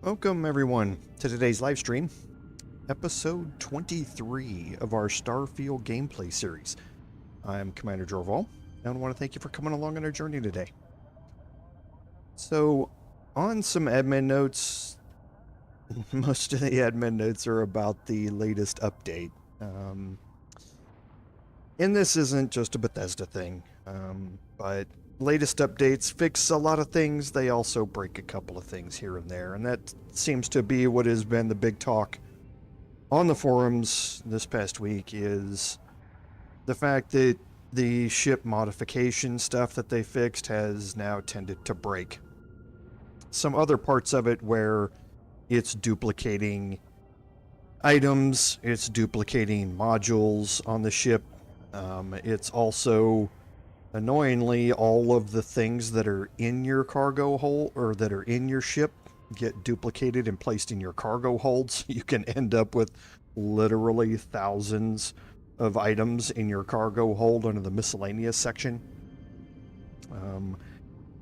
Welcome everyone to today's live stream, episode 23 of our Starfield gameplay series. I'm Commander Jorval, and I want to thank you for coming along on our journey today. So, on some admin notes, most of the admin notes are about the latest update. And this isn't just a Bethesda thing, but latest updates fix a lot of things. They also break a couple of things here and there, and that seems to be what has been the big talk on the forums this past week, is the fact that the ship modification stuff that they fixed has now tended to break. Some other parts of it where it's duplicating items, it's duplicating modules on the ship. It's also, annoyingly, all of the things that are in your cargo hold, or that are in your ship, get duplicated and placed in your cargo holds. You can end up with literally thousands of items in your cargo hold under the miscellaneous section.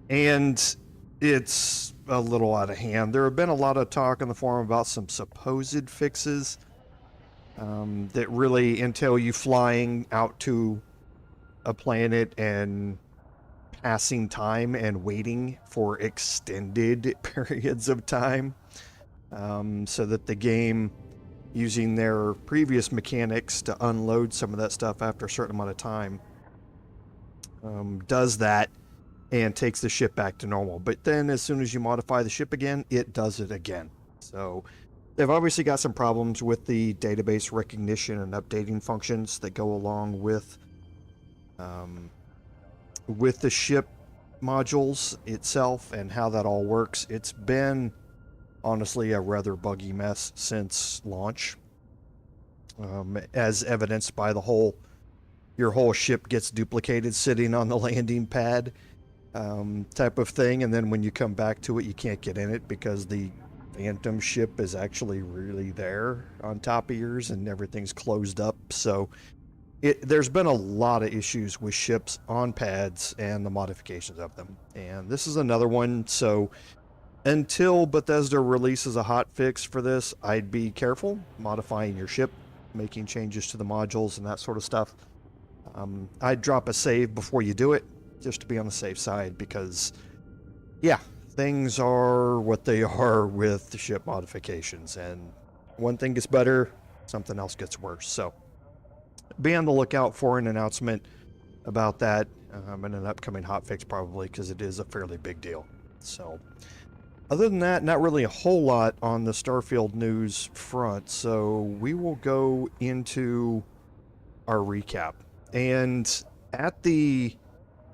And it's a little out of hand. There have been a lot of talk in the forum about some supposed fixes that really entail you flying out to a planet and passing time and waiting for extended periods of time, so that the game, using their previous mechanics to unload some of that stuff after a certain amount of time, does that and takes the ship back to normal. But then as soon as you modify the ship again, it does it again. So they've obviously got some problems with the database recognition and updating functions that go along with the ship modules itself and how that all works. It's been honestly a rather buggy mess since launch, as evidenced by your whole ship gets duplicated sitting on the landing pad type of thing, and then when you come back to it, you can't get in it because the phantom ship is actually really there on top of yours and everything's closed up. So there's been a lot of issues with ships on pads and the modifications of them, and this is another one. So until Bethesda releases a hot fix for this, I'd be careful modifying your ship, making changes to the modules and that sort of stuff. I'd drop a save before you do it, just to be on the safe side, because yeah, things are what they are with the ship modifications, and one thing gets better, something else gets worse. So be on the lookout for an announcement about that in an upcoming hotfix, probably, because it is a fairly big deal. So other than that, not really a whole lot on the Starfield news front, so we will go into our recap. And at the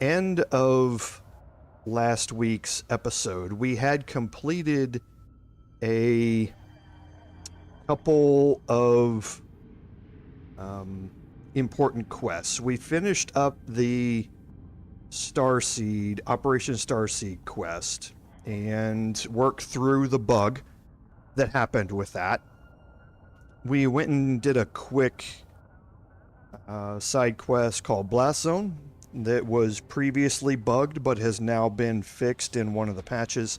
end of last week's episode, we had completed a couple of important quests. We finished up the Operation Starseed quest and worked through the bug that happened with that. We went and did a quick side quest called Blast Zone that was previously bugged but has now been fixed in one of the patches.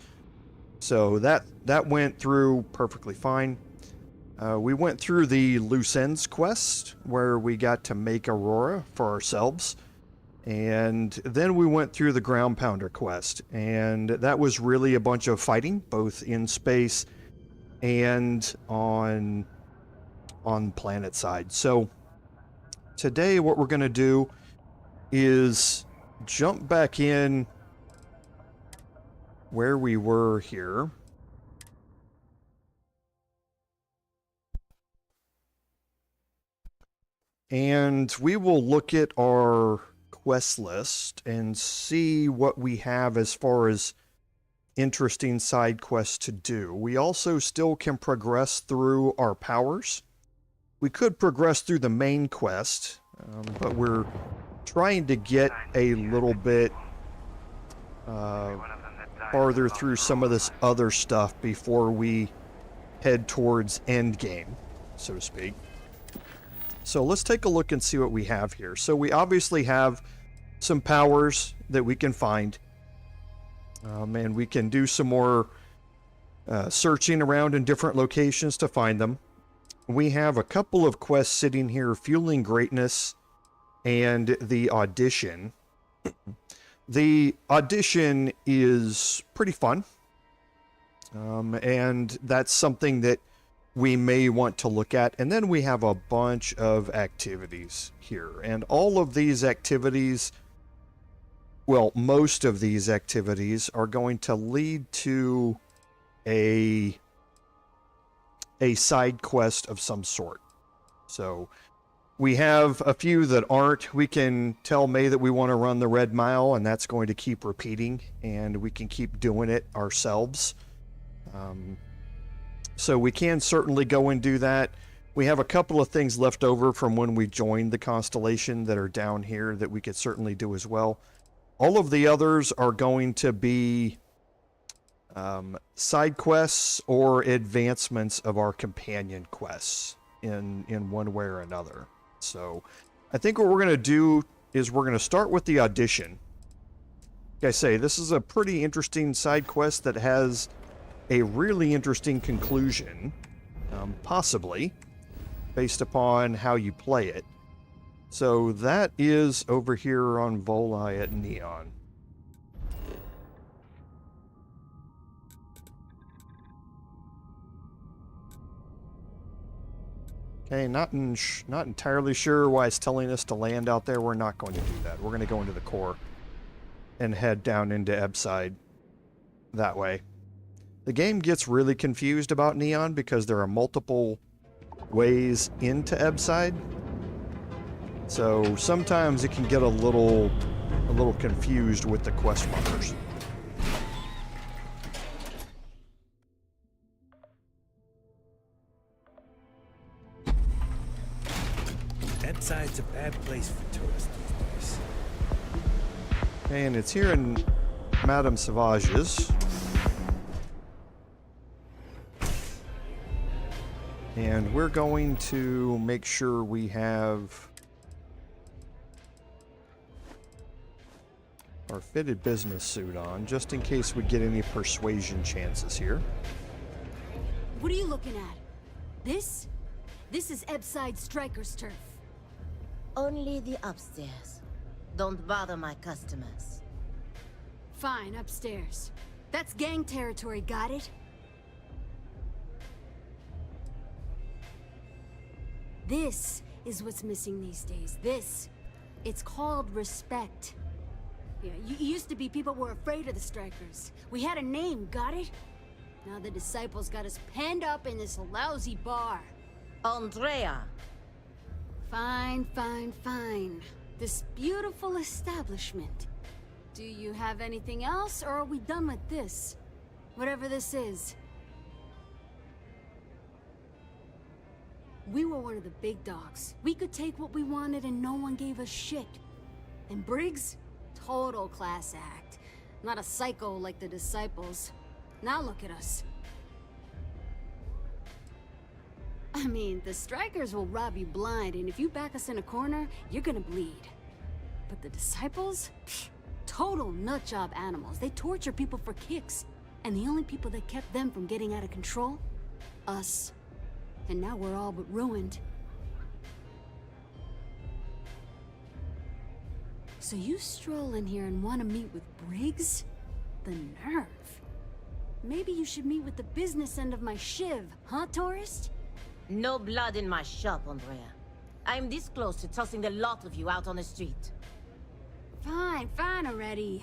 So that went through perfectly fine. We went through the Loose Ends quest, where we got to make Aurora for ourselves. And then we went through the Ground Pounder quest, and that was really a bunch of fighting, both in space and on planet side. So today what we're going to do is jump back in where we were here. And we will look at our quest list and see what we have as far as interesting side quests to do. We also still can progress through our powers. We could progress through the main quest, but we're trying to get a little bit farther through some of this other stuff before we head towards endgame, so to speak. So let's take a look and see what we have here. So we obviously have some powers that we can find, and we can do some more searching around in different locations to find them. We have a couple of quests sitting here, Fueling Greatness and the Audition. The Audition is pretty fun, and that's something that we may want to look at. And then we have a bunch of activities here, and all of these activities, well, most of these activities are going to lead to a side quest of some sort. So we have a few that aren't. We can tell May that we want to run the Red Mile, and that's going to keep repeating, and we can keep doing it ourselves. So we can certainly go and do that. We have a couple of things left over from when we joined the Constellation that are down here that we could certainly do as well. All of the others are going to be side quests or advancements of our companion quests in one way or another. So I think what we're going to do is we're going to start with the Audition. Like I say, this is a pretty interesting side quest that has a really interesting conclusion, possibly, based upon how you play it. So that is over here on Volii at Neon. Okay, not entirely sure why it's telling us to land out there. We're not going to do that. We're going to go into the core and head down into Ebside that way. The game gets really confused about Neon because there are multiple ways into Ebside. So sometimes it can get a little confused with the quest markers. Ebside's a bad place for tourists these days. And it's here in Madame Savage's. And we're going to make sure we have our fitted business suit on, just in case we get any persuasion chances here. What are you looking at? This? This is Ebside Striker's turf. Only the upstairs. Don't bother my customers. Fine, upstairs. That's gang territory, got it? This is what's missing these days. This. It's called respect. Yeah, used to be people were afraid of the Strikers. We had a name, got it? Now the Disciples got us penned up in this lousy bar. Andrea! Fine, fine, fine. This beautiful establishment. Do you have anything else, or are we done with this? Whatever this is. We were one of the big dogs. We could take what we wanted and no one gave us shit. And Briggs? Total class act. Not a psycho like the Disciples. Now look at us. I mean, the Strikers will rob you blind, and if you back us in a corner, you're gonna bleed. But the Disciples? Pfft, total nutjob animals. They torture people for kicks. And the only people that kept them from getting out of control? Us. And now we're all but ruined. So you stroll in here and want to meet with Briggs? The nerve. Maybe you should meet with the business end of my shiv, huh, tourist? No blood in my shop, Andrea. I'm this close to tossing the lot of you out on the street. Fine, fine already.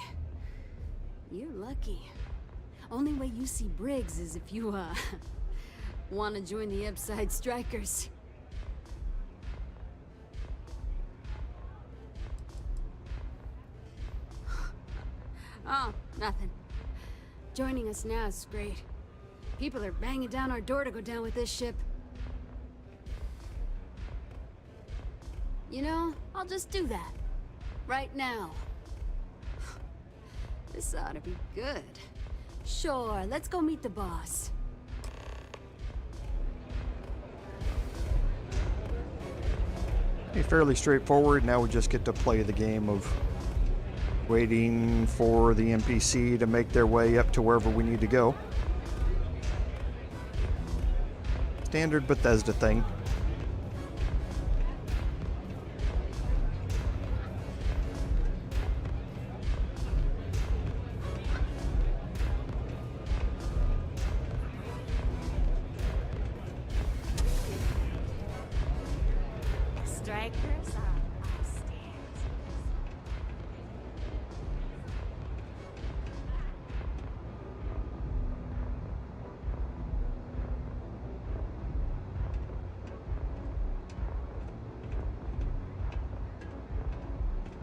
You're lucky. Only way you see Briggs is if you, want to join the Ebside Strikers. Oh, nothing. Joining us now is great. People are banging down our door to go down with this ship. You know, I'll just do that. Right now. This ought to be good. Sure, let's go meet the boss. Okay, fairly straightforward. Now we just get to play the game of waiting for the NPC to make their way up to wherever we need to go. Standard Bethesda thing. Strikers are upstairs.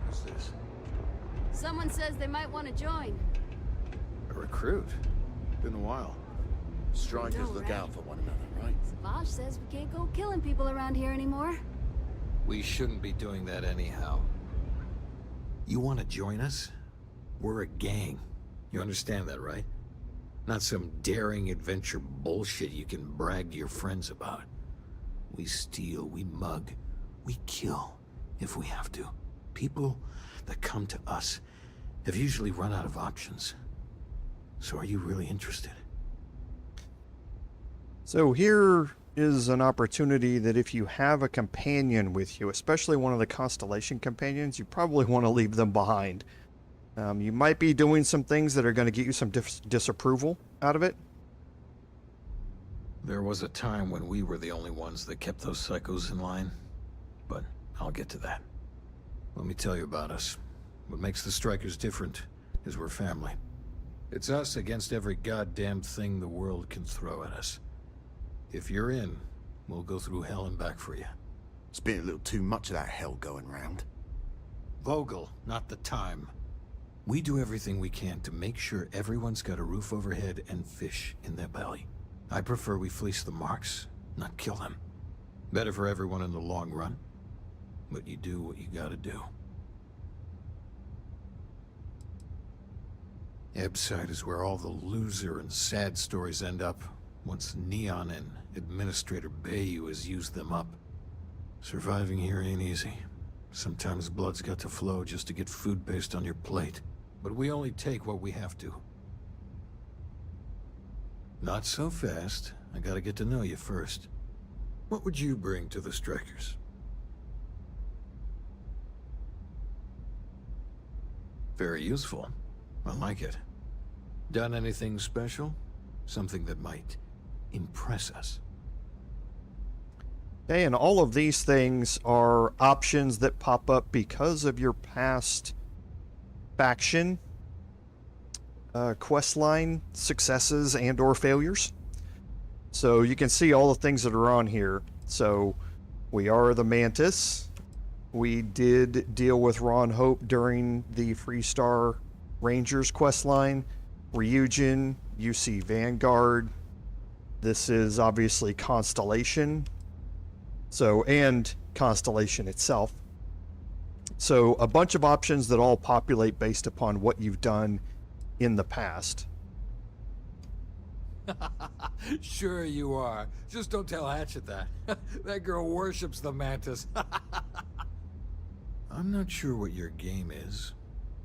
Who's this? Someone says they might want to join. A recruit? Been a while. Strikers know, look right? out for one another, right? Savage says we can't go killing people around here anymore. We shouldn't be doing that anyhow. You want to join us? We're a gang. You understand that, right? Not some daring adventure bullshit you can brag to your friends about. We steal, we mug, we kill, if we have to. People that come to us have usually run out of options. So are you really interested? So here is an opportunity that if you have a companion with you, especially one of the Constellation companions, you probably want to leave them behind. You might be doing some things that are going to get you some disapproval out of it. There was a time when we were the only ones that kept those psychos in line, but I'll get to that. Let me tell you about us. What makes the Strikers different is we're family. It's us against every goddamn thing the world can throw at us. If you're in, we'll go through hell and back for you. It's been a little too much of that hell going round. Vogel, not the time. We do everything we can to make sure everyone's got a roof overhead and fish in their belly. I prefer we fleece the marks, not kill them. Better for everyone in the long run. But you do what you gotta do. Ebside is where all the loser and sad stories end up, once Neon and Administrator Bayou has used them up. Surviving here ain't easy. Sometimes blood's got to flow just to get food based on your plate. But we only take what we have to. Not so fast. I gotta get to know you first. What would you bring to the Strikers? Very useful. I like it. Done anything special? Something that might impress us. Okay, and all of these things are options that pop up because of your past faction, questline successes and or failures. So you can see all the things that are on here. So we are the Mantis. We did deal with Ron Hope during the Freestar Rangers questline. Ryujin, UC Vanguard. This is obviously Constellation. So, and Constellation itself. So a bunch of options that all populate based upon what you've done in the past. Sure you are. Just don't tell Hatchet that. That girl worships the Mantis. I'm not sure what your game is,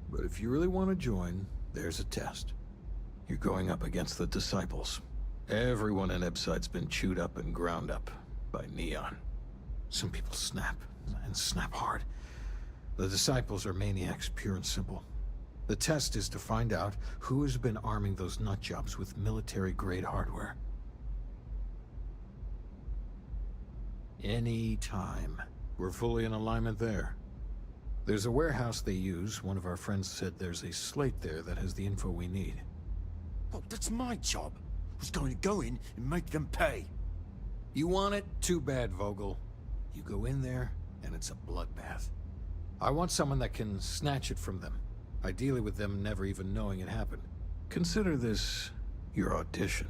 but if you really want to join, there's a test. You're going up against the Disciples. Everyone in Ebside's been chewed up and ground up by Neon. Some people snap, and snap hard. The Disciples are maniacs, pure and simple. The test is to find out who has been arming those nutjobs with military-grade hardware. Any time. We're fully in alignment there. There's a warehouse they use. One of our friends said there's a slate there that has the info we need. Oh, that's my job. I was going to go in and make them pay. You want it? Too bad, Vogel. You go in there, and it's a bloodbath. I want someone that can snatch it from them. Ideally with them never even knowing it happened. Consider this your audition.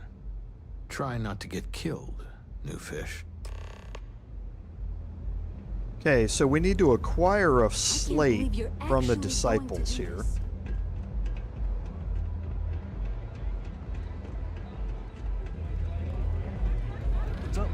Try not to get killed, new fish. Okay, so we need to acquire a I can't slate believe you're from the actually going to Disciples do here. this. What's up?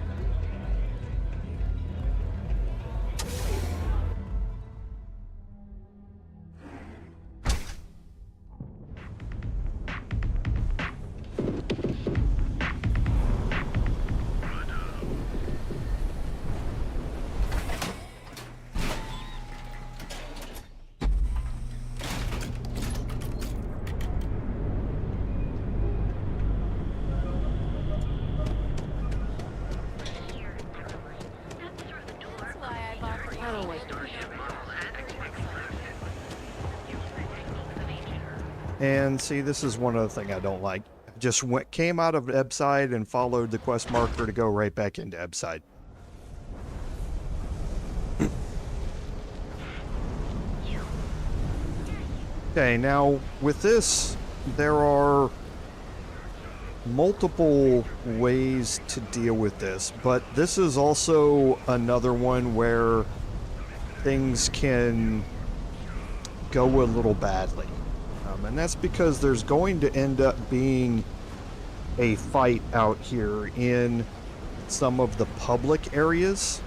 And see, this is one other thing I don't like. Just came out of Ebside and followed the quest marker to go right back into Ebside. Okay, now with this, there are multiple ways to deal with this, but this is also another one where things can go a little badly. And that's because there's going to end up being a fight out here in some of the public areas,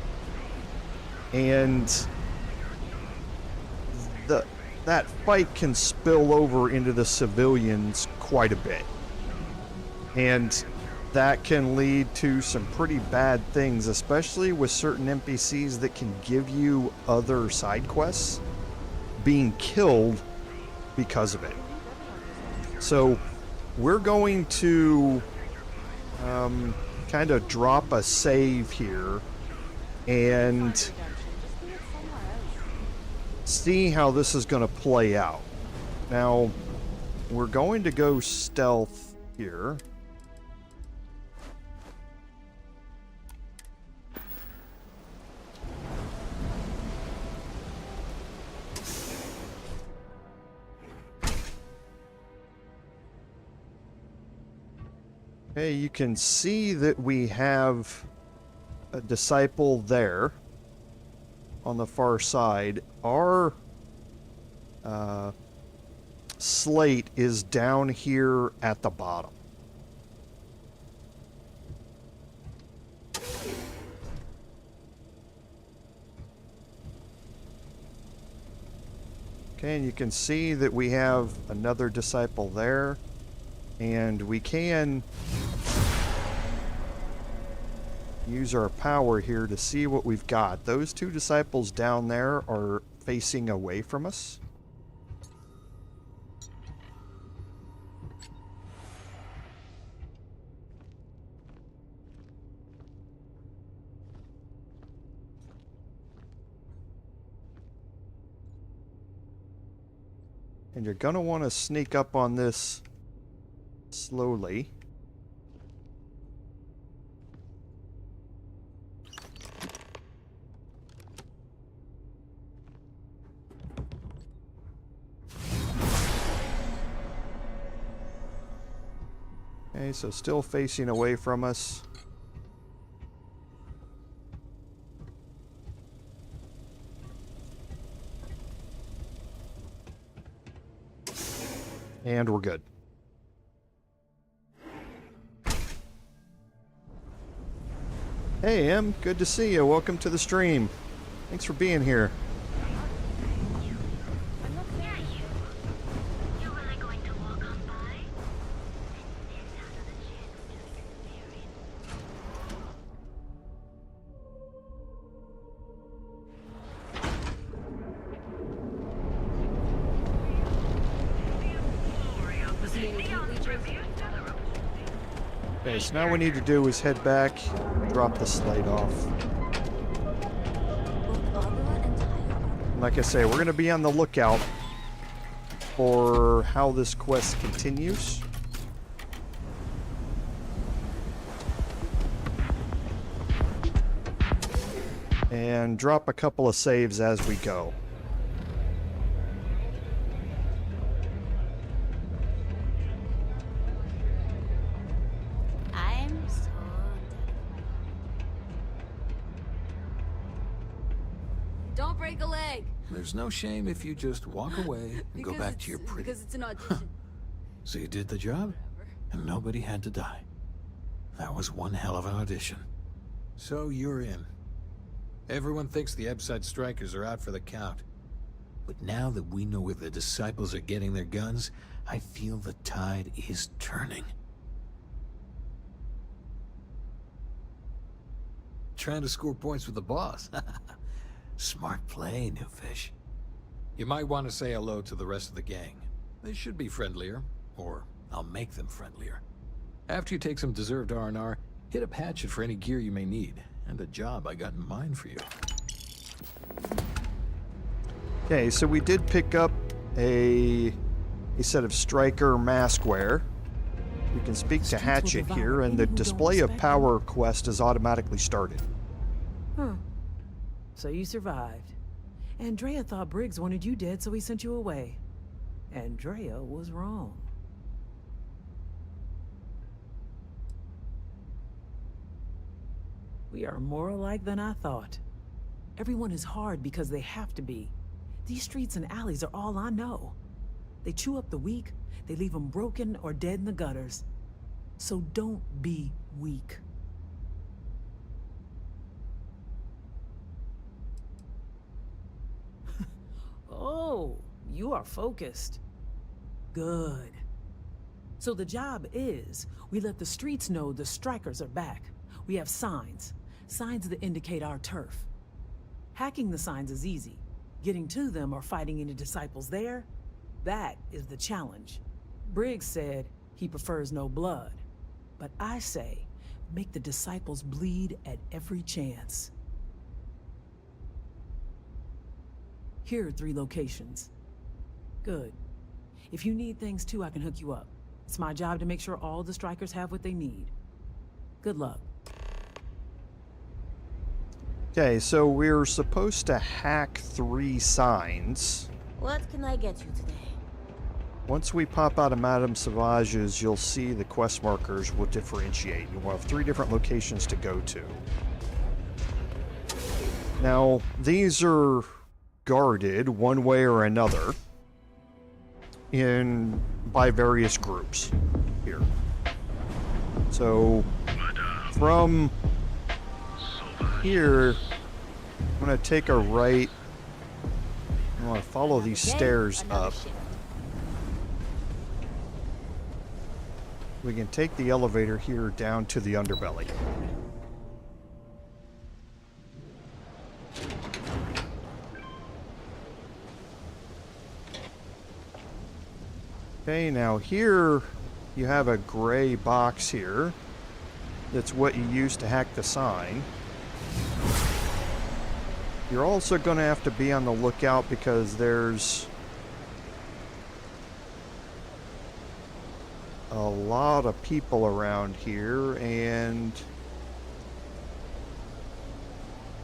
and that fight can spill over into the civilians quite a bit. And that can lead to some pretty bad things, especially with certain NPCs that can give you other side quests being killed because of it. So we're going to kind of drop a save here and see how this is going to play out. Now, we're going to go stealth here. Okay, you can see that we have a disciple there on the far side. Our slate is down here at the bottom. Okay, and you can see that we have another disciple there, and we can use our power here to see what we've got. Those two disciples down there are facing away from us. And you're gonna want to sneak up on this slowly. Okay, so still facing away from us. And we're good. Hey, Em, good to see you. Welcome to the stream. Thanks for being here. Okay, so now what we need to do is head back, drop the slate off. And like I say, we're going to be on the lookout for how this quest continues. And drop a couple of saves as we go. Don't break a leg. There's no shame if you just walk away and go back to your pretty... Because it's an audition. So you did the job, and nobody had to die. That was one hell of an audition. So you're in. Everyone thinks the Ebside strikers are out for the count. But now that we know where the disciples are getting their guns, I feel the tide is turning. Trying to score points with the boss. Smart play, new fish. You might want to say hello to the rest of the gang. They should be friendlier, or I'll make them friendlier. After you take some deserved R&R, hit up Hatchet for any gear you may need, and a job I got in mind for you. Okay, so we did pick up a a set of striker maskware. You can speak to Hatchet here, and the display of power quest is automatically started. Huh. So you survived. Andrea thought Briggs wanted you dead, so he sent you away. Andrea was wrong. We are more alike than I thought. Everyone is hard because they have to be. These streets and alleys are all I know. They chew up the weak, they leave them broken or dead in the gutters. So don't be weak. Oh, you are focused. Good. So the job is, we let the streets know the strikers are back. We have signs. Signs that indicate our turf. Hacking the signs is easy. Getting to them or fighting any disciples there, that is the challenge. Briggs said he prefers no blood. But I say, make the disciples bleed at every chance. Here are 3 locations. Good. If you need things too, I can hook you up. It's my job to make sure all the strikers have what they need. Good luck. Okay, so we're supposed to hack 3 signs. What can I get you today? Once we pop out of Madame Savage's, you'll see the quest markers will differentiate. You will have 3 different locations to go to. Now, these are guarded one way or another by various groups here. So, from here, I'm going to take a right. I want to follow these stairs up. We can take the elevator here down to the underbelly. Okay, now here you have a gray box here. That's what you use to hack the sign. You're also going to have to be on the lookout because there's a lot of people around here, and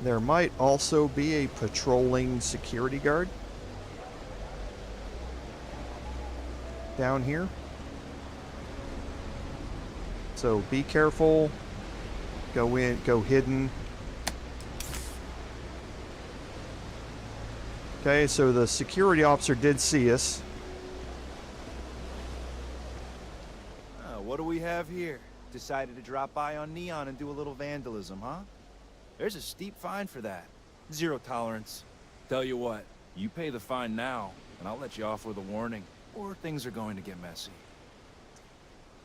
there might also be a patrolling security guard down here. So be careful. Go in, go hidden. Okay, so the security officer did see us. What do we have here? Decided to drop by on Neon and do a little vandalism, huh? There's a steep fine for that. 0 tolerance. Tell you what, you pay the fine now, and I'll let you off with a warning, or things are going to get messy.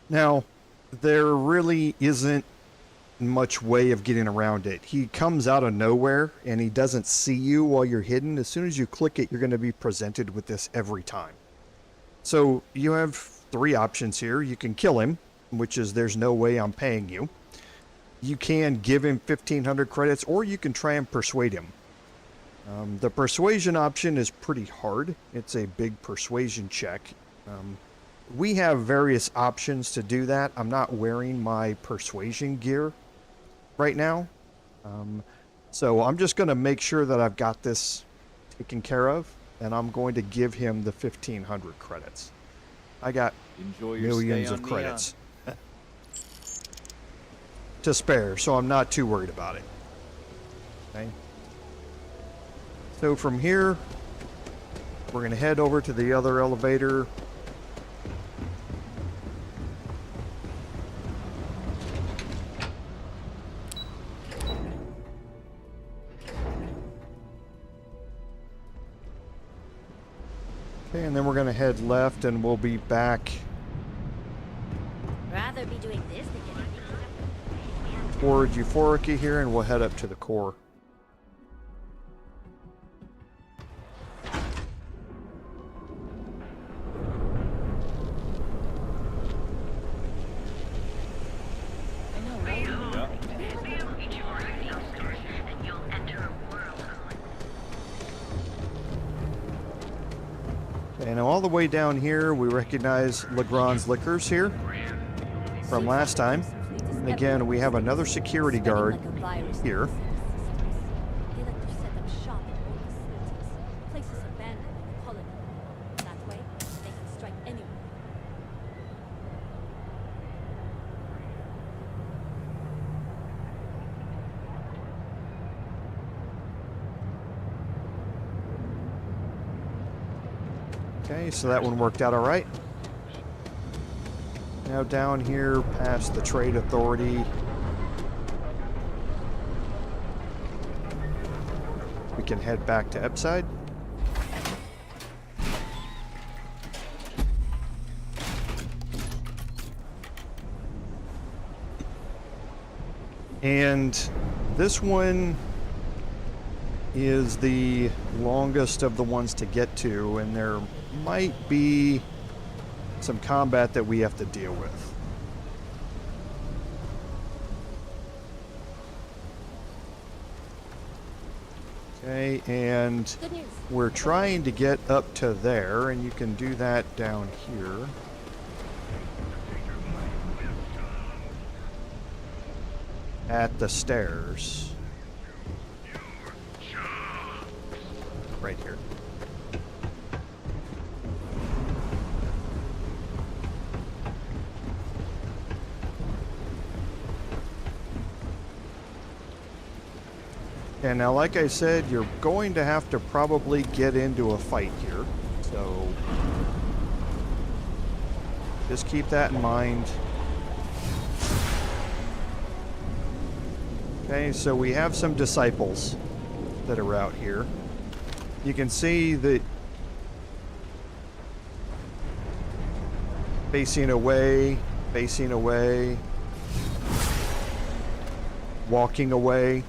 Now, there really isn't much way of getting around it. He comes out of nowhere, and he doesn't see you while you're hidden. As soon as you click it, you're going to be presented with this every time. So you have 3 options here. You can kill him, which is there's no way I'm paying you. You can give him 1,500 credits, or you can try and persuade him. The persuasion option is pretty hard. It's a big persuasion check. We have various options to do that. I'm not wearing my persuasion gear right now. So I'm just going to make sure that I've got this taken care of, and I'm going to give him the 1,500 credits. I got millions of credits to spare, so I'm not too worried about it. Okay. So from here, we're going to head over to the other elevator. Okay, and then we're going to head left, and we'll be back Rather be doing this than getting toward Euphorica here, and we'll head up to the core. And And all the way down here, we recognize Legrand's Liquors here from last time. And again, we have another security guard here. They like to set up shop in old facilities, places abandoned in the colony. That way, they can strike anyone. Okay, so that one worked out all right. Now down here past the Trade Authority, we can head back to Epside. And this one is the longest of the ones to get to, and there might be some combat that we have to deal with. Okay, and Good news. we're trying to get up to there, and you can do that down here. At the stairs. Right here. And now, like I said, you're going to have to probably get into a fight here. So just keep that in mind. Okay, so we have some disciples that are out here. You can see that facing away, walking away.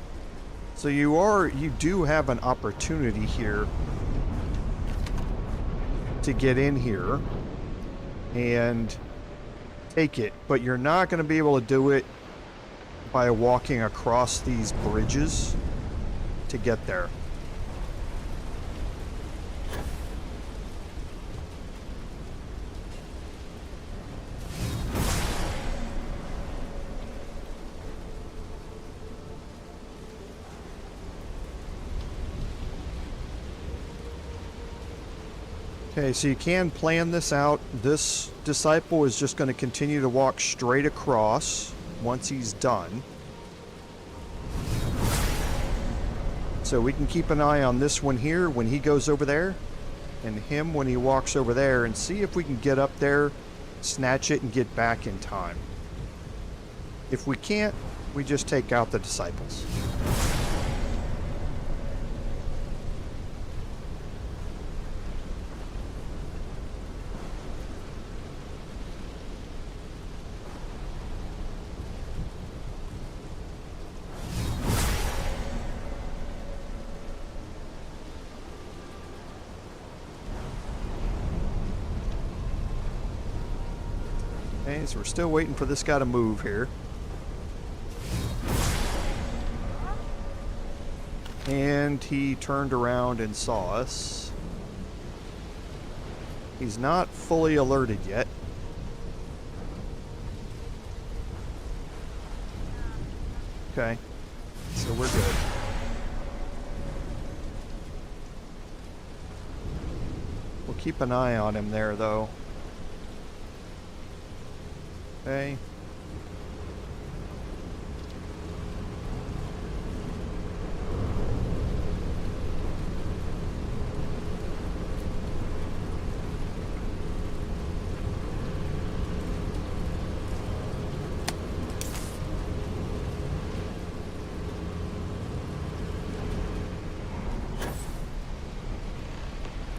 So you do have an opportunity here to get in here and take it, but you're not going to be able to do it by walking across these bridges to get there. Okay, so you can plan this out. This disciple is just going to continue to walk straight across once he's done. So we can keep an eye on this one here when he goes over there, and him when he walks over there, and see if we can get up there, snatch it, and get back in time. If we can't, we just take out the disciples. Okay, so we're still waiting for this guy to move here. And he turned around and saw us. He's not fully alerted yet. Okay, so we're good. We'll keep an eye on him there, though. Okay.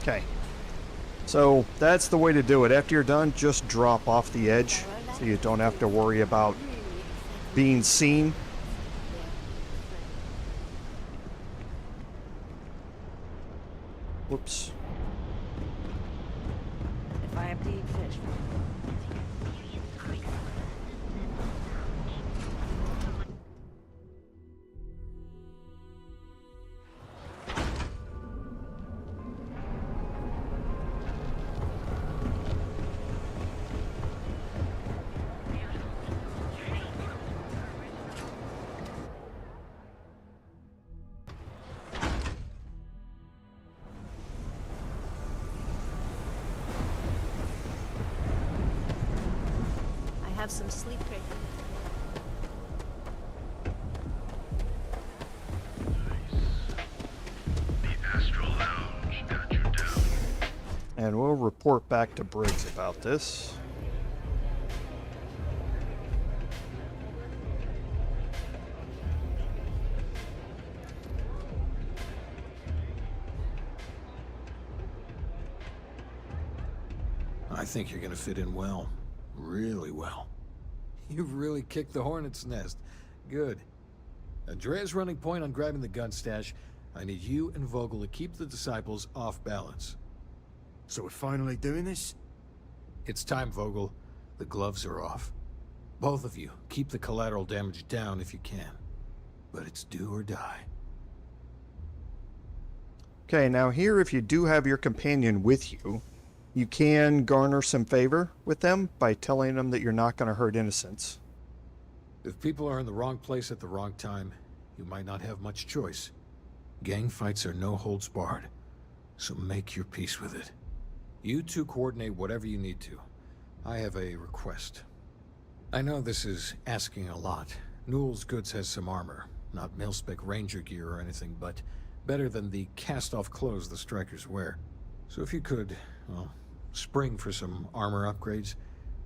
Okay. So that's the way to do it. After you're done, just drop off the edge so you don't have to worry about being seen. Whoops. If I empty fish. have some sleep here. And we'll report back to Briggs about this. I think you're gonna fit in well. Really well. You've really kicked the hornet's nest. Good. Andrea's running point on grabbing the gun stash. I need you and Vogel to keep the disciples off balance. So we're finally doing this? It's time, Vogel. The gloves are off. Both of you, keep the collateral damage down if you can. But it's do or die. Okay, now here, if you do have your companion with you, you can garner some favor with them by telling them that you're not going to hurt innocents. If people are in the wrong place at the wrong time, you might not have much choice. Gang fights are no holds barred, so make your peace with it. You two coordinate whatever you need to. I have a request. I know this is asking a lot. Newell's Goods has some armor. Not mil-spec ranger gear or anything, but better than the cast-off clothes the strikers wear. So if you could, well, spring for some armor upgrades,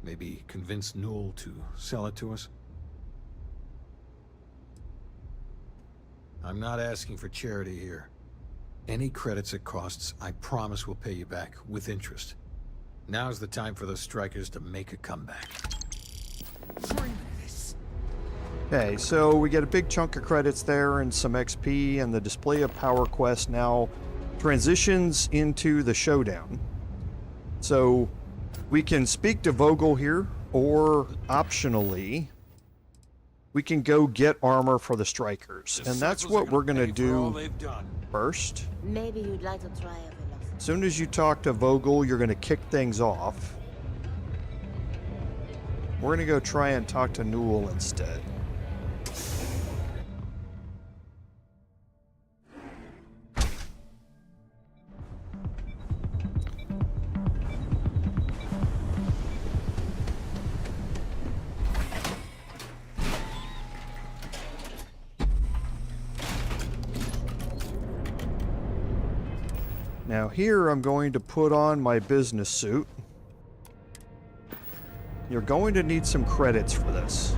maybe convince Newell to sell it to us. I'm not asking for charity here. Any credits it costs, I promise we'll pay you back, with interest. Now's the time for those strikers to make a comeback. Okay, so we get a big chunk of credits there and some XP, and the display of Power Quest now transitions into the Showdown. So we can speak to Vogel here, or optionally, we can go get armor for the strikers. And that's what we're going to do first. Maybe you'd like to try a velocity. As soon as you talk to Vogel, you're going to kick things off. We're going to go try and talk to Newell instead. Now here I'm going to put on my business suit. You're going to need some credits for this.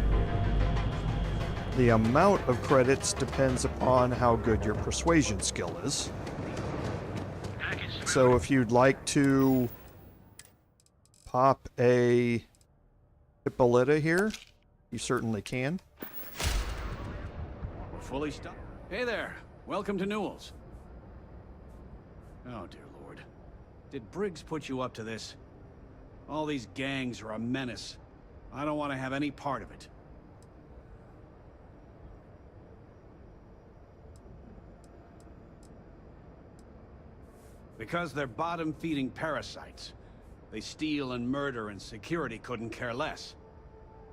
The amount of credits depends upon how good your persuasion skill is. So if you'd like to pop a Hippolyta here, you certainly can. We're fully stocked. Hey there. Welcome to Newell's. Oh, dear Lord. Did Briggs put you up to this? All these gangs are a menace. I don't want to have any part of it. Because they're bottom-feeding parasites. They steal and murder, and security couldn't care less.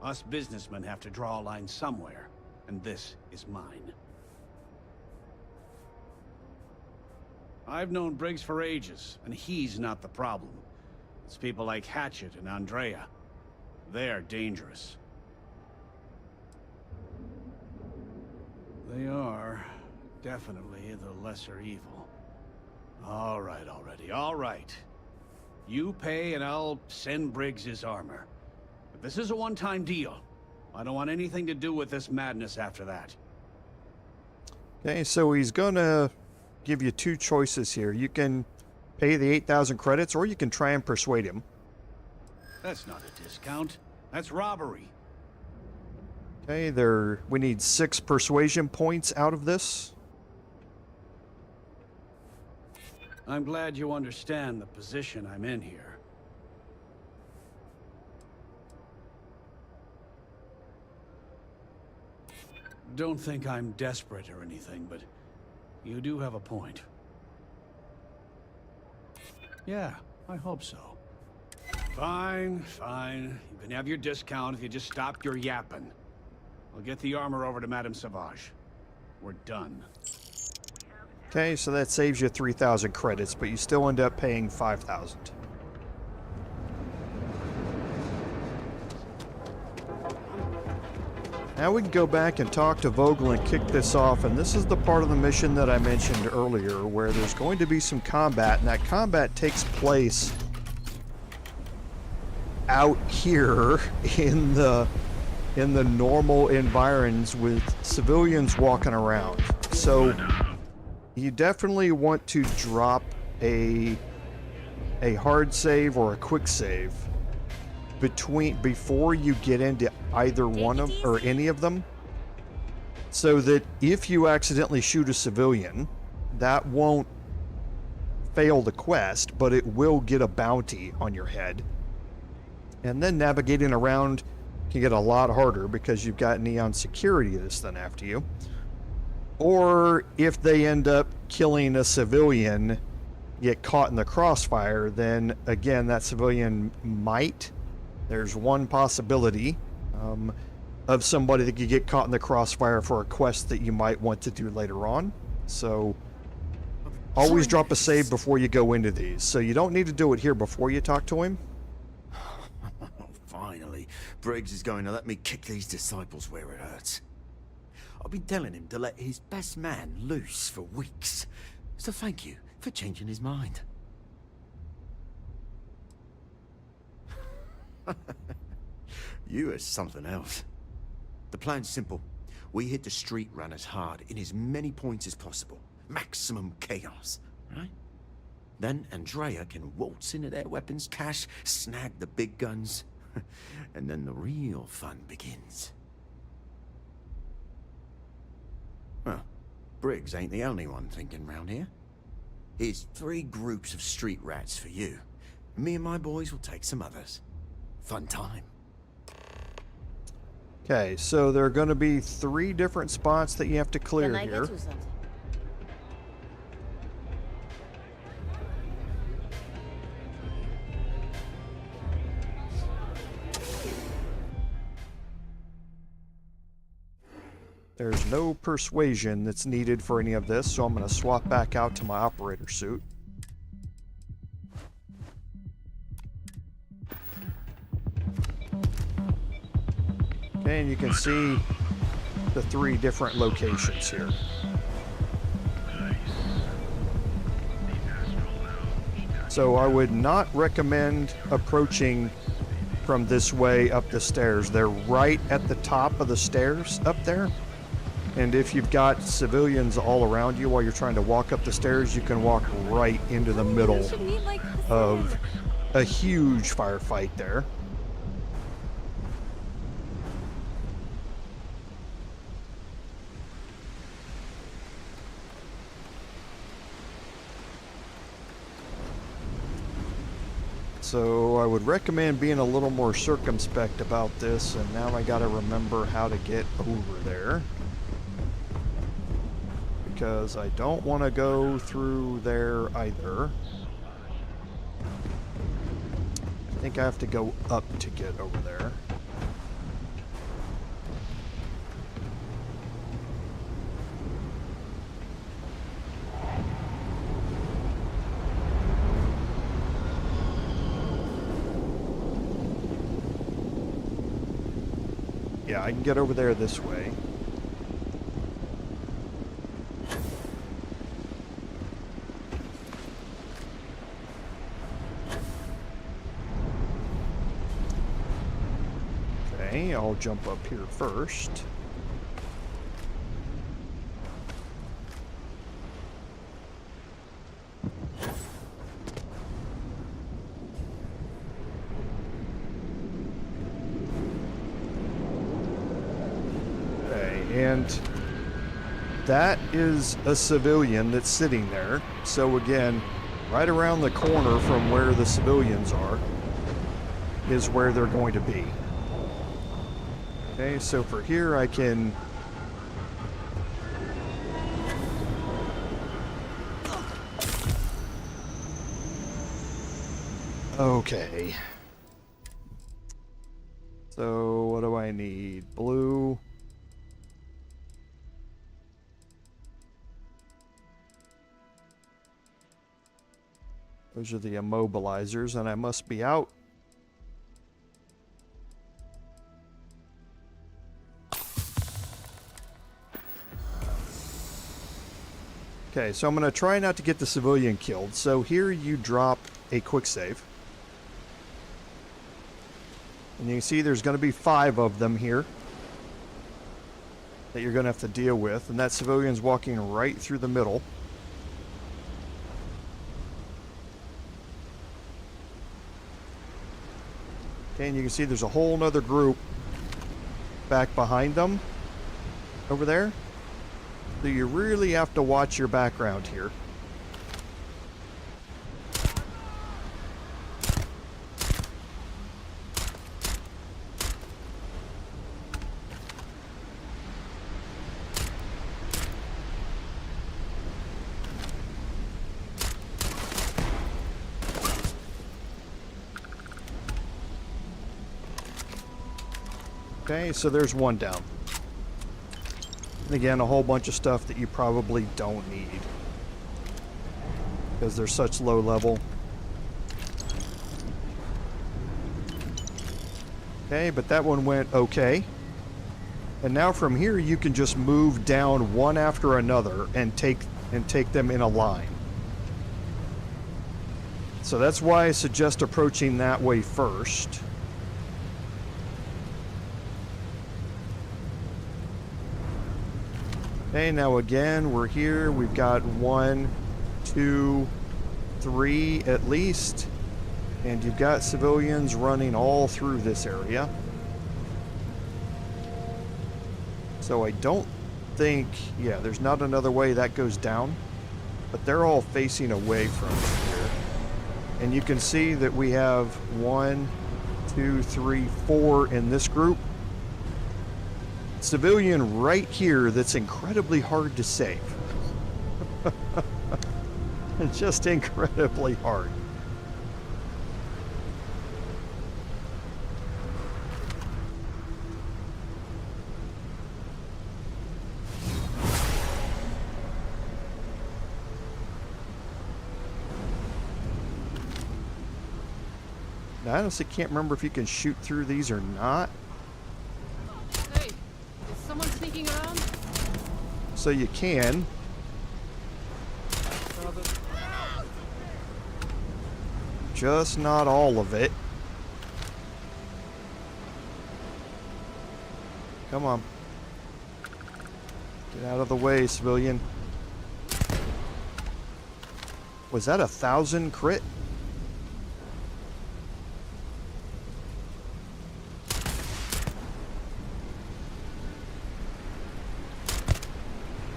Us businessmen have to draw a line somewhere, and this is mine. I've known Briggs for ages, and he's not the problem. It's people like Hatchet and Andrea. They're dangerous. They are definitely the lesser evil. All right already, all right. You pay and I'll send Briggs his armor. But this is a one-time deal. I don't want anything to do with this madness after that. Okay, so he's gonna give you two choices here. You can pay the 8,000 credits, or you can try and persuade him. That's not a discount. That's robbery. Okay, we need 6 persuasion points out of this. I'm glad you understand the position I'm in here. Don't think I'm desperate or anything, but you do have a point. Yeah, I hope so. Fine, fine. You can have your discount if you just stop your yapping. I'll get the armor over to Madame Sauvage. We're done. Okay, so that saves you 3,000 credits, but you still end up paying 5,000. Now we can go back and talk to Vogel and kick this off, and this is the part of the mission that I mentioned earlier where there's going to be some combat, and that combat takes place out here in the normal environs with civilians walking around. So you definitely want to drop a hard save or a quick save before you get into either one of or any of them, so that if you accidentally shoot a civilian, that won't fail the quest, but it will get a bounty on your head. And then navigating around can get a lot harder because you've got neon security that's then after you. Or if they end up killing a civilian, get caught in the crossfire, then again that civilian might, there's one possibility of somebody that could get caught in the crossfire for a quest that you might want to do later on. So always drop a save before you go into these. So you don't need to do it here before you talk to him. Finally, Briggs is going to let me kick these disciples where it hurts. I've been telling him to let his best man loose for weeks. So thank you for changing his mind. You are something else. The plan's simple. We hit the street runners hard in as many points as possible. Maximum chaos, right? Then Andrea can waltz into their weapons cache, snag the big guns, and then the real fun begins. Well, Briggs ain't the only one thinking round here. Here's 3 groups of street rats for you. Me and my boys will take some others. Fun time. Okay, so there are going to be 3 different spots that you have to clear Can I here. get you something? There's no persuasion that's needed for any of this, so I'm going to swap back out to my operator suit. Okay, and you can see the 3 different locations here. So I would not recommend approaching from this way up the stairs. They're right at the top of the stairs up there. And if you've got civilians all around you while you're trying to walk up the stairs, you can walk right into the middle of a huge firefight there. So I would recommend being a little more circumspect about this, and now I gotta remember how to get over there. Because I don't want to go through there either. I think I have to go up to get over there. Yeah, I can get over there this way. Okay, I'll jump up here first. And that is a civilian that's sitting there. So again, right around the corner from where the civilians are is where they're going to be. Okay, so for here I can... Okay. So what do I need? Blue. Those are the immobilizers, and I must be out. Okay, so I'm going to try not to get the civilian killed. So here you drop a quick save. And you can see there's going to be 5 of them here that you're going to have to deal with. And that civilian's walking right through the middle. Okay, and you can see there's a whole nother group back behind them over there. So you really have to watch your background here. Okay, so there's one down. And again, a whole bunch of stuff that you probably don't need because they're such low level. Okay, but that one went okay. And now from here you can just move down one after another and take them in a line. So that's why I suggest approaching that way first. Okay, now again, we're here. We've got 1, 2, 3 at least. And you've got civilians running all through this area. So I don't think, yeah, there's not another way that goes down. But they're all facing away from here. And you can see that we have 1, 2, 3, 4 in this group. Civilian right here that's incredibly hard to save. Just incredibly hard. Now, I honestly can't remember if you can shoot through these or not. Someone sneaking around? So you can. Just not all of it. Come on. Get out of the way, civilian. Was that 1,000 crit?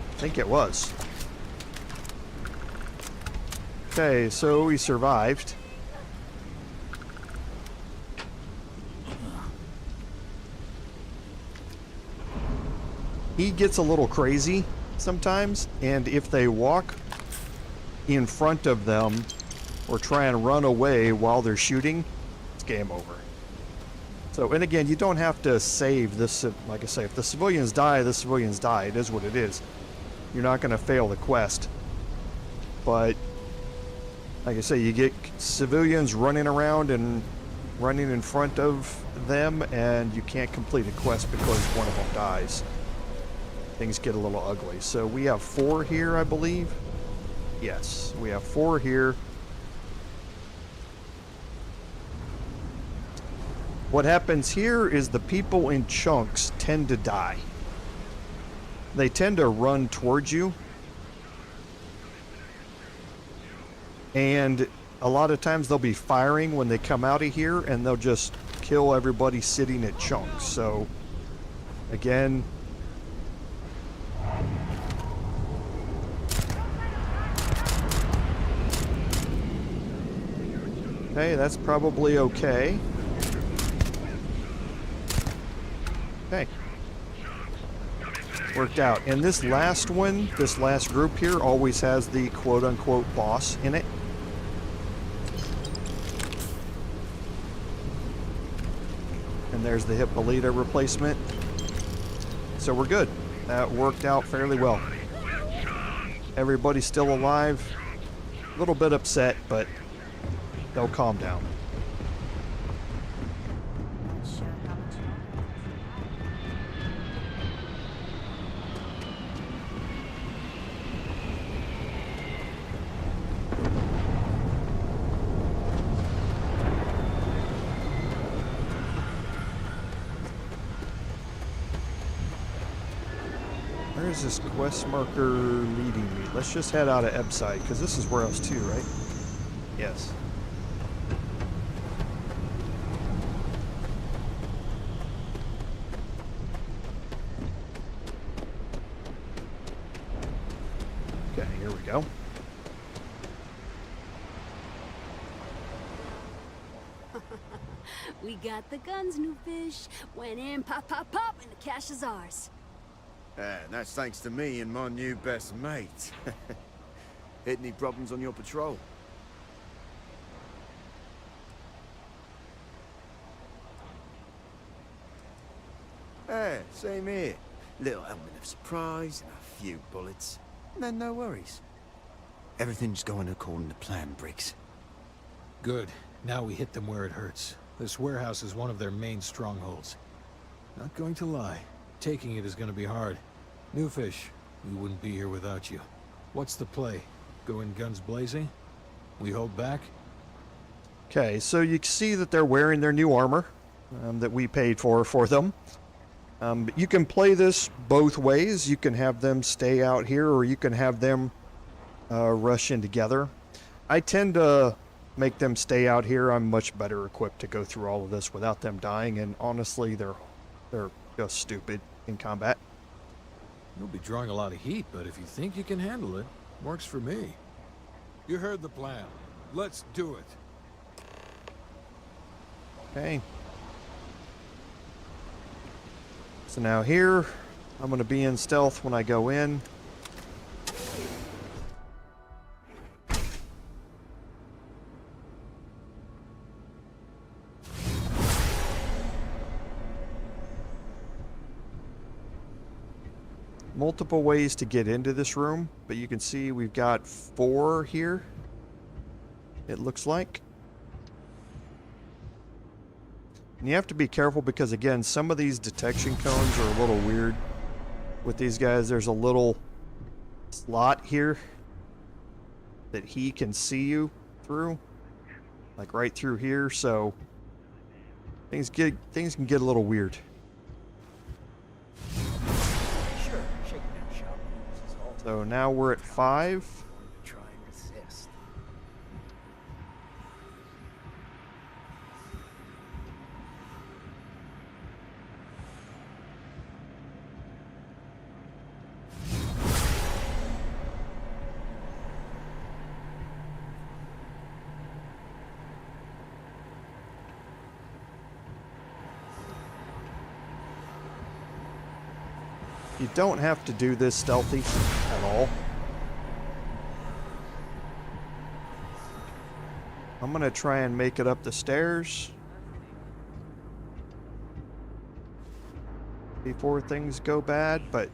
I think it was. Okay, so we survived. He gets a little crazy sometimes, and if they walk in front of them or try and run away while they're shooting, it's game over. So, and again, you don't have to save this. Like I say, if the civilians die, the civilians die. It is what it is. You're not going to fail the quest. But, like I say, you get civilians running around and running in front of them, and you can't complete a quest because one of them dies. Things get a little ugly. So we have 4 here, I believe. Yes, we have 4 here. What happens here is the people in chunks tend to die. They tend to run towards you. And a lot of times they'll be firing when they come out of here, and they'll just kill everybody sitting at chunks. So, again... Okay, that's probably okay. Okay. Worked out. And this last one, this last group here, always has the quote-unquote boss in it. And there's the Hippolyta replacement. So we're good. That worked out fairly well. Everybody's still alive. A little bit upset, but they'll calm down. Where is this quest marker leading me? Let's just head out of Ebside, because this is warehouse 2, right? Yes. Okay, here we go. We got the guns, new fish. Went in, pop, pop, pop, and the cash is ours. And that's thanks to me and my new best mate. Hit any problems on your patrol? Same here. Little element of surprise and a few bullets. And then no worries. Everything's going according to plan, Briggs. Good. Now we hit them where it hurts. This warehouse is one of their main strongholds. Not going to lie. Taking it is going to be hard. New fish, we wouldn't be here without you. What's the play? Go in guns blazing? We hold back? Okay, so you can see that they're wearing their new armor that we paid for them. But you can play this both ways. You can have them stay out here, or you can have them rush in together. I tend to make them stay out here. I'm much better equipped to go through all of this without them dying, and honestly, they're just stupid in combat. You'll be drawing a lot of heat, but if you think you can handle it, works for me. You heard the plan. Let's do it. Okay. So now here, I'm going to be in stealth when I go in. Multiple ways to get into this room, but you can see we've got 4 here, it looks like. And you have to be careful because, again, some of these detection cones are a little weird. With these guys, there's a little slot here that he can see you through, like right through here, so things can get a little weird. So now we're at 5. Try and resist. You don't have to do this stealthy at all. I'm gonna try and make it up the stairs before things go bad, but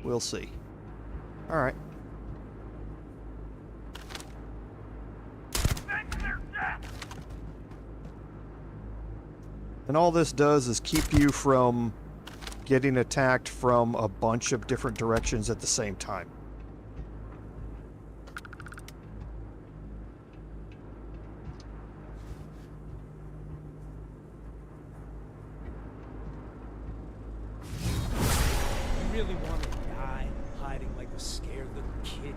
we'll see. All right. And all this does is keep you from getting attacked from a bunch of different directions at the same time. You really want to die hiding like a scared little kid?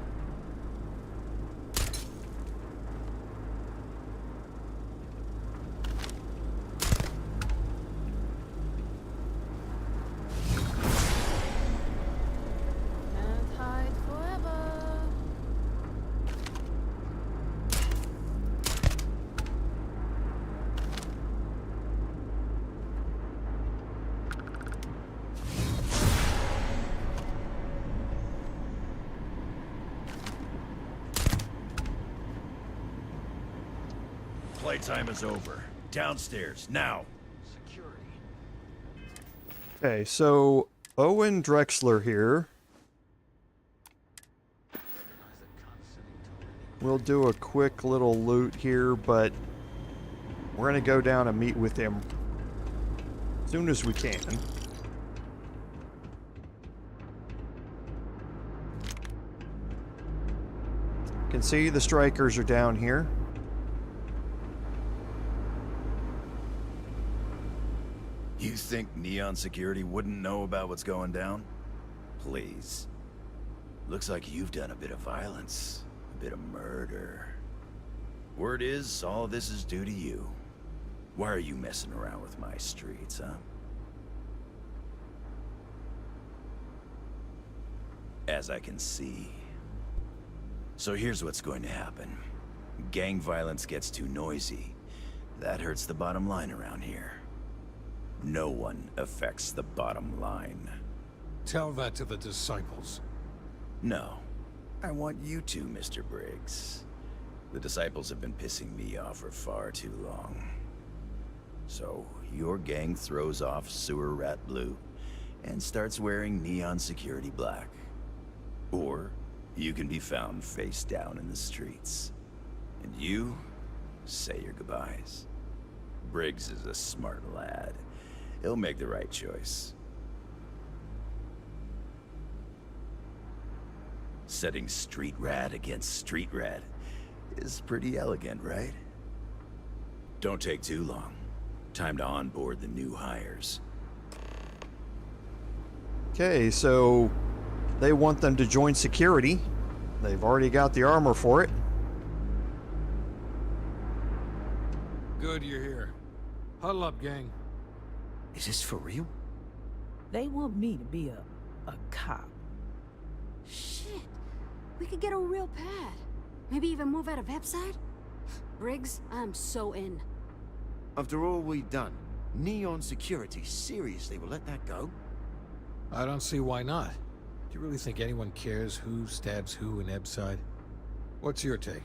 Can't hide forever. Playtime is over. Downstairs, now. Okay, so Owen Drexler here. We'll do a quick little loot here, but we're gonna go down and meet with him as soon as we can. You can see the strikers are down here. You think Neon Security wouldn't know about what's going down? Please. Looks like you've done a bit of violence, a bit of murder. Word is, all this is due to you. Why are you messing around with my streets, huh? As I can see. So here's what's going to happen. Gang violence gets too noisy. That hurts the bottom line around here. No one affects the bottom line. Tell that to the disciples. No. I want you to, Mr. Briggs. The disciples have been pissing me off for far too long. So, your gang throws off Sewer Rat Blue and starts wearing Neon Security Black. Or, you can be found face down in the streets. And you say your goodbyes. Briggs is a smart lad. He'll make the right choice. Setting street rat against street rat is pretty elegant, right? Don't take too long. Time to onboard the new hires. Okay, so they want them to join security. They've already got the armor for it. Good you're here. Huddle up, gang. Is this for real? They want me to be a cop. Shit. We could get a real pad. Maybe even move out of website? Briggs, I'm so in. After all we've done, Neon Security seriously will let that go? I don't see why not. Do you really think anyone cares who stabs who in Ebside? What's your take?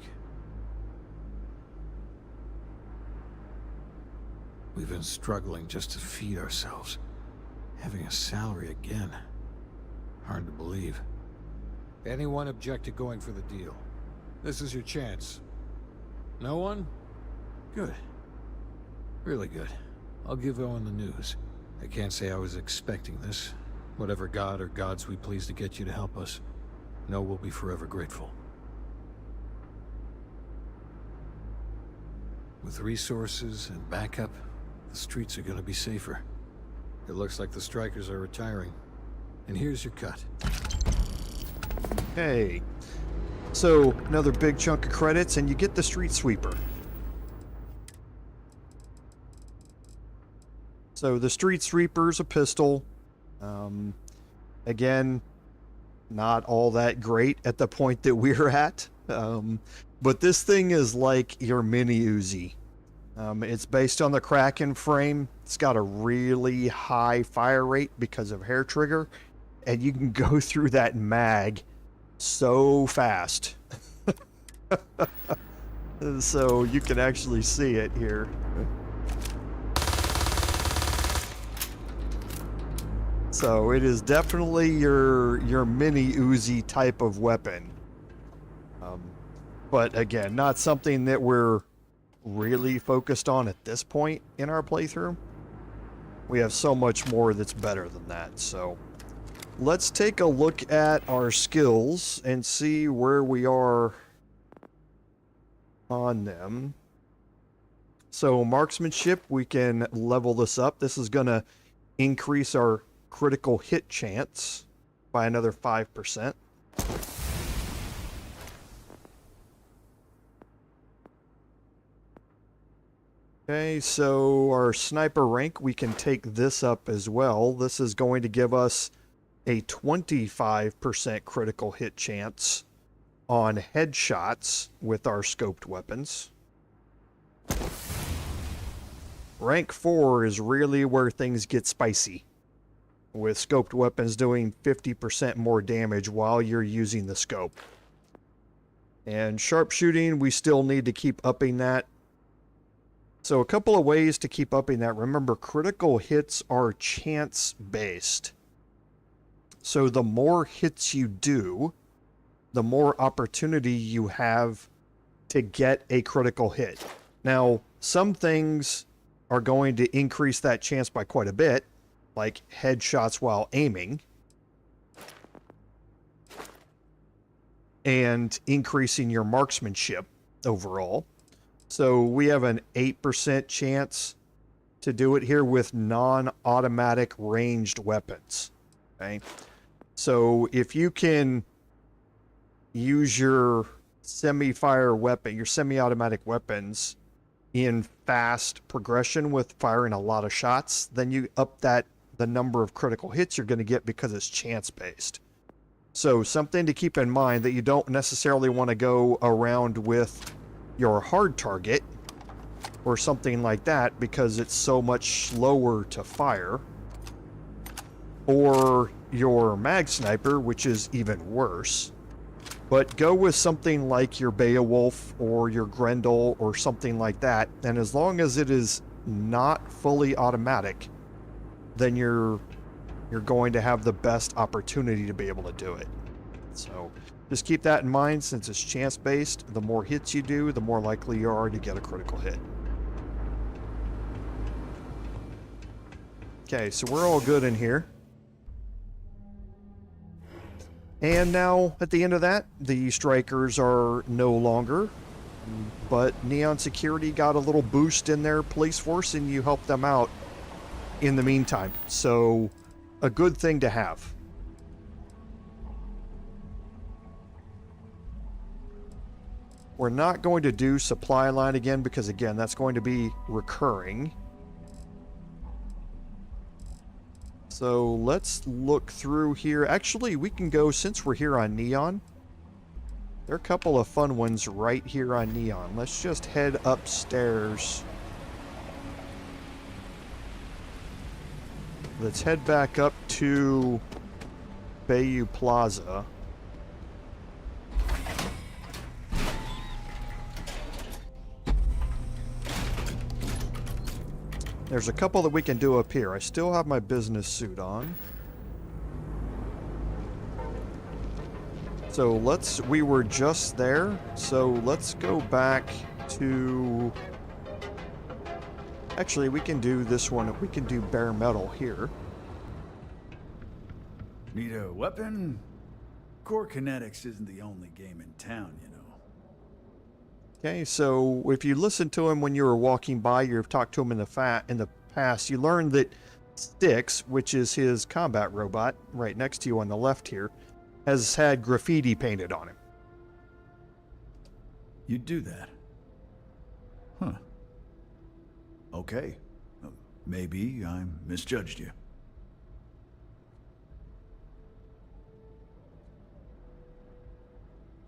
We've been struggling just to feed ourselves. Having a salary again. Hard to believe. Anyone object to going for the deal? This is your chance. No one? Good. Really good. I'll give Owen the news. I can't say I was expecting this. Whatever god or gods we please to get you to help us, know we'll be forever grateful. With resources and backup, the streets are gonna be safer. It looks like the strikers are retiring. And here's your cut. Okay. So, another big chunk of credits, and you get the street sweeper. So, the street sweeper's a pistol. Again, not all that great at the point that we're at. But this thing is like your mini Uzi. It's based on the Kraken frame. It's got a really high fire rate because of hair trigger, and you can go through that mag so fast. So you can actually see it here. So it is definitely your mini Uzi type of weapon. But again, not something that we're really focused on at this point in our playthrough. We have so much more that's better than that. So let's take a look at our skills and see where we are on them. So marksmanship, we can level this up. This is going to increase our critical hit chance by another 5%. Okay, so our sniper rank, we can take this up as well. This is going to give us a 25% critical hit chance on headshots with our scoped weapons. Rank 4 is really where things get spicy, with scoped weapons doing 50% more damage while you're using the scope. And sharpshooting, we still need to keep upping that. So a couple of ways to keep upping that. Remember, critical hits are chance-based. So the more hits you do, the more opportunity you have to get a critical hit. Now, some things are going to increase that chance by quite a bit, like headshots while aiming, and increasing your marksmanship overall. So we have an 8% chance to do it here with non-automatic ranged weapons. Okay, so if you can use your semi-fire weapon, your semi-automatic weapons in fast progression with firing a lot of shots, then you up the number of critical hits you're going to get because it's chance-based. So something to keep in mind, that you don't necessarily want to go around with your hard target or something like that because it's so much slower to fire, or your mag sniper, which is even worse. But go with something like your Beowulf or your Grendel or something like that, and as long as it is not fully automatic, then you're going to have the best opportunity to be able to do it. So just keep that in mind. Since it's chance based, the more hits you do, the more likely you are to get a critical hit. Okay, so we're all good in here. And now, at the end of that, the strikers are no longer, but Neon Security got a little boost in their police force, and you helped them out in the meantime. So, a good thing to have. We're not going to do supply line again because, again, that's going to be recurring. So let's look through here. Actually, we can go, since we're here on Neon, there are a couple of fun ones right here on Neon. Let's just head upstairs. Let's head back up to Bayou Plaza. There's a couple that we can do up here. I still have my business suit on. So we were just there. So let's go back to... Actually, we can do this one. We can do bare metal here. Need a weapon? Core Kinetics isn't the only game in town, you know. Okay, so if you listened to him when you were walking by, you've talked to him in the past, you learned that Styx, which is his combat robot right next to you on the left here, has had graffiti painted on him. You'd do that? Huh. Okay. Maybe I misjudged you.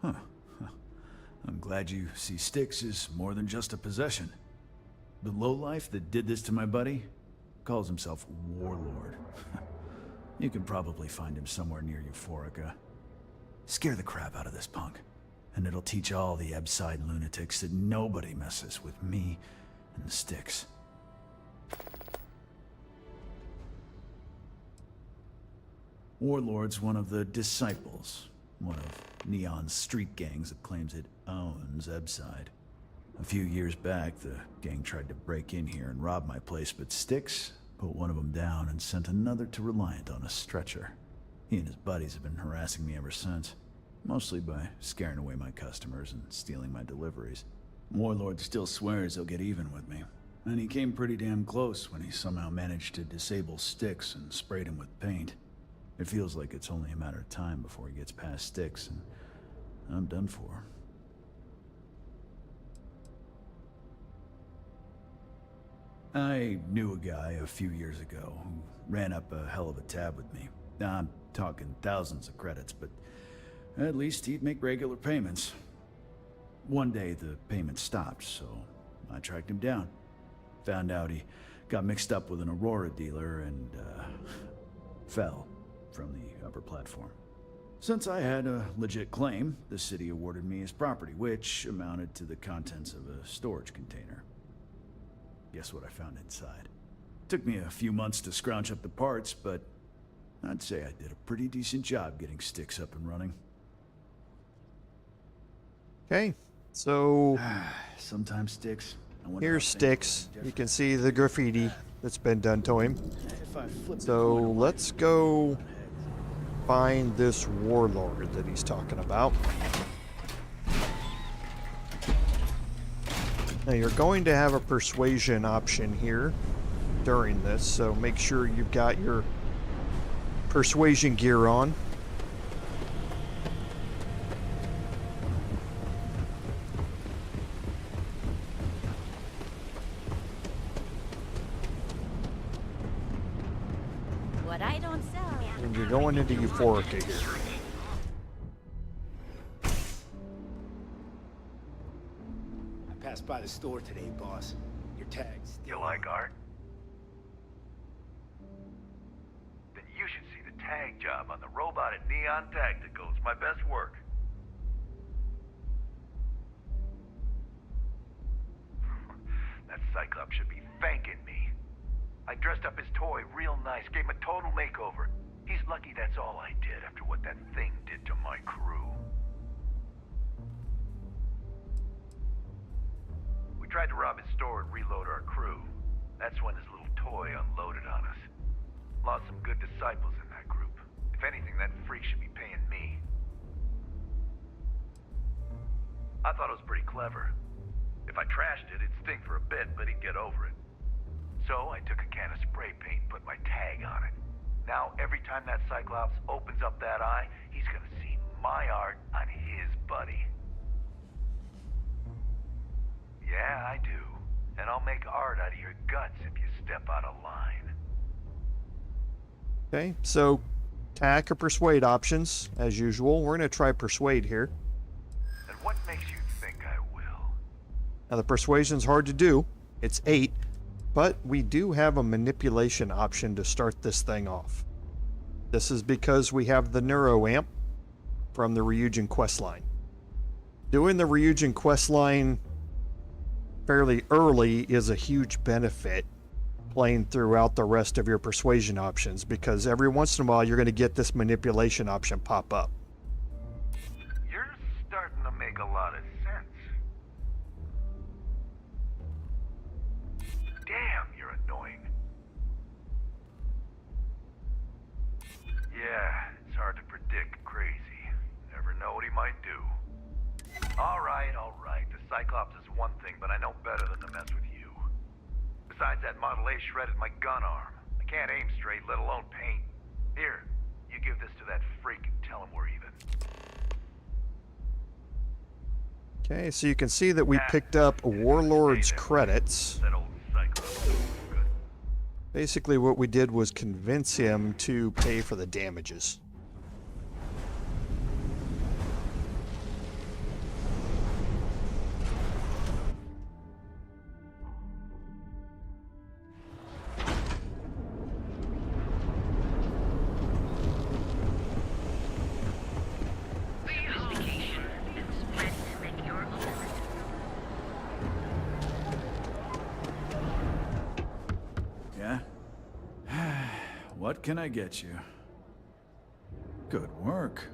Huh. I'm glad you see Styx as more than just a possession. The lowlife that did this to my buddy calls himself Warlord. You can probably find him somewhere near Euphorica. Scare the crap out of this punk, and it'll teach all the Ebside lunatics that nobody messes with me and the Styx. Warlord's one of the Disciples, one of Neon's street gangs that claims it owns Ebside. A few years back, the gang tried to break in here and rob my place, but Styx put one of them down and sent another to Reliant on a stretcher. He and his buddies have been harassing me ever since, mostly by scaring away my customers and stealing my deliveries. Warlord still swears he'll get even with me, and he came pretty damn close when he somehow managed to disable Styx and sprayed him with paint. It feels like it's only a matter of time before he gets past Styx, and I'm done for. I knew a guy a few years ago who ran up a hell of a tab with me. I'm talking thousands of credits, but at least he'd make regular payments. One day the payments stopped, so I tracked him down. Found out he got mixed up with an Aurora dealer and fell from the upper platform. Since I had a legit claim, the city awarded me his property, which amounted to the contents of a storage container. Guess what I found inside? Took me a few months to scrounge up the parts, but I'd say I did a pretty decent job getting Styx up and running. Okay, so... Sometimes Styx... Here's Styx. You can see the graffiti that's been done to him. So let's go find this warlord that he's talking about. Now you're going to have a persuasion option here. during this, so make sure you've got your persuasion gear on. What I don't sell. And you're going into Euphorica here. I passed by the store today, boss. Your tags. You like art? Then you should see the tag job on the robot at Neon Tactical. It's my best work. That Cyclops should be thanking me. I dressed up his toy real nice, gave him a total makeover. He's lucky that's all I did after what that thing did to my crew. We tried to rob his store and reload our crew. That's when his little toy unloaded on us. Lost some good disciples in that group. If anything, that freak should be paying me. I thought it was pretty clever. If I trashed it, it'd stink for a bit, but he'd get over it. So I took a can of spray paint and put my tag on it. Now, every time that Cyclops opens up that eye, he's gonna see my art on his buddy. Yeah, I do. And I'll make art out of your guts if you step out of line. Okay, so attack or persuade options, as usual. We're going to try persuade here. And what makes you think I will? Now, the persuasion's hard to do. It's 8, but we do have a manipulation option to start this thing off. This is because we have the Neuro Amp from the Audition Quest line. Doing the Audition Quest line fairly early is a huge benefit playing throughout the rest of your persuasion options, because every once in a while you're going to get this manipulation option pop up. You're starting to make a lot of sense. Damn, you're annoying. Yeah, it's hard to predict crazy. Never know what he might do. All right. The Cyclops is one thing, but I know better than to mess with you. Besides, that Model A shredded my gun arm. I can't aim straight, let alone paint. Here, you give this to that freak and tell him we're even. Okay, so you can see that we picked up Warlord's credits. That old Cyclops. Good. Basically what we did was convince him to pay for the damages. What can I get you? Good work.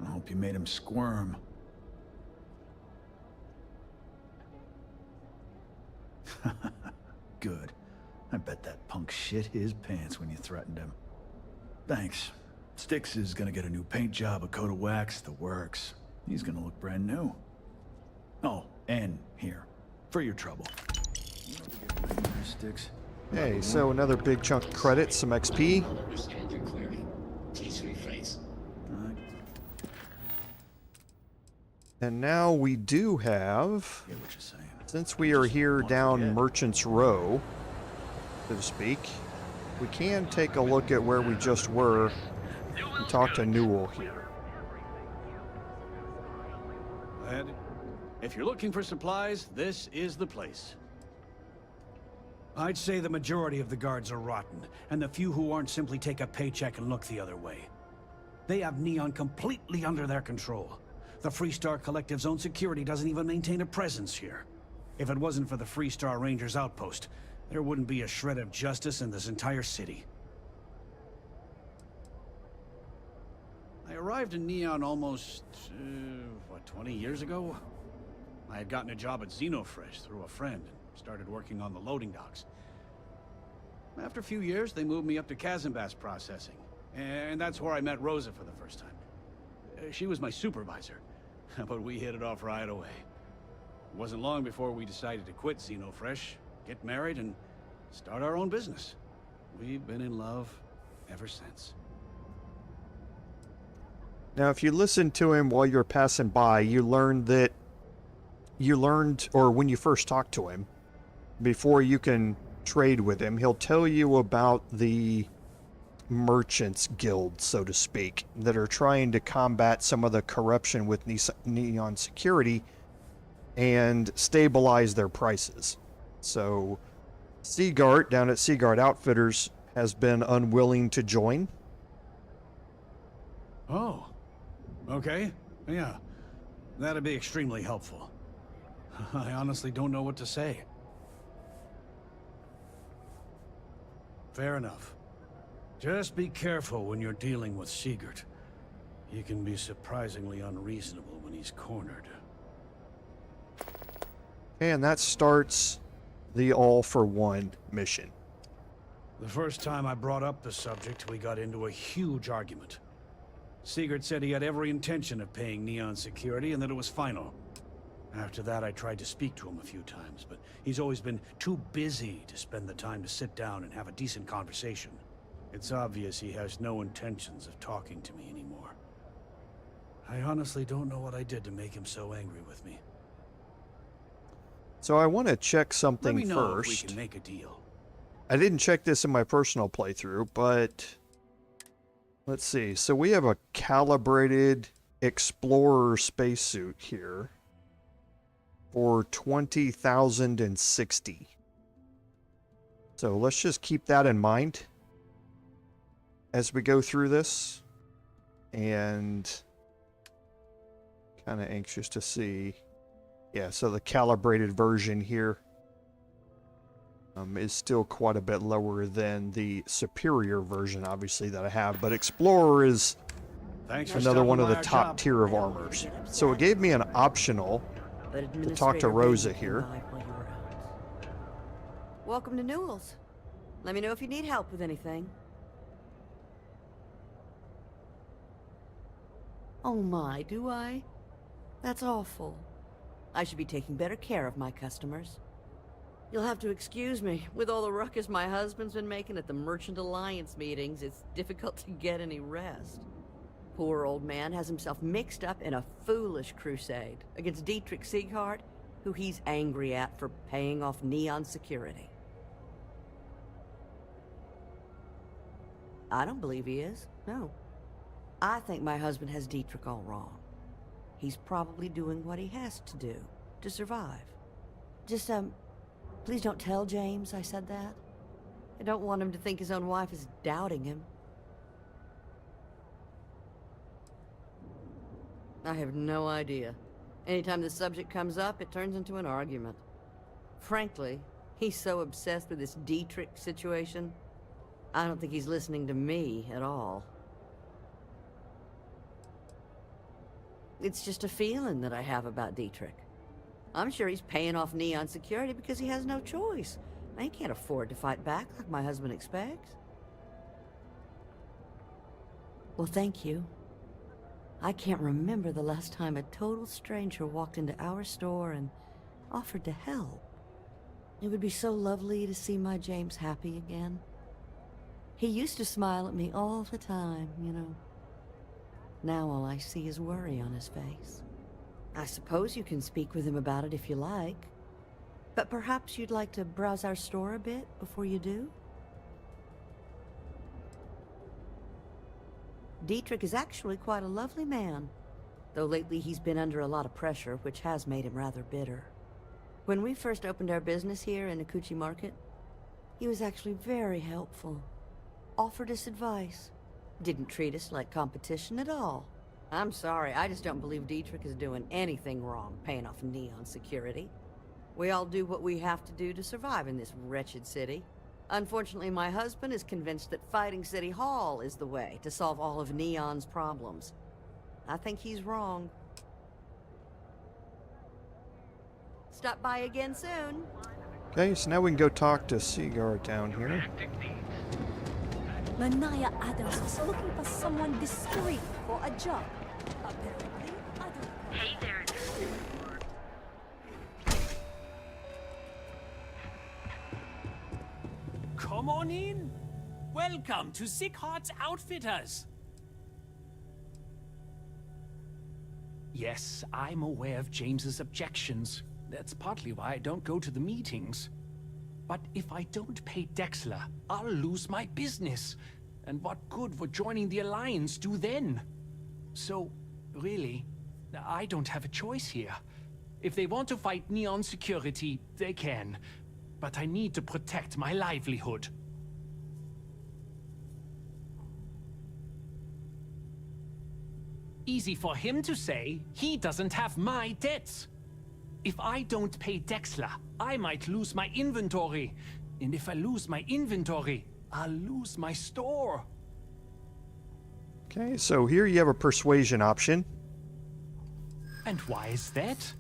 I hope you made him squirm. Good. I bet that punk shit his pants when you threatened him. Thanks. Styx is gonna get a new paint job, a coat of wax, the works. He's gonna look brand new. Oh, and here, for your trouble. Styx. Hey, so another big chunk of credits, some XP. And now we do have, since we are here down Merchant's Row, so to speak, we can take a look at where we just were and talk to Newell here. And if you're looking for supplies, this is the place. I'd say the majority of the guards are rotten, and the few who aren't simply take a paycheck and look the other way. They have Neon completely under their control. The Freestar Collective's own security doesn't even maintain a presence here. If it wasn't for the Freestar Rangers outpost, there wouldn't be a shred of justice in this entire city. I arrived in Neon almost, 20 years ago? I had gotten a job at Xenofresh through a friend, started working on the loading docks. After a few years, they moved me up to Kazanbas processing, and that's where I met Rosa for the first time. She was my supervisor, but we hit it off right away. It wasn't long before we decided to quit Xenofresh, get married, and start our own business. We've been in love ever since. Now, if you listen to him while you're passing by, you learned, or when you first talked to him, before you can trade with him, he'll tell you about the merchants guild, so to speak, that are trying to combat some of the corruption with Neon Security and stabilize their prices. So Seagard down at Seagard Outfitters has been unwilling to join. Oh, okay. Yeah, that'd be extremely helpful. I honestly don't know what to say. Fair enough. Just be careful when you're dealing with Sigurd. He can be surprisingly unreasonable when he's cornered. And that starts the All for One mission. The first time I brought up the subject, we got into a huge argument. Sigurd said he had every intention of paying Neon Security and that it was final. After that, I tried to speak to him a few times, but he's always been too busy to spend the time to sit down and have a decent conversation. It's obvious he has no intentions of talking to me anymore. I honestly don't know what I did to make him so angry with me. So I want to check something Let me know first. if we can make a deal. I didn't check this in my personal playthrough, but let's see. So we have a calibrated Explorer spacesuit here for 20,060. So let's just keep that in mind as we go through this, and kind of anxious to see. Yeah, so the calibrated version here is still quite a bit lower than the superior version, obviously, that I have. But Explorer is another one of the top tier of armors. So it gave me an optional to talk to Rosa here. Welcome to Newell's. Let me know if you need help with anything. Oh my, do I? That's awful. I should be taking better care of my customers. You'll have to excuse me. With all the ruckus my husband's been making at the Merchant Alliance meetings, it's difficult to get any rest. Poor old man has himself mixed up in a foolish crusade against Dietrich Sieghart, who he's angry at for paying off Neon Security. I don't believe he is, no. I think my husband has Dietrich all wrong. He's probably doing what he has to do to survive. Just, please don't tell James I said that. I don't want him to think his own wife is doubting him. I have no idea. Anytime the subject comes up, it turns into an argument. Frankly, he's so obsessed with this Dietrich situation, I don't think he's listening to me at all. It's just a feeling that I have about Dietrich. I'm sure he's paying off Neon Security because he has no choice. He can't afford to fight back like my husband expects. Well, thank you. I can't remember the last time a total stranger walked into our store and offered to help. It would be so lovely to see my James happy again. He used to smile at me all the time, you know. Now all I see is worry on his face. I suppose you can speak with him about it if you like. But perhaps you'd like to browse our store a bit before you do? Dietrich is actually quite a lovely man, though lately he's been under a lot of pressure, which has made him rather bitter. When we first opened our business here in Akuchi Market, he was actually very helpful. Offered us advice. Didn't treat us like competition at all. I'm sorry, I just don't believe Dietrich is doing anything wrong paying off Neon Security. We all do what we have to do to survive in this wretched city. Unfortunately, my husband is convinced that fighting City Hall is the way to solve all of Neon's problems. I think he's wrong. Stop by again soon. Okay, so now we can go talk to Seaguard down here. Manaya Adams is looking for someone discreet for a job. Apparently, Hey there. come on in. Welcome to Sick Heart's Outfitters. Yes, I'm aware of James's objections. That's partly why I don't go to the meetings. But if I don't pay Dexler, I'll lose my business. And what good would joining the Alliance do then? So, really, I don't have a choice here. If they want to fight Neon Security, they can. But I need to protect my livelihood. Easy for him to say. He doesn't have my debts. If I don't pay Dexler, I might lose my inventory. And if I lose my inventory, I'll lose my store. Okay, so here you have a persuasion option. And why is that?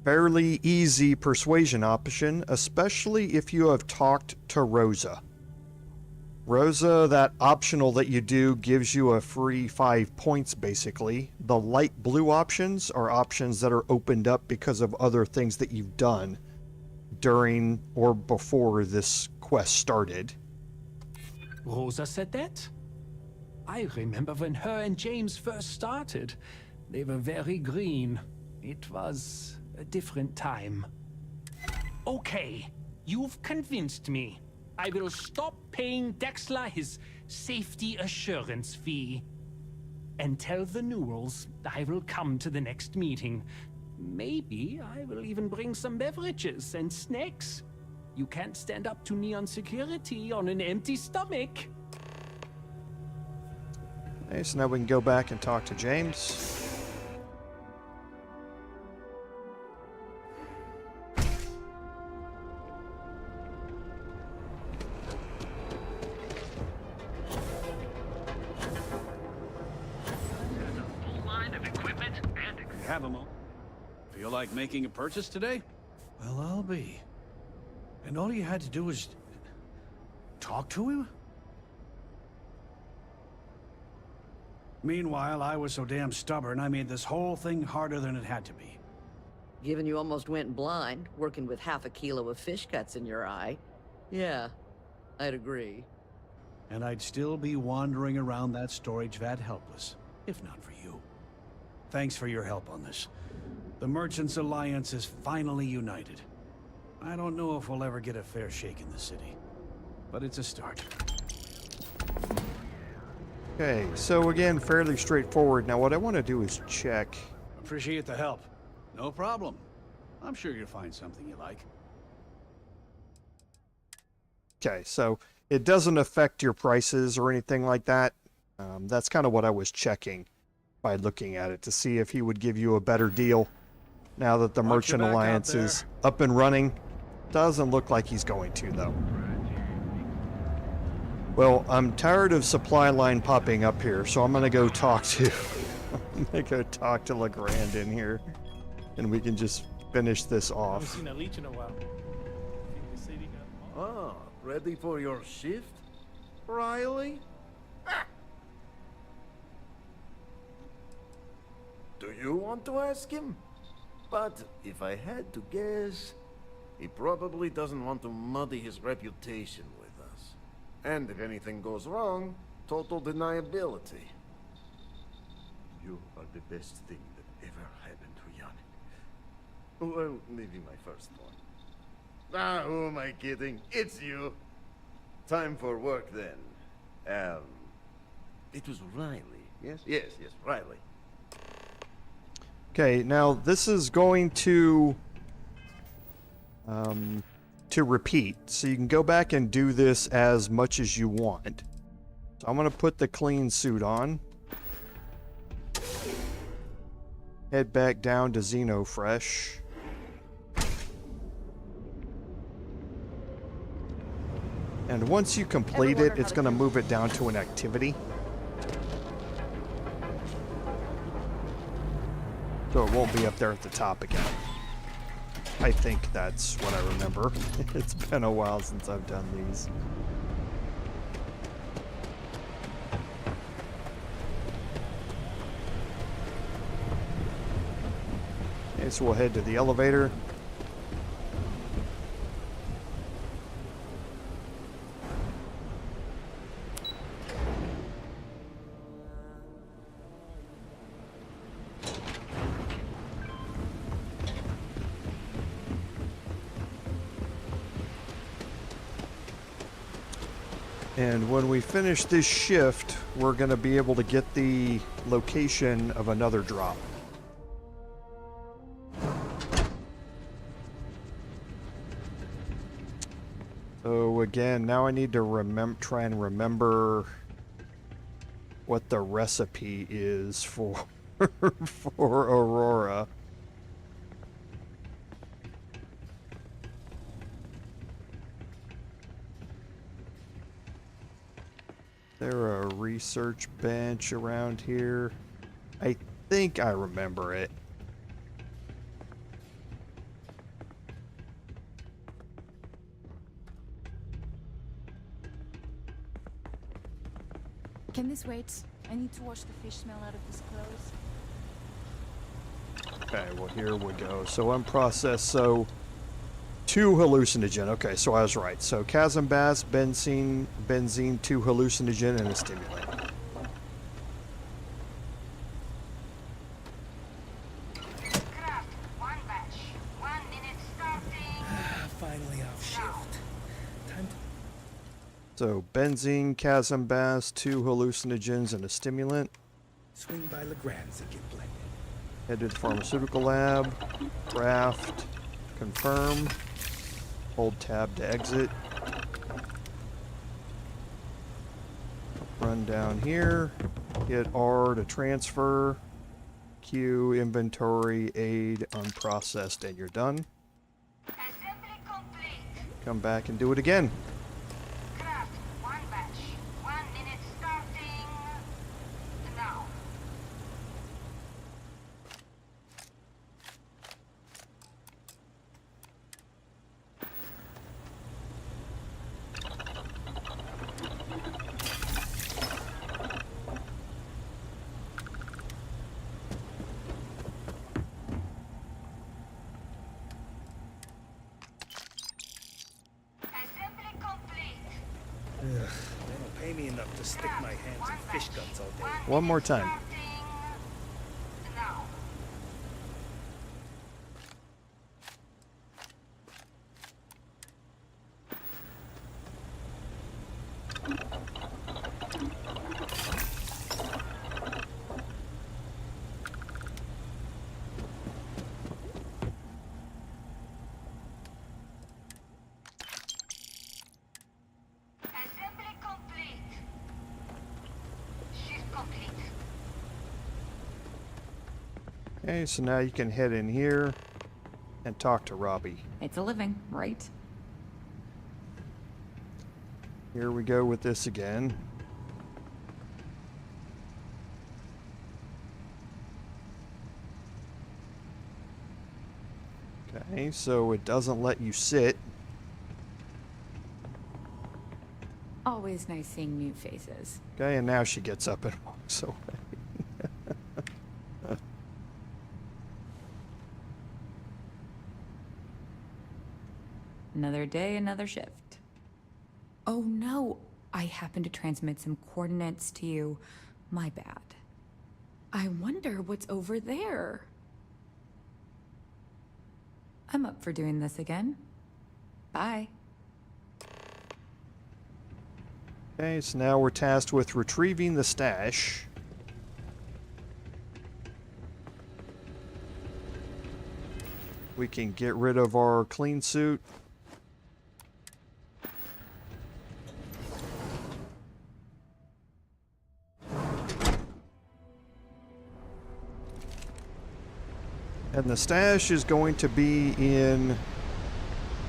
Fairly easy persuasion option, especially if you have talked to Rosa. Rosa, that optional that you do, gives you a free 5 points, basically. The light blue options are options that are opened up because of other things that you've done during or before this quest started. Rosa said that? I remember when her and James first started. They were very green. It was a different time. Okay, you've convinced me. I will stop paying Dexler his safety assurance fee. And tell the Newells I will come to the next meeting. Maybe I will even bring some beverages and snacks. You can't stand up to Neon Security on an empty stomach. Okay, so now we can go back and talk to James. Have a moment. Feel like making a purchase today? Well, I'll be. And all you had to do was talk to him? Meanwhile, I was so damn stubborn, I made this whole thing harder than it had to be. Given you almost went blind, working with half a kilo of fish cuts in your eye. Yeah, I'd agree. And I'd still be wandering around that storage vat helpless, if not for you. Thanks for your help on this. The Merchants Alliance is finally united. I don't know if we'll ever get a fair shake in the city, but it's a start. Okay, so again, fairly straightforward. Now what I want to do is check. Appreciate the help. No problem. I'm sure you'll find something you like. Okay, so it doesn't affect your prices or anything like that. That's kind of what I was checking by looking at it to see if he would give you a better deal now that the Merchant Alliance is up and running. Doesn't look like he's going to, though. Well, I'm tired of supply line popping up here, so I'm gonna go talk to Legrand in here, and we can just finish this I off. haven't seen a leech in a while. Ah, ready for your shift, Riley? Ah. Do you want to ask him? But if I had to guess, he probably doesn't want to muddy his reputation with us. And if anything goes wrong, total deniability. You are the best thing that ever happened to Yannick. Well, maybe my firstborn. Ah, who am I kidding? It's you. Time for work then. It was Riley, yes? Yes, Riley. Okay, now this is going to repeat, so you can go back and do this as much as you want. So I'm going to put the clean suit on. Head back down to Xenofresh. And once you complete it, it's going to move it down to an activity. So it won't be up there at the top again. I think that's what I remember. It's been a while since I've done these. Okay, so we'll head to the elevator. And when we finish this shift, we're going to be able to get the location of another drop. So again, now I need to try and remember what the recipe is for for Aurora. There a research bench around here? I think I remember it. Can this wait? I need to wash the fish smell out of this clothes. Okay, well here we go. So unprocessed, so 2 hallucinogen. Okay, so I was right. So chasm bass, benzene, 2 hallucinogen, and a stimulant. Finally off shift. Time to... So benzene, chasm bass, 2 hallucinogens, and a stimulant. swing by Legrand's and get blended. Head to the pharmaceutical lab. Craft. Confirm. Hold tab to exit. Run down here. Hit R to transfer. Q, inventory, aid, unprocessed, and you're done. Come back and do it again. Craft 1 batch. 1 minute starting now. Ugh, they don't pay me enough to stick my hands in fish guts all day. One more time. Okay, so now you can head in here and talk to Robbie. It's a living, right? Here we go with this again. Okay, so it doesn't let you sit. Always nice seeing new faces. Okay, and now she gets up and walks away. Another day, another shift. Oh no, I happened to transmit some coordinates to you. My bad. I wonder what's over there. I'm up for doing this again. Bye. Okay, so now we're tasked with retrieving the stash. We can get rid of our clean suit. And the stash is going to be in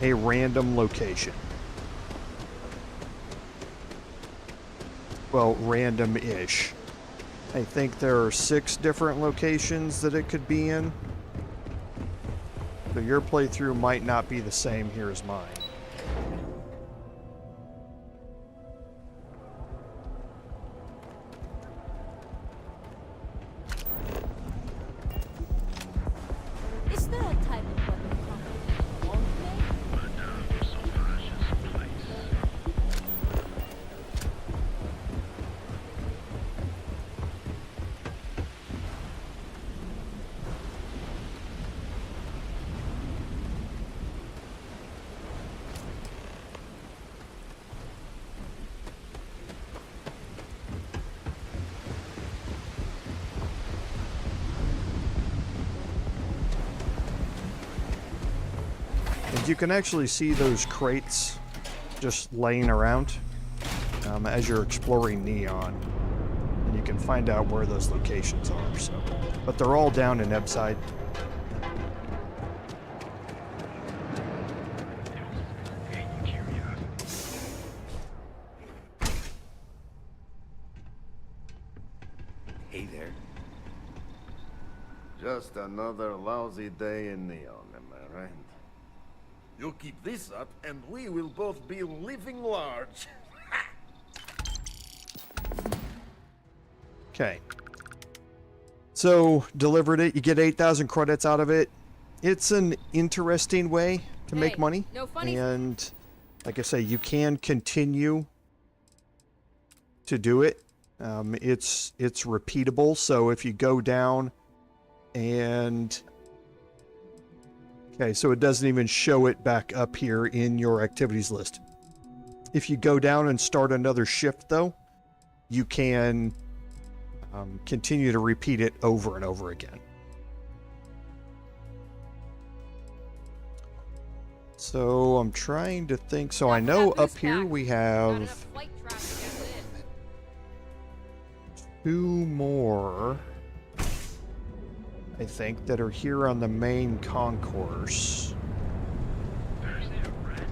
a random location. Well, random-ish. I think there are 6 different locations that it could be in. So your playthrough might not be the same here as mine. Is there a type of weapon company you won't make? And you can actually see those crates just laying around as you're exploring Neon. And you can find out where those locations are. So, but they're all down in Ebside. Hey there. Just another lousy day in Neon, am I right? You keep this up, and we will both be living large. Okay. So, delivered it. You get 8,000 credits out of it. It's an interesting way to make money. no funny. And, like I say, you can continue to do it. It's repeatable. So, if you go down and... Okay, so it doesn't even show it back up here in your activities list. If you go down and start another shift, though, you can continue to repeat it over and over again. So I'm trying to think. So I know up here we have 2 more, I think, that are here on the main concourse.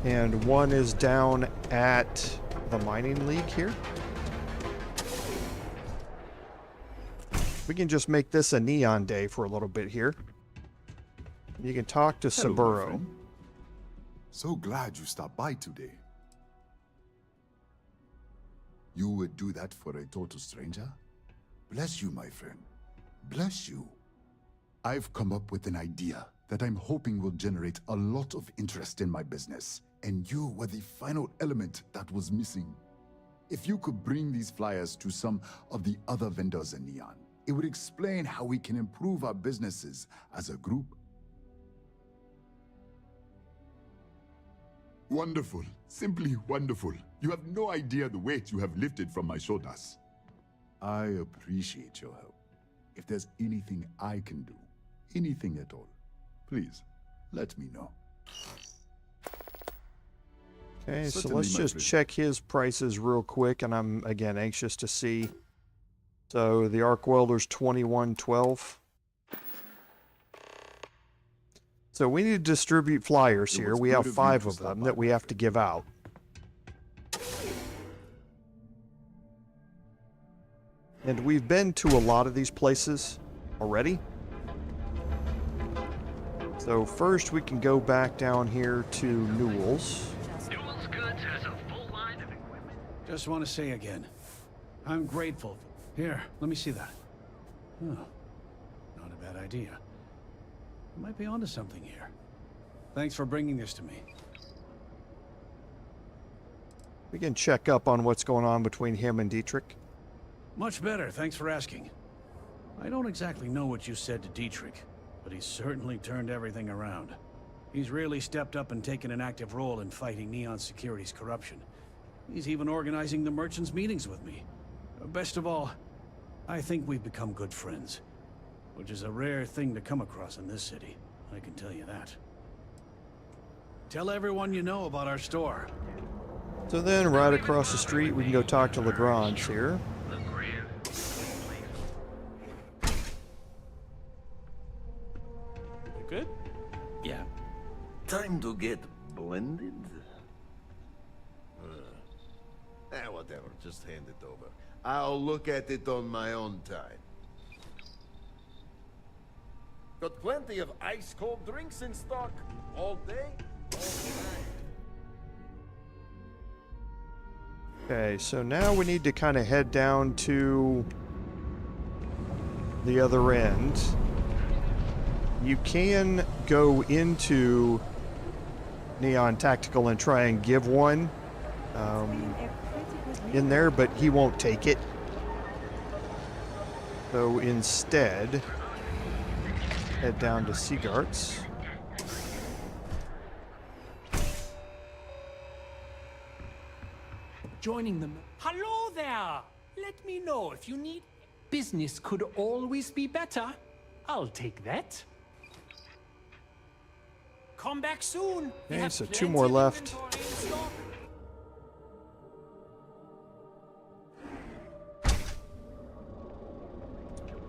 And one is down at the mining league here. We can just make this a neon day for a little bit here. You can talk to Hello, my Saburo. friend. So glad you stopped by today. You would do that for a total stranger? Bless you, my friend. Bless you. I've come up with an idea that I'm hoping will generate a lot of interest in my business, and you were the final element that was missing. If you could bring these flyers to some of the other vendors in Neon, it would explain how we can improve our businesses as a group. Wonderful. Simply wonderful. You have no idea the weight you have lifted from my shoulders. I appreciate your help. If there's anything I can do, anything at all, please, let me know. Okay, so Certainly, let's my just friend. check his prices real quick, and I'm again anxious to see. So the arc welder's 2112. So we need to distribute flyers It here. was We good have of you 5 to of stop them by, that we my have to give out. And we've been to a lot of these places already. So first we can go back down here to Newell's. Newell's Goods has a full line of equipment. Just want to say again, I'm grateful. Here, let me see that. Oh, not a bad idea. I might be onto something here. Thanks for bringing this to me. We can check up on what's going on between him and Dietrich. Much better, thanks for asking. I don't exactly know what you said to Dietrich, but he's certainly turned everything around. He's really stepped up and taken an active role in fighting Neon Security's corruption. He's even organizing the merchants' meetings with me. Best of all, I think we've become good friends, which is a rare thing to come across in this city, I can tell you that. Tell everyone you know about our store. So then right across the street we can go talk to Legrand's here. You good? Yeah. Time to get blended? Whatever. Just hand it over. I'll look at it on my own time. Got plenty of ice-cold drinks in stock. All day, all night. Okay, so now we need to kind of head down to the other end. You can go into Neon Tactical and try and give one in there, but he won't take it. So instead, head down to Seagart's. Joining them. Hello there! Let me know if you need... Business could always be better. I'll take that. Come back soon. We Okay, have so 2 plenty more of left. inventory in stock.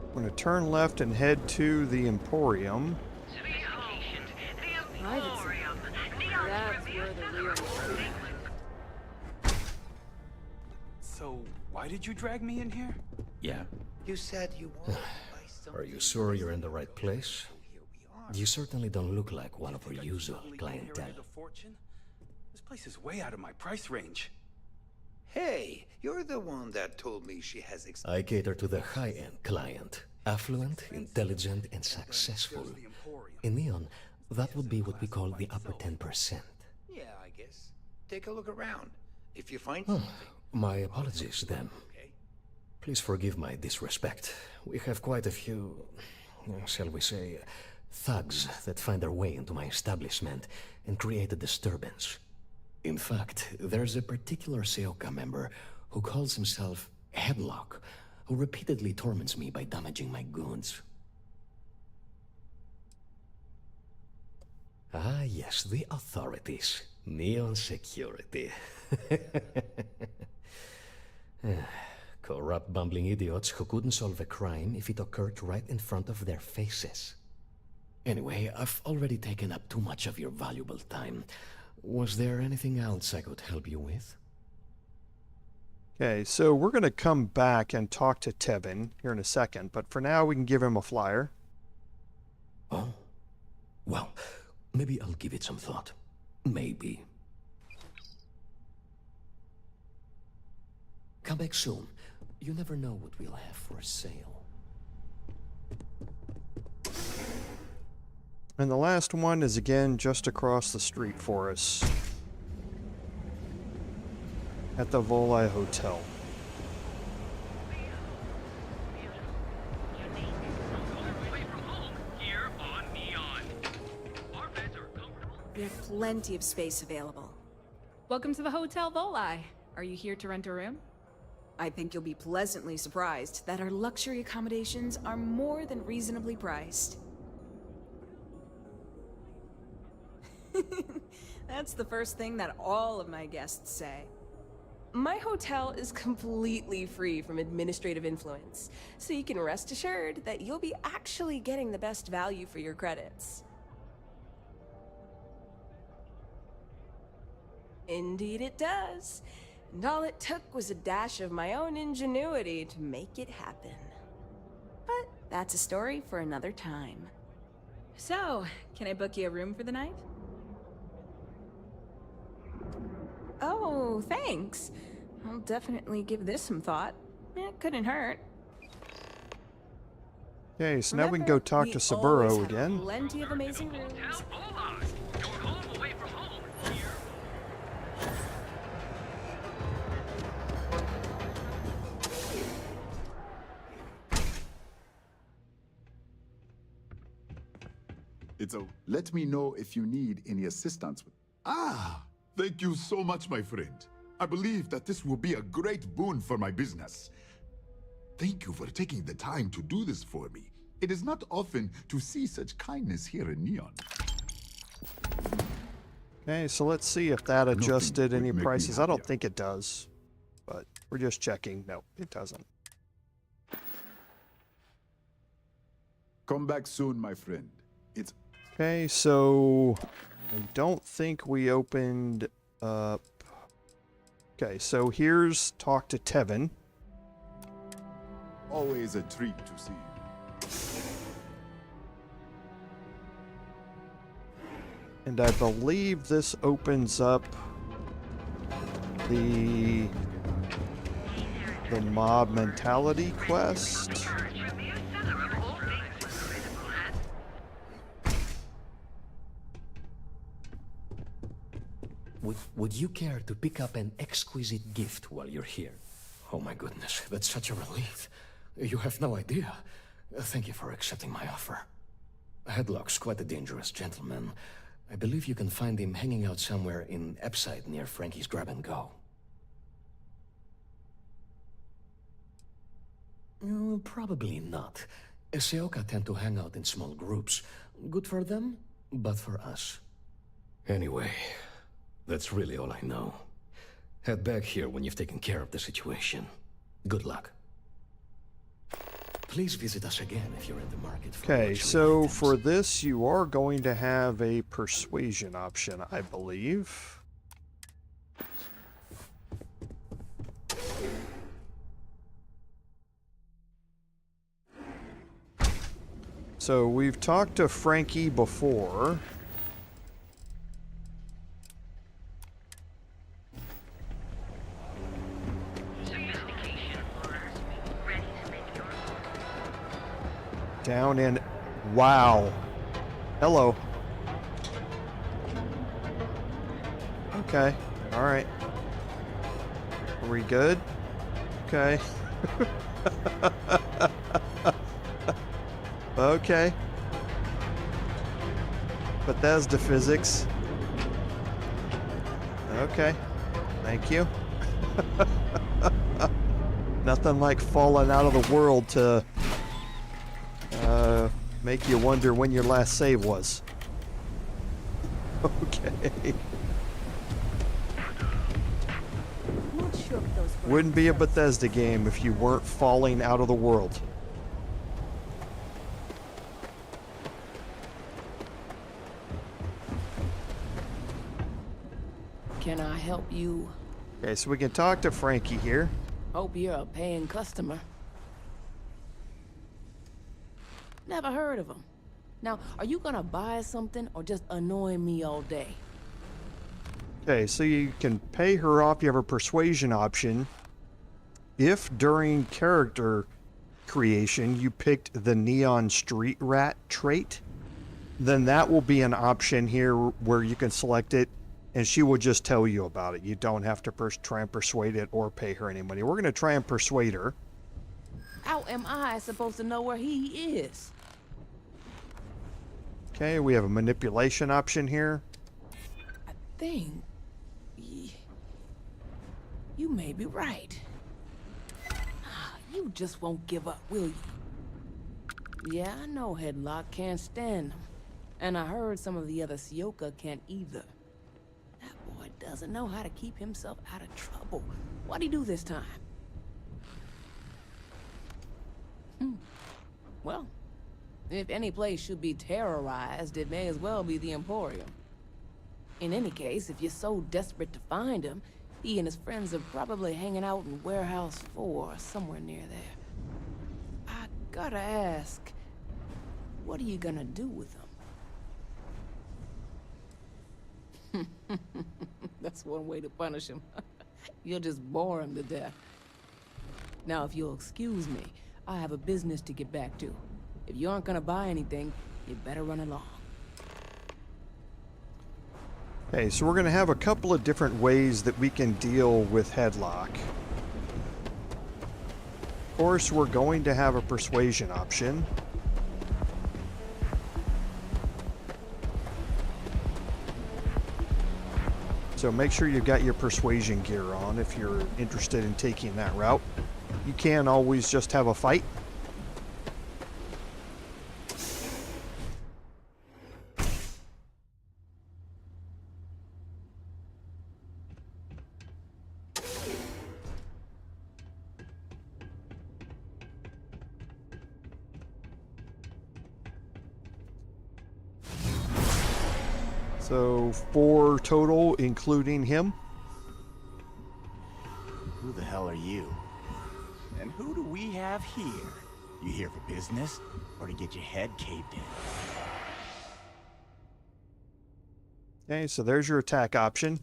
I'm going to turn left and head to the Emporium. That's where the real So, why did you drag me in here? Yeah. You said you wanted Are you sure you're in the right place? You certainly don't look like one of our usual clientele. A fortune? This place is way out of my price range. Hey, you're the one that told me she has I cater to the high-end client. Affluent, intelligent, and successful. In Neon, that would be what we call the upper 10%. Yeah, I guess. Take a look around. If you find Oh, something. my apologies then. Please forgive my disrespect. We have quite a few, shall we say, thugs that find their way into my establishment and create a disturbance. In fact, there's a particular Seoka member who calls himself Headlock, who repeatedly torments me by damaging my goods. Ah, yes, the authorities. Neon security. Corrupt, bumbling idiots who couldn't solve a crime if it occurred right in front of their faces. Anyway, I've already taken up too much of your valuable time. Was there anything else I could help you with? Okay, so we're going to come back and talk to Tevin here in a second, but for now we can give him a flyer. Oh? Well, maybe I'll give it some thought. Maybe. Come back soon. You never know what we'll have for sale. And the last one is again just across the street for us. At the Volai Hotel. We have plenty of space available. Welcome to the Hotel Volai. Are you here to rent a room? I think you'll be pleasantly surprised that our luxury accommodations are more than reasonably priced. That's the first thing that all of my guests say. My hotel is completely free from administrative influence, so you can rest assured that you'll be actually getting the best value for your credits. Indeed it does. And all it took was a dash of my own ingenuity to make it happen. But that's a story for another time. So, can I book you a room for the night? Oh, thanks. I'll definitely give this some thought. It couldn't hurt. Okay, so now we can go talk to Saburo again. Plenty of amazing rooms. Let me know if you need any assistance with... Ah! Thank you so much, my friend. I believe that this will be a great boon for my business. Thank you for taking the time to do this for me. It is not often to see such kindness here in Neon. Okay, so let's see if that adjusted any would make me prices. I don't happier. think it does, but we're just checking. No, it doesn't. Come back soon, my friend. It's... Okay, so I don't think we opened up... Okay, so here's talk to Tevin. Always a treat to see you. And I believe this opens up the mob mentality quest. Would you care to pick up an exquisite gift while you're here? Oh my goodness, that's such a relief. You have no idea. Thank you for accepting my offer. Headlock's quite a dangerous gentleman. I believe you can find him hanging out somewhere in Epside near Frankie's Grab and Go. Probably not. Seoka tend to hang out in small groups. Good for them, but for us, Anyway, that's really all I know. Head back here when you've taken care of the situation. Good luck. Please visit us again if you're in the market for Okay, luxury so items. for this, you are going to have a persuasion option, I believe. So we've talked to Frankie before. Down in... Wow. Hello. Okay. Alright. Are we good? Okay. Okay. Bethesda physics. Okay. Thank you. Nothing like falling out of the world to make you wonder when your last save was. Okay. Not sure if those were Wouldn't be a Bethesda game if you weren't falling out of the world. Can I help you? Okay, so we can talk to Frankie here. Hope you're a paying customer. Never heard of him. Now, are you gonna buy something or just annoying me all day? Okay, so you can pay her off. You have a persuasion option. If during character creation you picked the Neon Street Rat trait, then that will be an option here where you can select it and she will just tell you about it. You don't have to try and persuade it or pay her any money. We're going to try and persuade her. How am I supposed to know where he is? Okay, we have a manipulation option here. I think... you may be right. You just won't give up, will you? Yeah, I know Headlock can't stand them. And I heard some of the other Sioka can't either. That boy doesn't know how to keep himself out of trouble. What'd he do this time? Well, if any place should be terrorized, it may as well be the Emporium. In any case, if you're so desperate to find him, he and his friends are probably hanging out in Warehouse 4 or somewhere near there. I gotta ask, what are you gonna do with him? That's one way to punish him. You'll just bore him to death. Now, if you'll excuse me, I have a business to get back to. If you aren't gonna buy anything, you better run along. Okay, so we're going to have a couple of different ways that we can deal with Headlock. Of course, we're going to have a persuasion option. So make sure you've got your persuasion gear on if you're interested in taking that route. You can always just have a fight. So 4 total, including him. Who the hell are you? And who do we have here? You here for business, or to get your head caved in? Okay, so there's your attack option.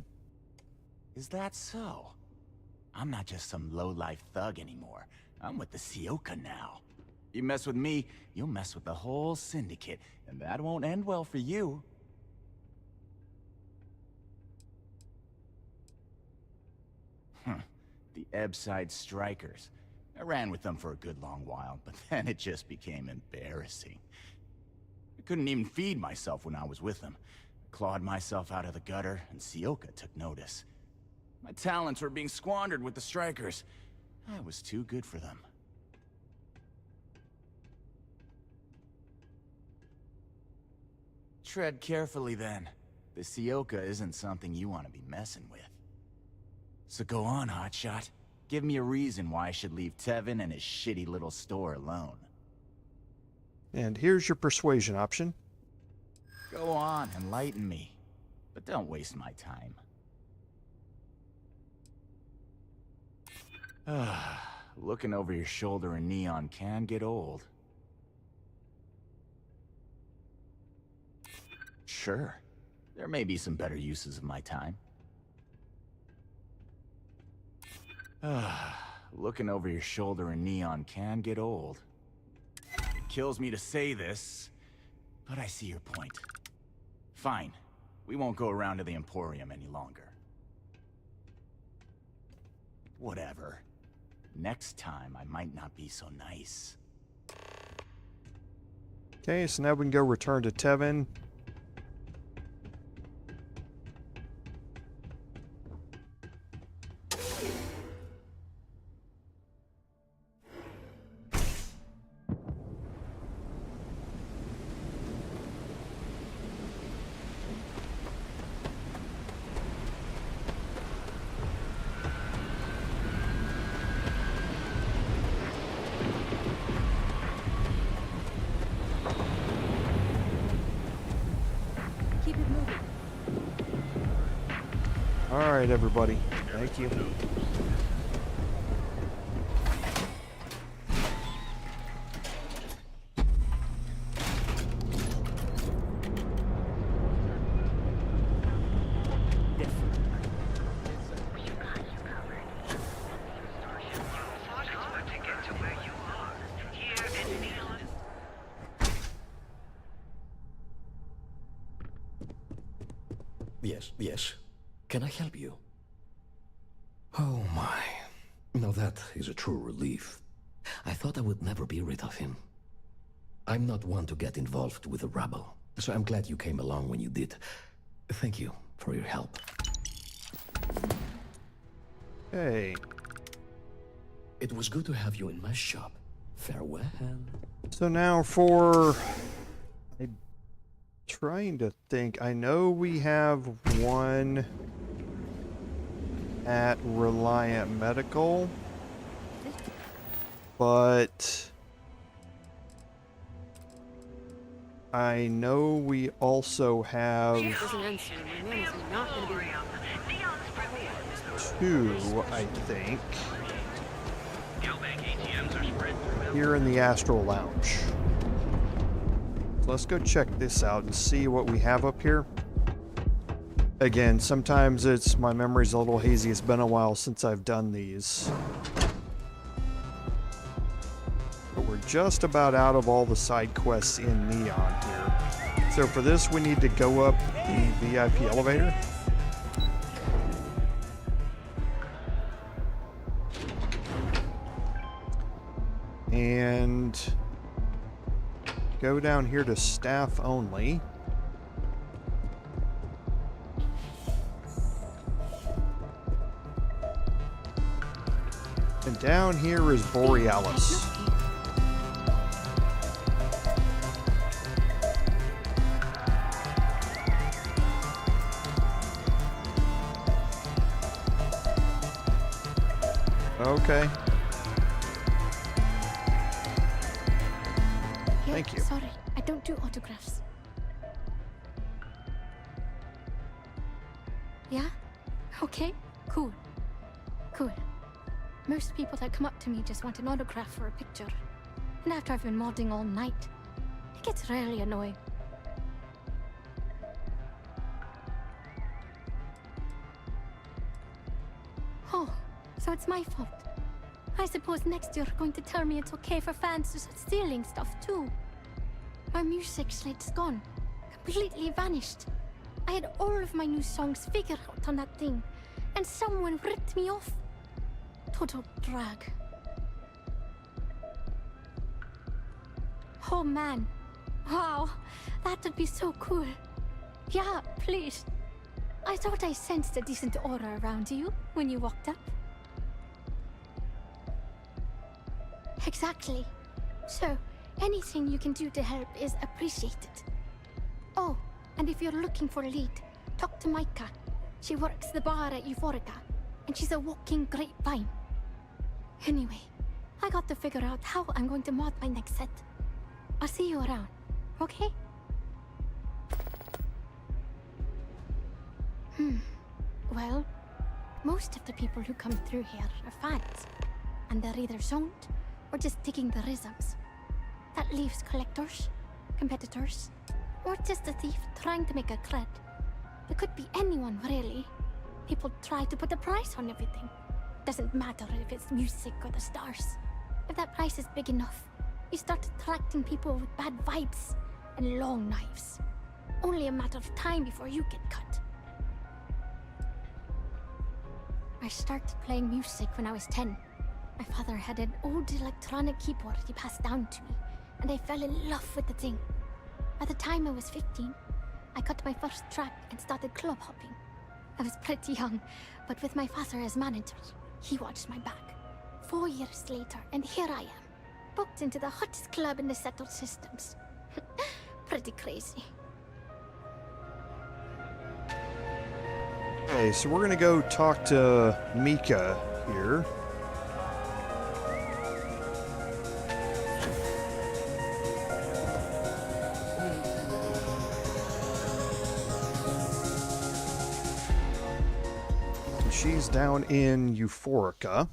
Is that so? I'm not just some low-life thug anymore. I'm with the Sioka now. You mess with me, you'll mess with the whole syndicate, and that won't end well for you. The Ebbside Strikers. I ran with them for a good long while, but then it just became embarrassing. I couldn't even feed myself when I was with them. I clawed myself out of the gutter, and Sioka took notice. My talents were being squandered with the Strikers. I was too good for them. Tread carefully, then. the Sioka isn't something you want to be messing with. So go on, hotshot. Give me a reason why I should leave Tevin and his shitty little store alone. And here's your persuasion option. Go on, enlighten me. But don't waste my time. Looking over your shoulder in neon can get old. Sure, there may be some better uses of my time. Looking over your shoulder in neon can get old. It kills me to say this, but I see your point. Fine, we won't go around to the Emporium any longer. Whatever. Next time, I might not be so nice. Okay, so now we can go return to Tevin. All right, everybody. Thank you. Yes. Can I help you? Oh my. Now that is a true relief. I thought I would never be rid of him. I'm not one to get involved with the rabble, so I'm glad you came along when you did. Thank you for your help. Hey. It was good to have you in my shop. Farewell. So now for... I'm trying to think. I know we have one at Reliant Medical, but I know we also have two, I think, here in the Astral Lounge. So let's go check this out and see what we have up here. Again, sometimes my memory's a little hazy. It's been a while since I've done these. But we're just about out of all the side quests in Neon here. So for this, we need to go up the VIP elevator. And go down here to staff only. And down here is Borealis. Okay. Thank you. Sorry, I don't do autographs. Yeah? Okay, cool. Cool. Most people that come up to me just want an autograph or a picture. And after I've been modding all night, it gets really annoying. Oh, so it's my fault. I suppose next you're going to tell me it's okay for fans to start stealing stuff too. My music slate's gone. Completely vanished. I had all of my new songs figured out on that thing, and someone ripped me off. Total drag. Oh man. Wow, that would be so cool. Yeah, please. I thought I sensed a decent aura around you when you walked up. Exactly. So, anything you can do to help is appreciated. Oh, and if you're looking for a lead, Talk to Micah. She works the bar at Euphorica, and she's a walking grapevine. Anyway, I got to figure out how I'm going to mod my next set. I'll see you around, okay? Well, most of the people who come through here are fans, and they're either zoned or just digging the rhythms. That leaves collectors, competitors, or just a thief trying to make a cred. It could be anyone, really. People try to put a price on everything. Doesn't matter if it's music or the stars. If that price is big enough, you start attracting people with bad vibes and long knives. Only a matter of time before you get cut. I started playing music when I was 10. My father had an old electronic keyboard he passed down to me, and I fell in love with the thing. By the time I was 15, I got my first track and started club hopping. I was pretty young, but with my father as manager, he watched my back. 4 years later, and here I am, booked into the hottest club in the settled systems. Pretty crazy. Okay, so we're gonna go talk to Mika here. So she's down in Euphorica.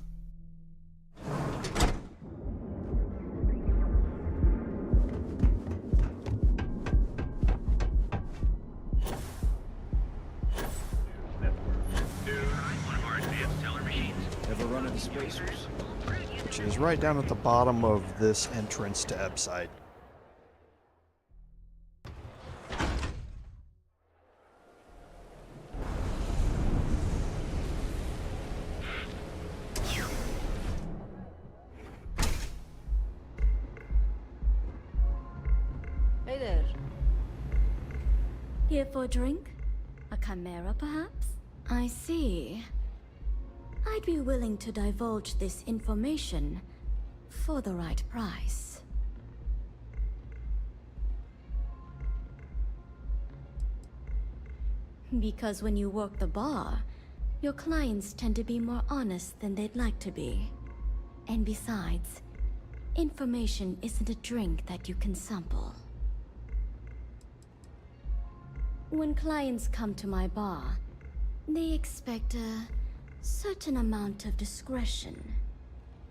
Which is right down at the bottom of this entrance to Ebside. Hey there. Here for a drink? A chimera, perhaps? I see. I'd be willing to divulge this information for the right price. Because when you work the bar, your clients tend to be more honest than they'd like to be. And besides, information isn't a drink that you can sample. When clients come to my bar, they expect a certain amount of discretion.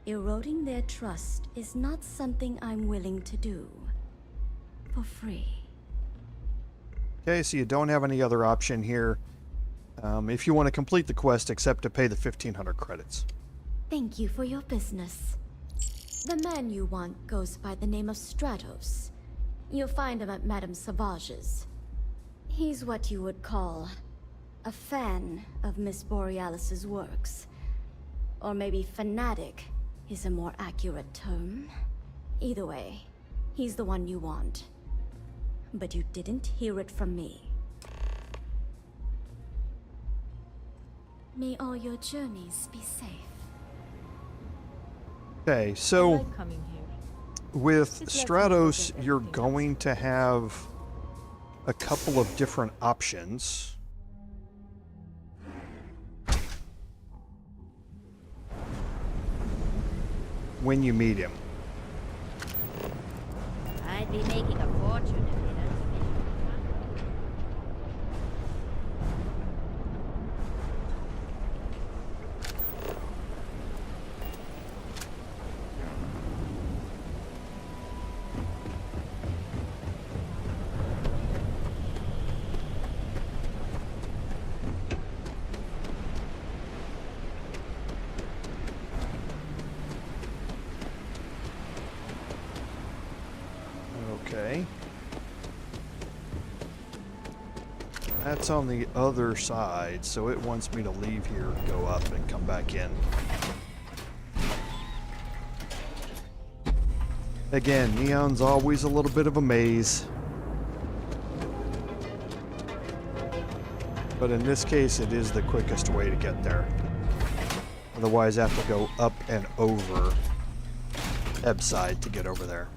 Eroding their trust is not something I'm willing to do for free. Okay, so you don't have any other option here. If you want to complete the quest, except to pay the 1,500 credits. Thank you for your business. The man you want goes by the name of Stratos. You'll find him at Madame Savage's. He's what you would call a fan of Miss Borealis's works. Or maybe fanatic is a more accurate term. Either way, he's the one you want. But you didn't hear it from me. May all your journeys be safe. Okay, so with Stratos, you're going to have a couple of different options. When you meet him. I'd be making a fortune if he doesn't. Okay. That's on the other side, so it wants me to leave here, go up, and come back in. Again, Neon's always a little bit of a maze. But in this case, it is the quickest way to get there. Otherwise, I have to go up and over Ebside to get over there.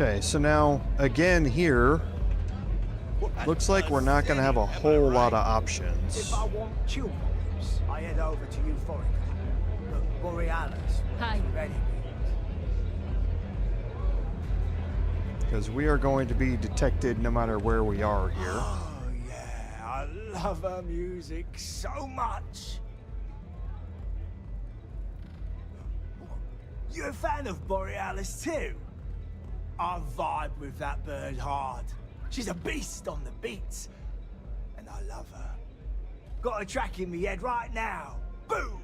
Okay, so now again here, looks like we're not going to have a whole lot of options. If I want chill vibes, I head over to Euphorica. Look, Borealis. Hi. Ready. Because we are going to be detected no matter where we are here. Oh yeah, I love her music so much. You a fan of Borealis too? I vibe with that bird hard. She's a beast on the beats. And I love her. Got a track in me head right now. Boom!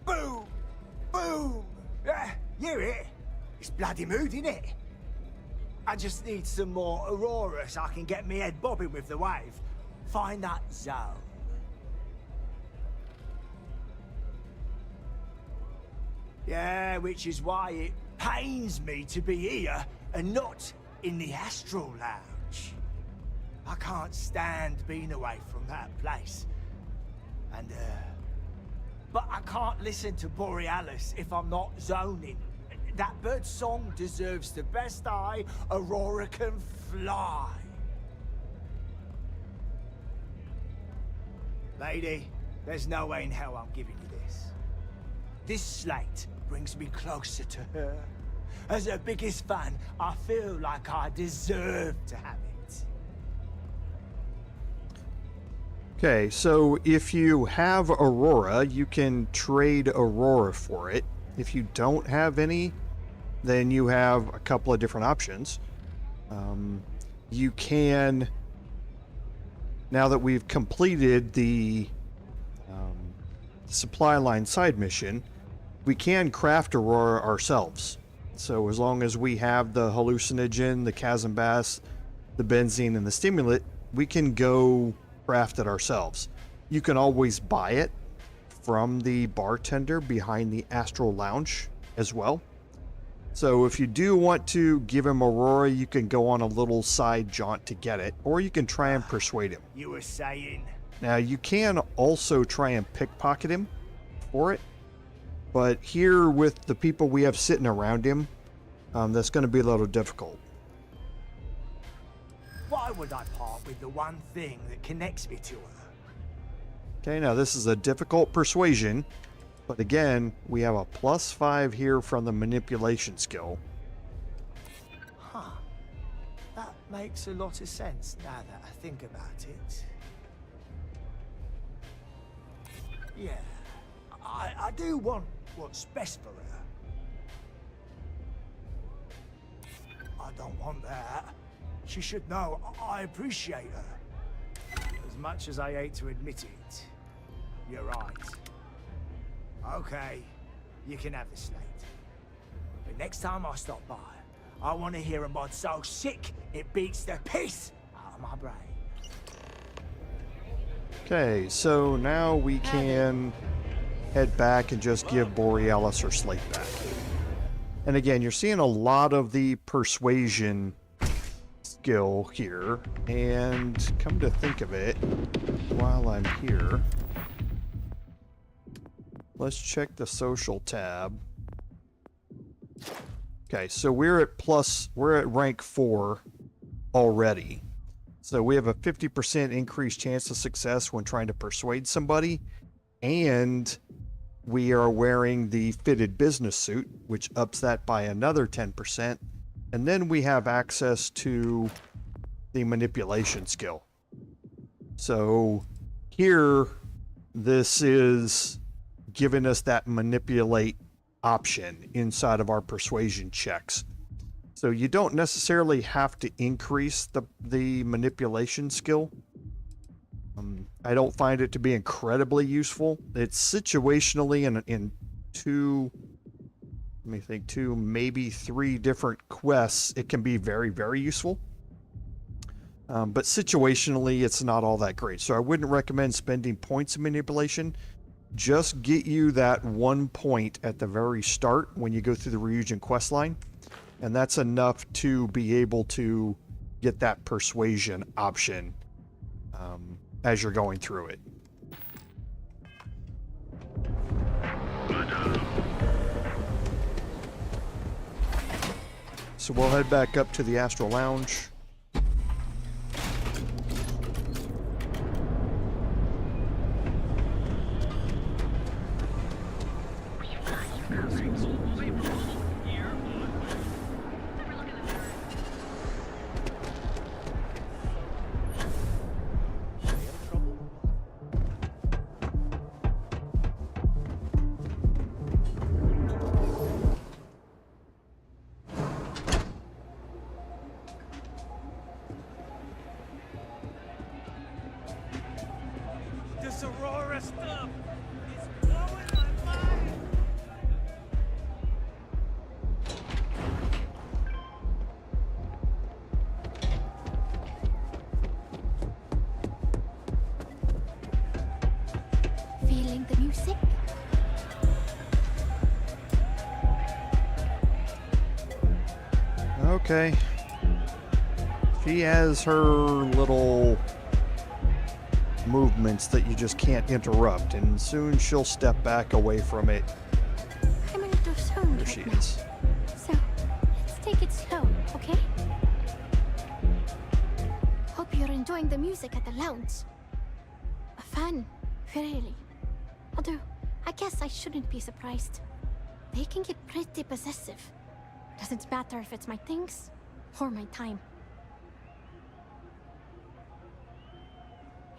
Boom! Boom! Yeah, you hear it? It's bloody mood, innit? I just need some more Aurora so I can get me head bobbing with the wave. Find that zone. Yeah, which is why it pains me to be here and not in the Astral Lounge. I can't stand being away from that place. And, but I can't listen to Borealis if I'm not zoning. That bird's song deserves the best eye Aurora can fly. Lady, there's no way in hell I'm giving you this. This slate brings me closer to her. As her biggest fan, I feel like I deserve to have it. Okay, so if you have Aurora, you can trade Aurora for it. If you don't have any, then you have a couple of different options. You can, now that we've completed the supply line side mission, we can craft Aurora ourselves. So as long as we have the hallucinogen, the chasm bass, the benzene, and the stimulant, we can go craft it ourselves. You can always buy it from the bartender behind the Astral Lounge as well. So if you do want to give him Aurora, you can go on a little side jaunt to get it, or you can try and persuade him. You were saying? Now you can also try and pickpocket him for it, but here with the people we have sitting around him, that's going to be a little difficult. Why would I part with the one thing that connects me to her? Okay, now this is a difficult persuasion, but again, we have a +5 here from the manipulation skill. Huh. That makes a lot of sense now that I think about it. Yeah, I do want what's best for her. I don't want that. She should know I appreciate her. As much as I hate to admit it, you're right. Okay, you can have the slate. But next time I stop by, I want to hear a mod so sick it beats the piss out of my brain. Okay, so now we can head back and just give Borealis her slate back. And again, you're seeing a lot of the persuasion skill here, and come to think of it, while I'm here, let's check the social tab. Okay, so we're at rank 4 already. So we have a 50% increased chance of success when trying to persuade somebody, and we are wearing the fitted business suit, which ups that by another 10%. And then we have access to the manipulation skill. So here, this is giving us that manipulate option inside of our persuasion checks. So you don't necessarily have to increase the manipulation skill. I don't find it to be incredibly useful. It's situationally in two, let me think, 2, maybe 3 different quests, it can be very, very useful. But situationally, it's not all that great. So I wouldn't recommend spending points in manipulation. Just get you that 1 point at the very start when you go through the Audition Quest line. And that's enough to be able to get that persuasion option as you're going through it. so we'll head back up to the Astral Lounge. This Aurora stuff is blowing my mind. Feeling the music? Okay. She has her little movements that you just can't interrupt, and soon she'll step back away from it. I'm a little sound There right she now. is. So, let's take it slow, okay? Hope you're enjoying the music at the lounge. A fan, really. Although, I guess I shouldn't be surprised. They can get pretty possessive. Doesn't matter if it's my things or my time.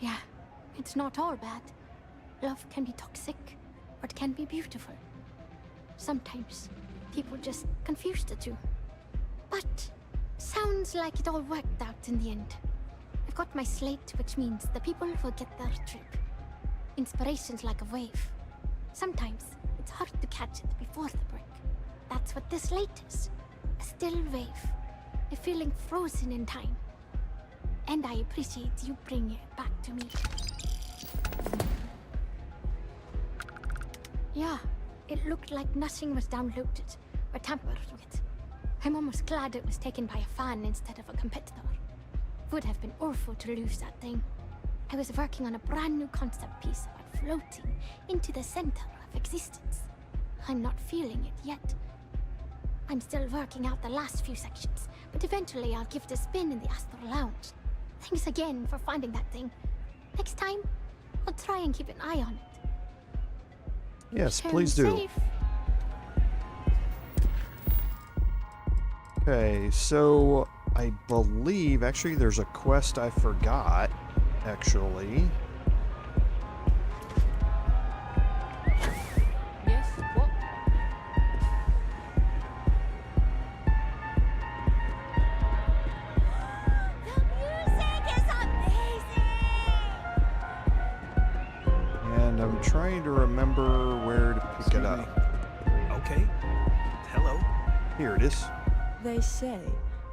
Yeah, it's not all bad. Love can be toxic, but can be beautiful. Sometimes, people just confuse the two. But, sounds like it all worked out in the end. I've got my slate, which means the people will get their trip. Inspiration's like a wave. Sometimes, it's hard to catch it before the break. That's what this slate is. A still wave. A feeling frozen in time. And I appreciate you bringing it back to me. Yeah, it looked like nothing was downloaded or tampered with. I'm almost glad it was taken by a fan instead of a competitor. Would have been awful to lose that thing. I was working on a brand new concept piece about floating into the center of existence. I'm not feeling it yet. I'm still working out the last few sections, but eventually I'll give it a spin in the Astral Lounge. Thanks again for finding that thing. Next time, I'll try and keep an eye on it. Yes, Turn please do. safe. Okay, so I believe actually there's a quest I forgot, actually. Yes, what? And I'm trying to remember where to pick it up. Okay. Hello. Here it is. They say,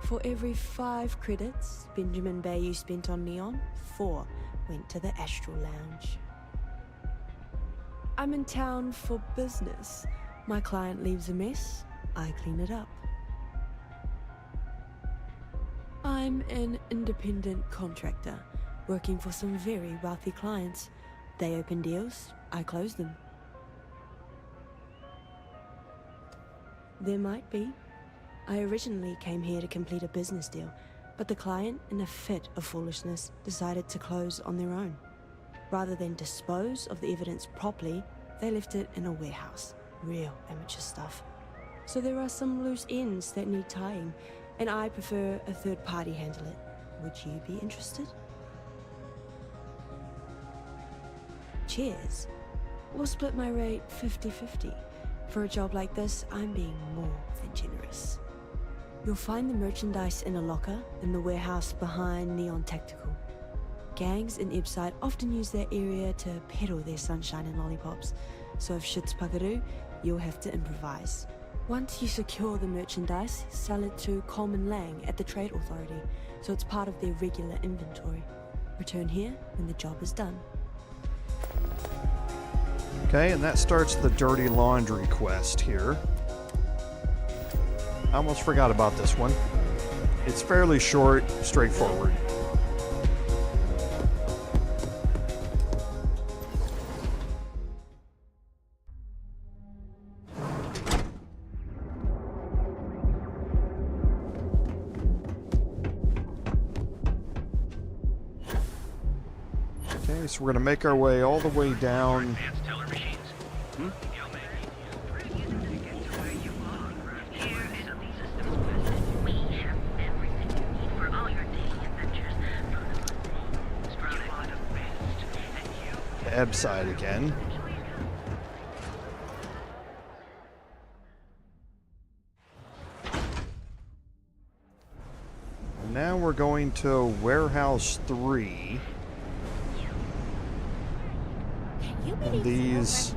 for every 5 credits Benjamin Bayou spent on Neon, 4 went to the Astral Lounge. I'm in town for business. My client leaves a mess, I clean it up. I'm an independent contractor, working for some very wealthy clients. They open deals, I close them. There might be. I originally came here to complete a business deal, but the client, in a fit of foolishness, decided to close on their own. Rather than dispose of the evidence properly, they left it in a warehouse. Real amateur stuff. So there are some loose ends that need tying, and I prefer a third party handle it. Would you be interested? Cheers. We'll split my rate 50-50. For a job like this, I'm being more than generous. You'll find the merchandise in a locker in the warehouse behind Neon Tactical. Gangs in Ibside often use that area to peddle their sunshine and lollipops, so if shit's puckaroo, you'll have to improvise. Once you secure the merchandise, sell it to Coleman Lang at the Trade Authority, so it's part of their regular inventory. Return here when the job is done. Okay, and that starts the Dirty Laundry quest here. I almost forgot about this one. It's fairly short, straightforward. Okay, so we're gonna make our way all the way down. The ebb side again. And now we're going to Warehouse 3. And these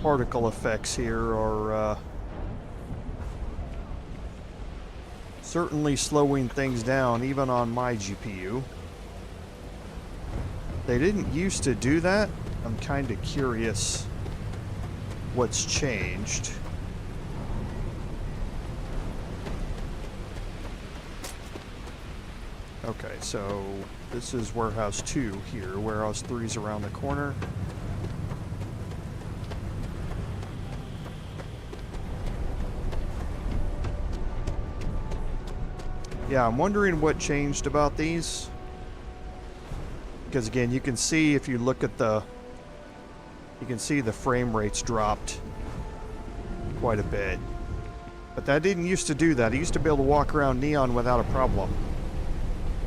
particle effects here are certainly slowing things down, even on my GPU. They didn't used to do that. I'm kind of curious what's changed. Okay, so this is Warehouse 2 here. Warehouse 3 is around the corner. Yeah, I'm wondering what changed about these. Because again, you can see if you look at the... You can see the frame rates dropped quite a bit. But that didn't used to do that. I used to be able to walk around Neon without a problem.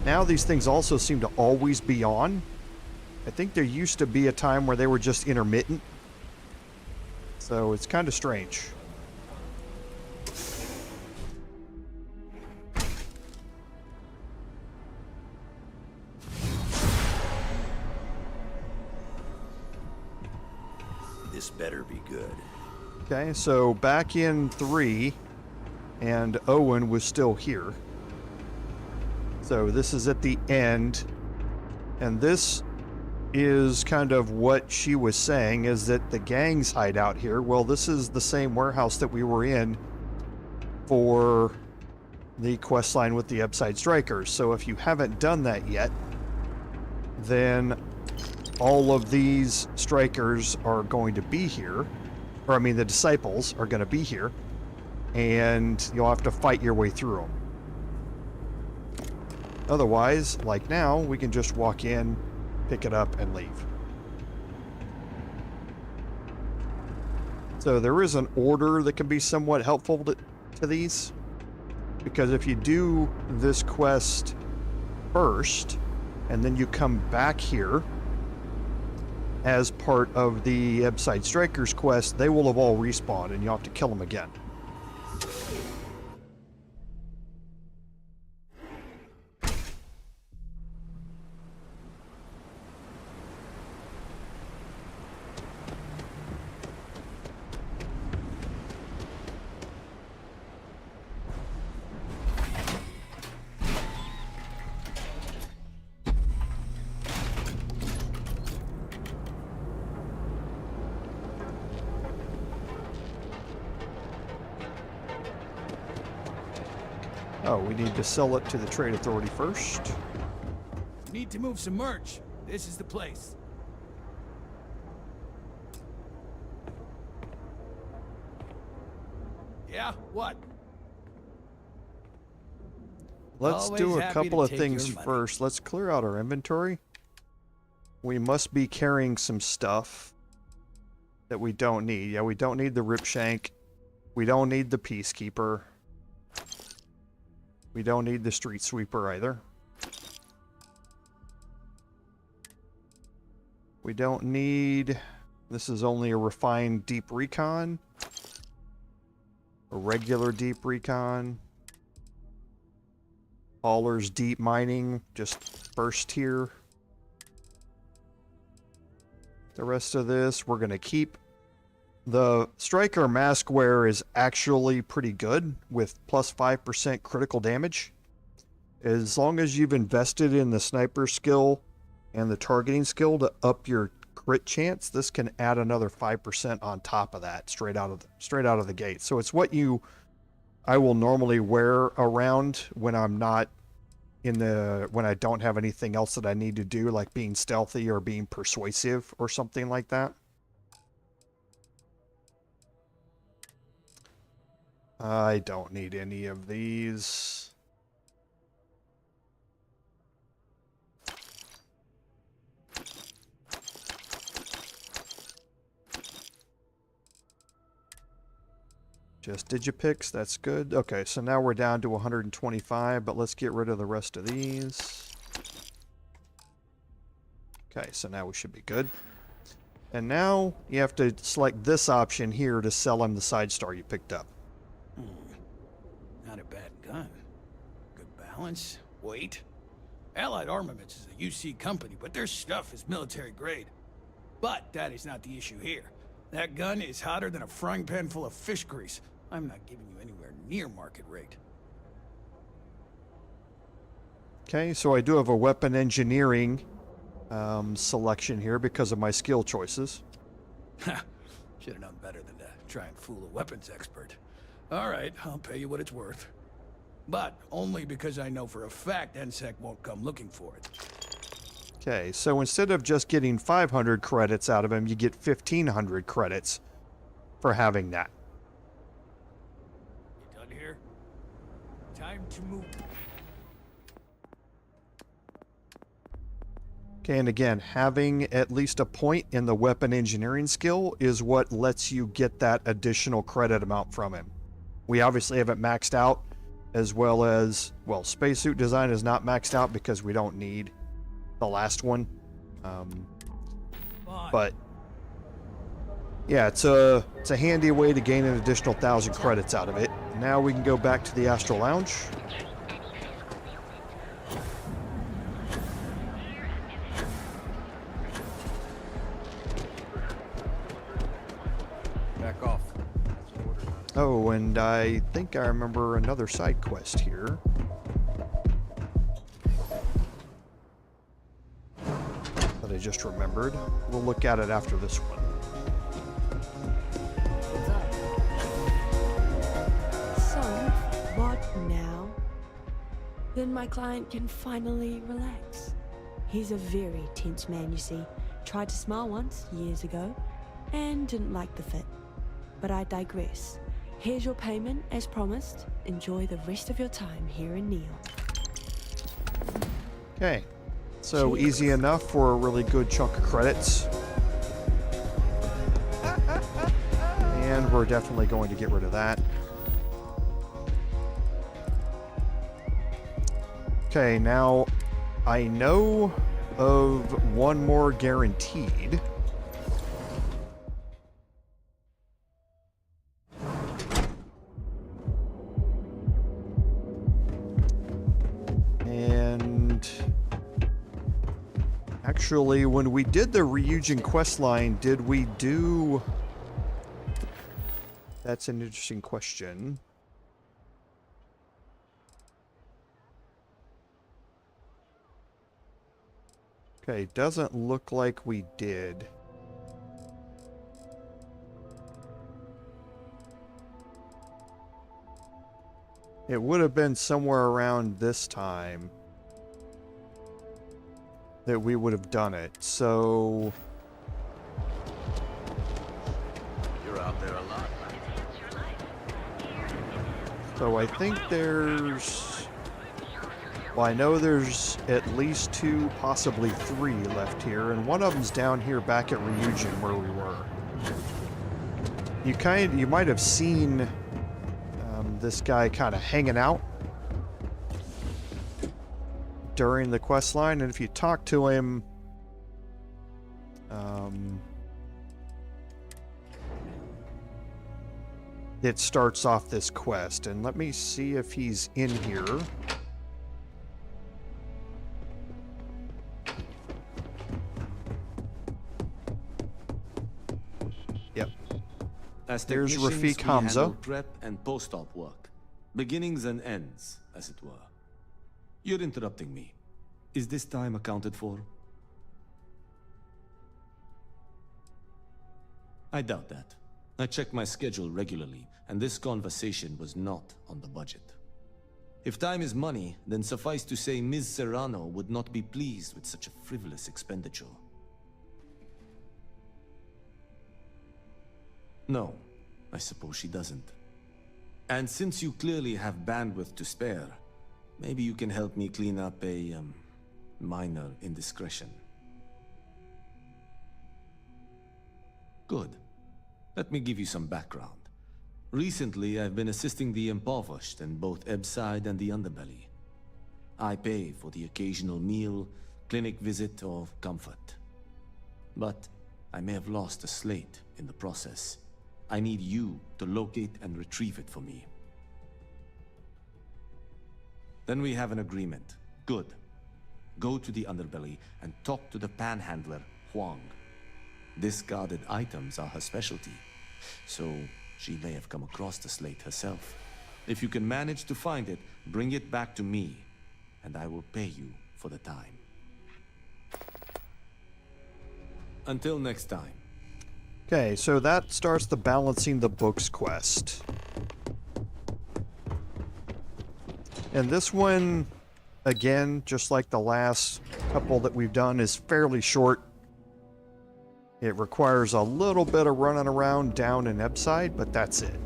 Now these things also seem to always be on. I think there used to be a time where they were just intermittent. So it's kind of strange. This better be good. Okay, so back in 3, and Owen was still here. So this is at the end, and this is kind of what she was saying, is that the gangs hide out here. Well, this is the same warehouse that we were in for the quest line with the Upside Strikers. So if you haven't done that yet, then all of these strikers are going to be here, or I mean the disciples are going to be here, and you'll have to fight your way through them. Otherwise, like now, we can just walk in, pick it up, and leave. So there is an order that can be somewhat helpful to these, because if you do this quest first, and then you come back here as part of the Upside Strikers quest, they will have all respawned, and you'll have to kill them again. Oh, we need to sell it to the Trade Authority first. Need to move some merch. This is the place. Yeah, what? Let's Always do a happy couple to of take things your money. first. Let's clear out our inventory. We must be carrying some stuff that we don't need. Yeah, we don't need the Ripshank. We don't need the Peacekeeper. We don't need the Street Sweeper either. We don't need... This is only a refined deep recon. A regular deep recon. Hauler's deep mining, just first tier. The rest of this, we're going to keep. The Striker mask wear is actually pretty good with plus 5% critical damage. As long as you've invested in the sniper skill and the targeting skill to up your crit chance, this can add another 5% on top of that straight out of the gate. So it's what I will normally wear around when I'm not when I don't have anything else that I need to do, like being stealthy or being persuasive or something like that. I don't need any of these. Just digipix, that's good. Okay, so now we're down to 125, but let's get rid of the rest of these. Okay, so now we should be good. And now you have to select this option here to sell him the side star you picked up. Not a bad gun. Good balance, weight. Allied Armaments is a UC company, but their stuff is military grade. But that is not the issue here. That gun is hotter than a frying pan full of fish grease. I'm not giving you anywhere near market rate. Okay, so I do have a weapon engineering selection here because of my skill choices. Ha! Should have known better than to try and fool a weapons expert. All right, I'll pay you what it's worth. But only because I know for a fact NSEC won't come looking for it. Okay, so instead of just getting 500 credits out of him, you get 1,500 credits for having that. You done here? Time to move. Okay, and again, having at least a point in the weapon engineering skill is what lets you get that additional credit amount from him. We obviously have it maxed out, as well as, well, spacesuit design is not maxed out because we don't need the last one. But yeah, it's a handy way to gain an additional 1,000 credits out of it. Now we can go back to the Astral Lounge. Back off. Oh, and I think I remember another side quest here. That I just remembered. We'll look at it after this one. So, what now? Then my client can finally relax. He's a very tense man, you see. Tried to smile once, years ago, and didn't like the fit. But I digress. Here's your payment, as promised. Enjoy the rest of your time here in Neon. Okay, so easy enough for a really good chunk of credits. And we're definitely going to get rid of that. Okay, now I know of one more guaranteed. And actually, when we did the Ryujin quest line, did we do... That's an interesting question. Okay, doesn't look like we did. It would have been somewhere around this time that we would have done it, so... You're out there a lot, So I think there's... Well, I know there's at least 2, possibly 3 left here, and one of them's down here back at Ryujin where we were. You might have seen this guy kind of hanging out during the quest line, and if you talk to him, it starts off this quest. And let me see if he's in here. Yep. As There's technicians, Rafik we Hamza. handle prep and post-op work. Beginnings and ends, as it were. You're interrupting me. Is this time accounted for? I doubt that. I check my schedule regularly, and this conversation was not on the budget. If time is money, then suffice to say Ms. Serrano would not be pleased with such a frivolous expenditure. No, I suppose she doesn't. And since you clearly have bandwidth to spare, maybe you can help me clean up a, minor indiscretion. Good. Let me give you some background. Recently, I've been assisting the impoverished in both Ebbside and the Underbelly. I pay for the occasional meal, clinic visit, or comfort. But I may have lost a slate in the process. I need you to locate and retrieve it for me. Then we have an agreement. Good. Go to the Underbelly and talk to the panhandler, Huang. Discarded items are her specialty, so she may have come across the slate herself. If you can manage to find it, bring it back to me, and I will pay you for the time. Until next time. Okay, so that starts the Balancing the Books quest. And this one, again, just like the last couple that we've done, is fairly short. It requires a little bit of running around down in Ebbside, but that's it.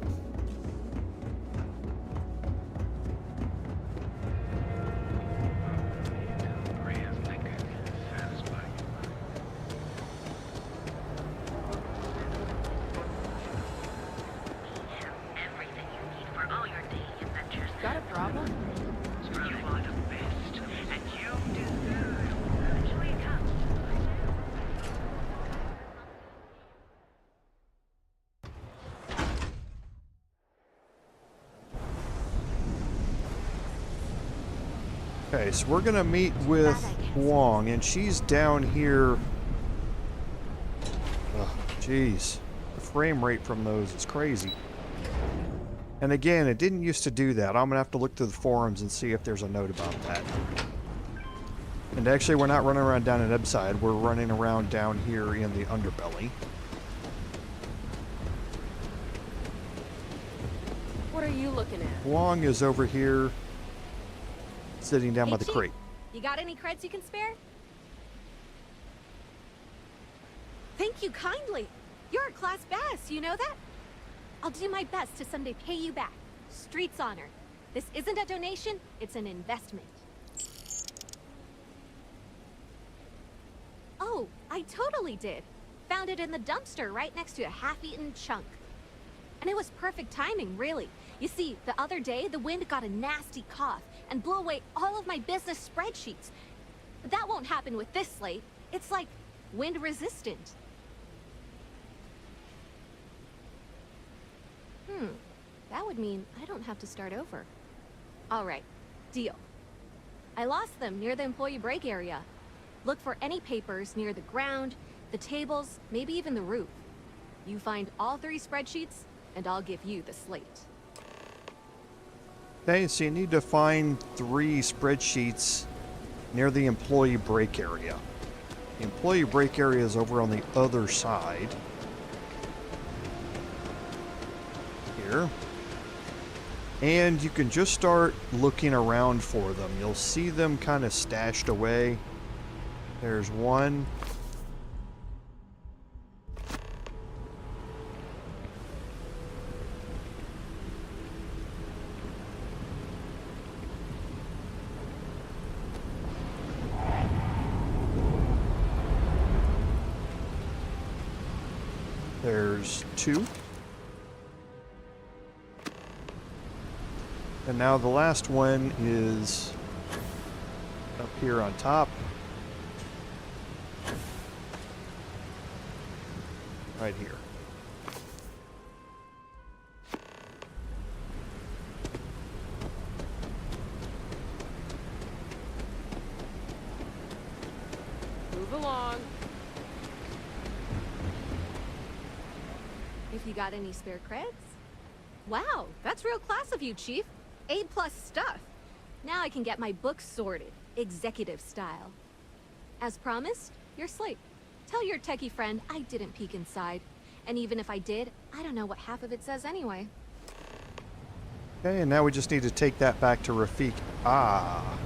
Got a problem? You are the best, and you deserve eventually comes. Okay, so we're gonna meet with Huang, and she's down here. Oh, jeez. The frame rate from those is crazy. And again, it didn't used to do that. I'm gonna have to look through the forums and see if there's a note about that. And actually, we're not running around down at Ebbside. We're running around down here in the Underbelly. What are you looking at? Huang is over here, sitting down by the Chief, crate. You got any creds you can spare? Thank you kindly. You're a class bass, you know that? I'll do my best to someday pay you back. Street's honor. This isn't a donation, it's an investment. Oh, I totally did. Found it in the dumpster right next to a half-eaten chunk. And it was perfect timing, really. You see, the other day, the wind got a nasty cough and blew away all of my business spreadsheets. But that won't happen with this slate. It's like wind resistant. That would mean I don't have to start over. All right, deal. I lost them near the employee break area. Look for any papers near the ground, the tables, maybe even the roof. You find all 3 spreadsheets, and I'll give you the slate. Okay, so you need to find 3 spreadsheets near the employee break area. The employee break area is over on the other side. Here. And you can just start looking around for them. You'll see them kind of stashed away. There's one. There's 2. And now the last one is up here on top. Right here. Move along. If you got any spare creds? Wow, that's real class of you, Chief. A+ stuff. Now I can get my books sorted, executive style. As promised, your slate. Tell your techie friend I didn't peek inside. And even if I did, I don't know what half of it says anyway. Okay, and now we just need to take that back to Rafik. Ah.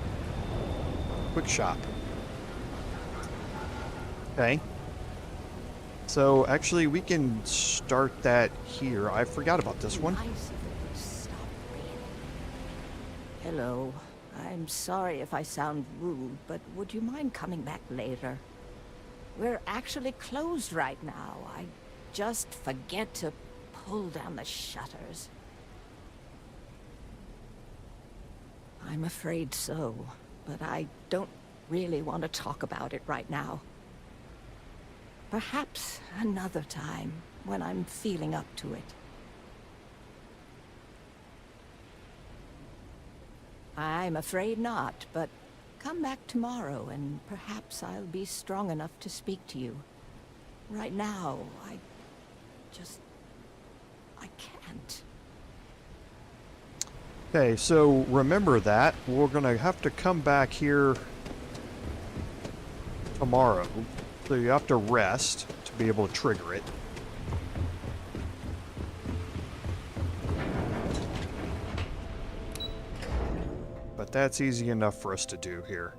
Quick shop. Okay. So actually we can start that here. I forgot about this one. Hello. I'm sorry if I sound rude, but would you mind coming back later? We're actually closed right now. I just forget to pull down the shutters? I'm afraid so, but I don't really want to talk about it right now. Perhaps another time, when I'm feeling up to it. I'm afraid not, but come back tomorrow and perhaps I'll be strong enough to speak to you. Right now, I can't. Okay, so remember that. We're gonna have to come back here tomorrow. So you have to rest to be able to trigger it. But that's easy enough for us to do here.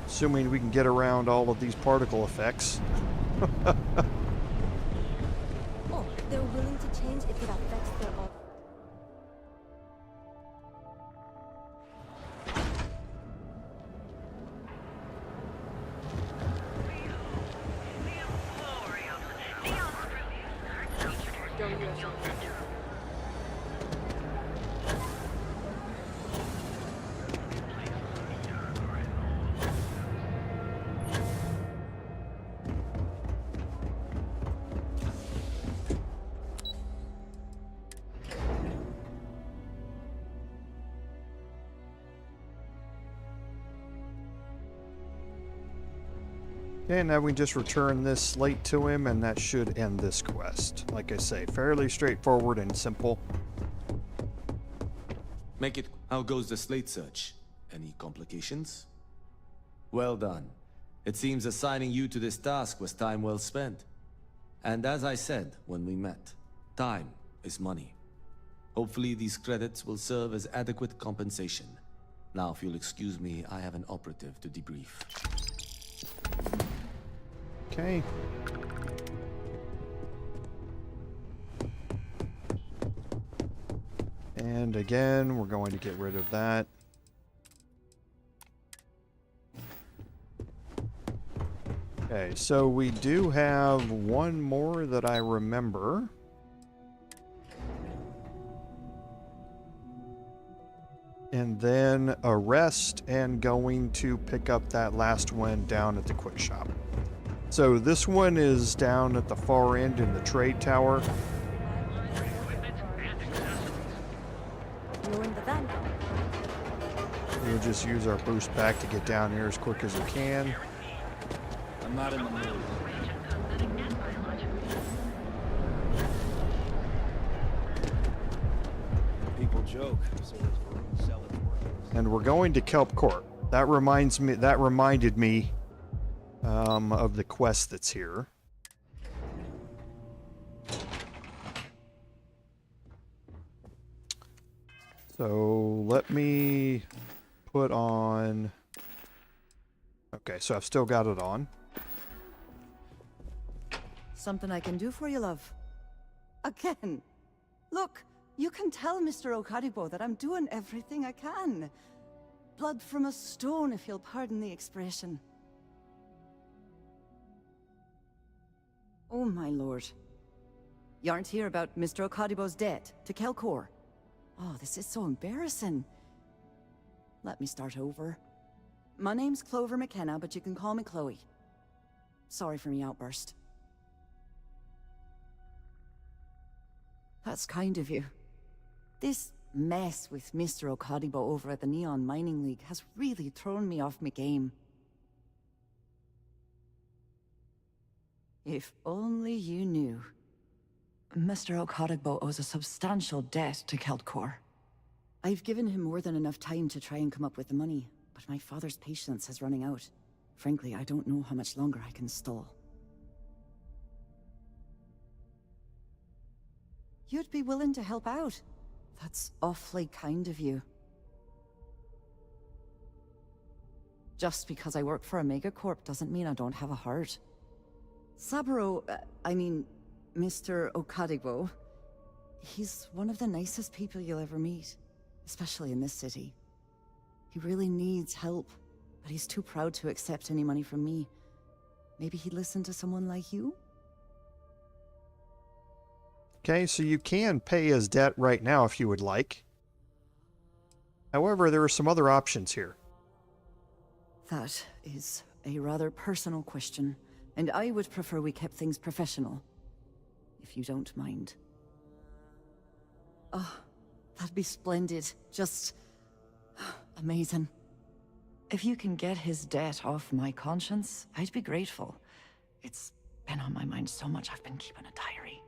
Assuming we can get around all of these particle effects. Oh, they're willing to change if it affects their own. Okay, now we just return this slate to him, and that should end this quest. Like I say, fairly straightforward and simple. Make it. How goes the slate search? Any complications? Well done. It seems assigning you to this task was time well spent. And as I said when we met, time is money. Hopefully these credits will serve as adequate compensation. Now, if you'll excuse me, I have an operative to debrief. Okay. And again, we're going to get rid of that. Okay, so we do have one more that I remember. And then a rest and going to pick up that last one down at the quick shop. So this one is down at the far end in the trade tower. We'll just use our boost back to get down here as quick as we can. I'm not in the mood. People joke, so there's room to sell it for. And we're going to Kelp Court. That reminded me of the quest that's here. So let me put on... Okay, so I've still got it on. Something I can do for you, love. Again. Look, you can tell Mr. Okaribo that I'm doing everything I can. Blood from a stone, if you'll pardon the expression. Oh, my lord. You aren't here about Mr. Okaribo's debt to Kelkor. Oh, this is so embarrassing. Let me start over. My name's Clover McKenna, but you can call me Chloe. Sorry for me outburst. That's kind of you. This mess with Mr. Okaribo over at the Neon Mining League has really thrown me off my game. If only you knew. Mr. Okaribo owes a substantial debt to Keltkor. I've given him more than enough time to try and come up with the money, but my father's patience is running out. Frankly, I don't know how much longer I can stall. You'd be willing to help out. That's awfully kind of you. Just because I work for a megacorp doesn't mean I don't have a heart. Saburo, Mr. Okaribo, he's one of the nicest people you'll ever meet, especially in this city. He really needs help, but he's too proud to accept any money from me. Maybe he'd listen to someone like you? Okay, so you can pay his debt right now if you would like. However, there are some other options here. That is a rather personal question, and I would prefer we kept things professional, if you don't mind. Oh, that'd be splendid. Just amazing. If you can get his debt off my conscience, I'd be grateful. It's been on my mind so much I've been keeping a diary.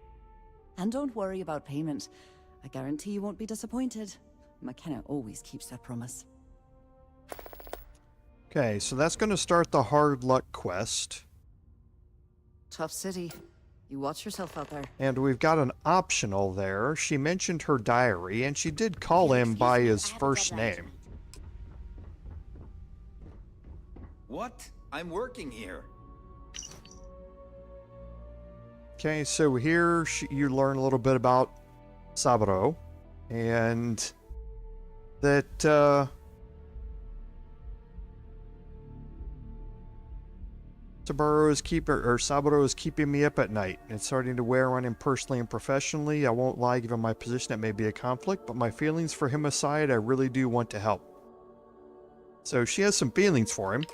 And don't worry about payment. I guarantee you won't be disappointed. McKenna always keeps that promise. Okay, so that's going to start the hard luck quest. Tough city. You watch yourself out there. And we've got an optional there. She mentioned her diary, and she did call him by his first name. What? I'm working here. Okay, so here you learn a little bit about Saburo, and that Saburo is keeping me up at night. It's starting to wear on him personally and professionally. I won't lie, given my position, it may be a conflict, but my feelings for him aside, I really do want to help. So she has some feelings for him.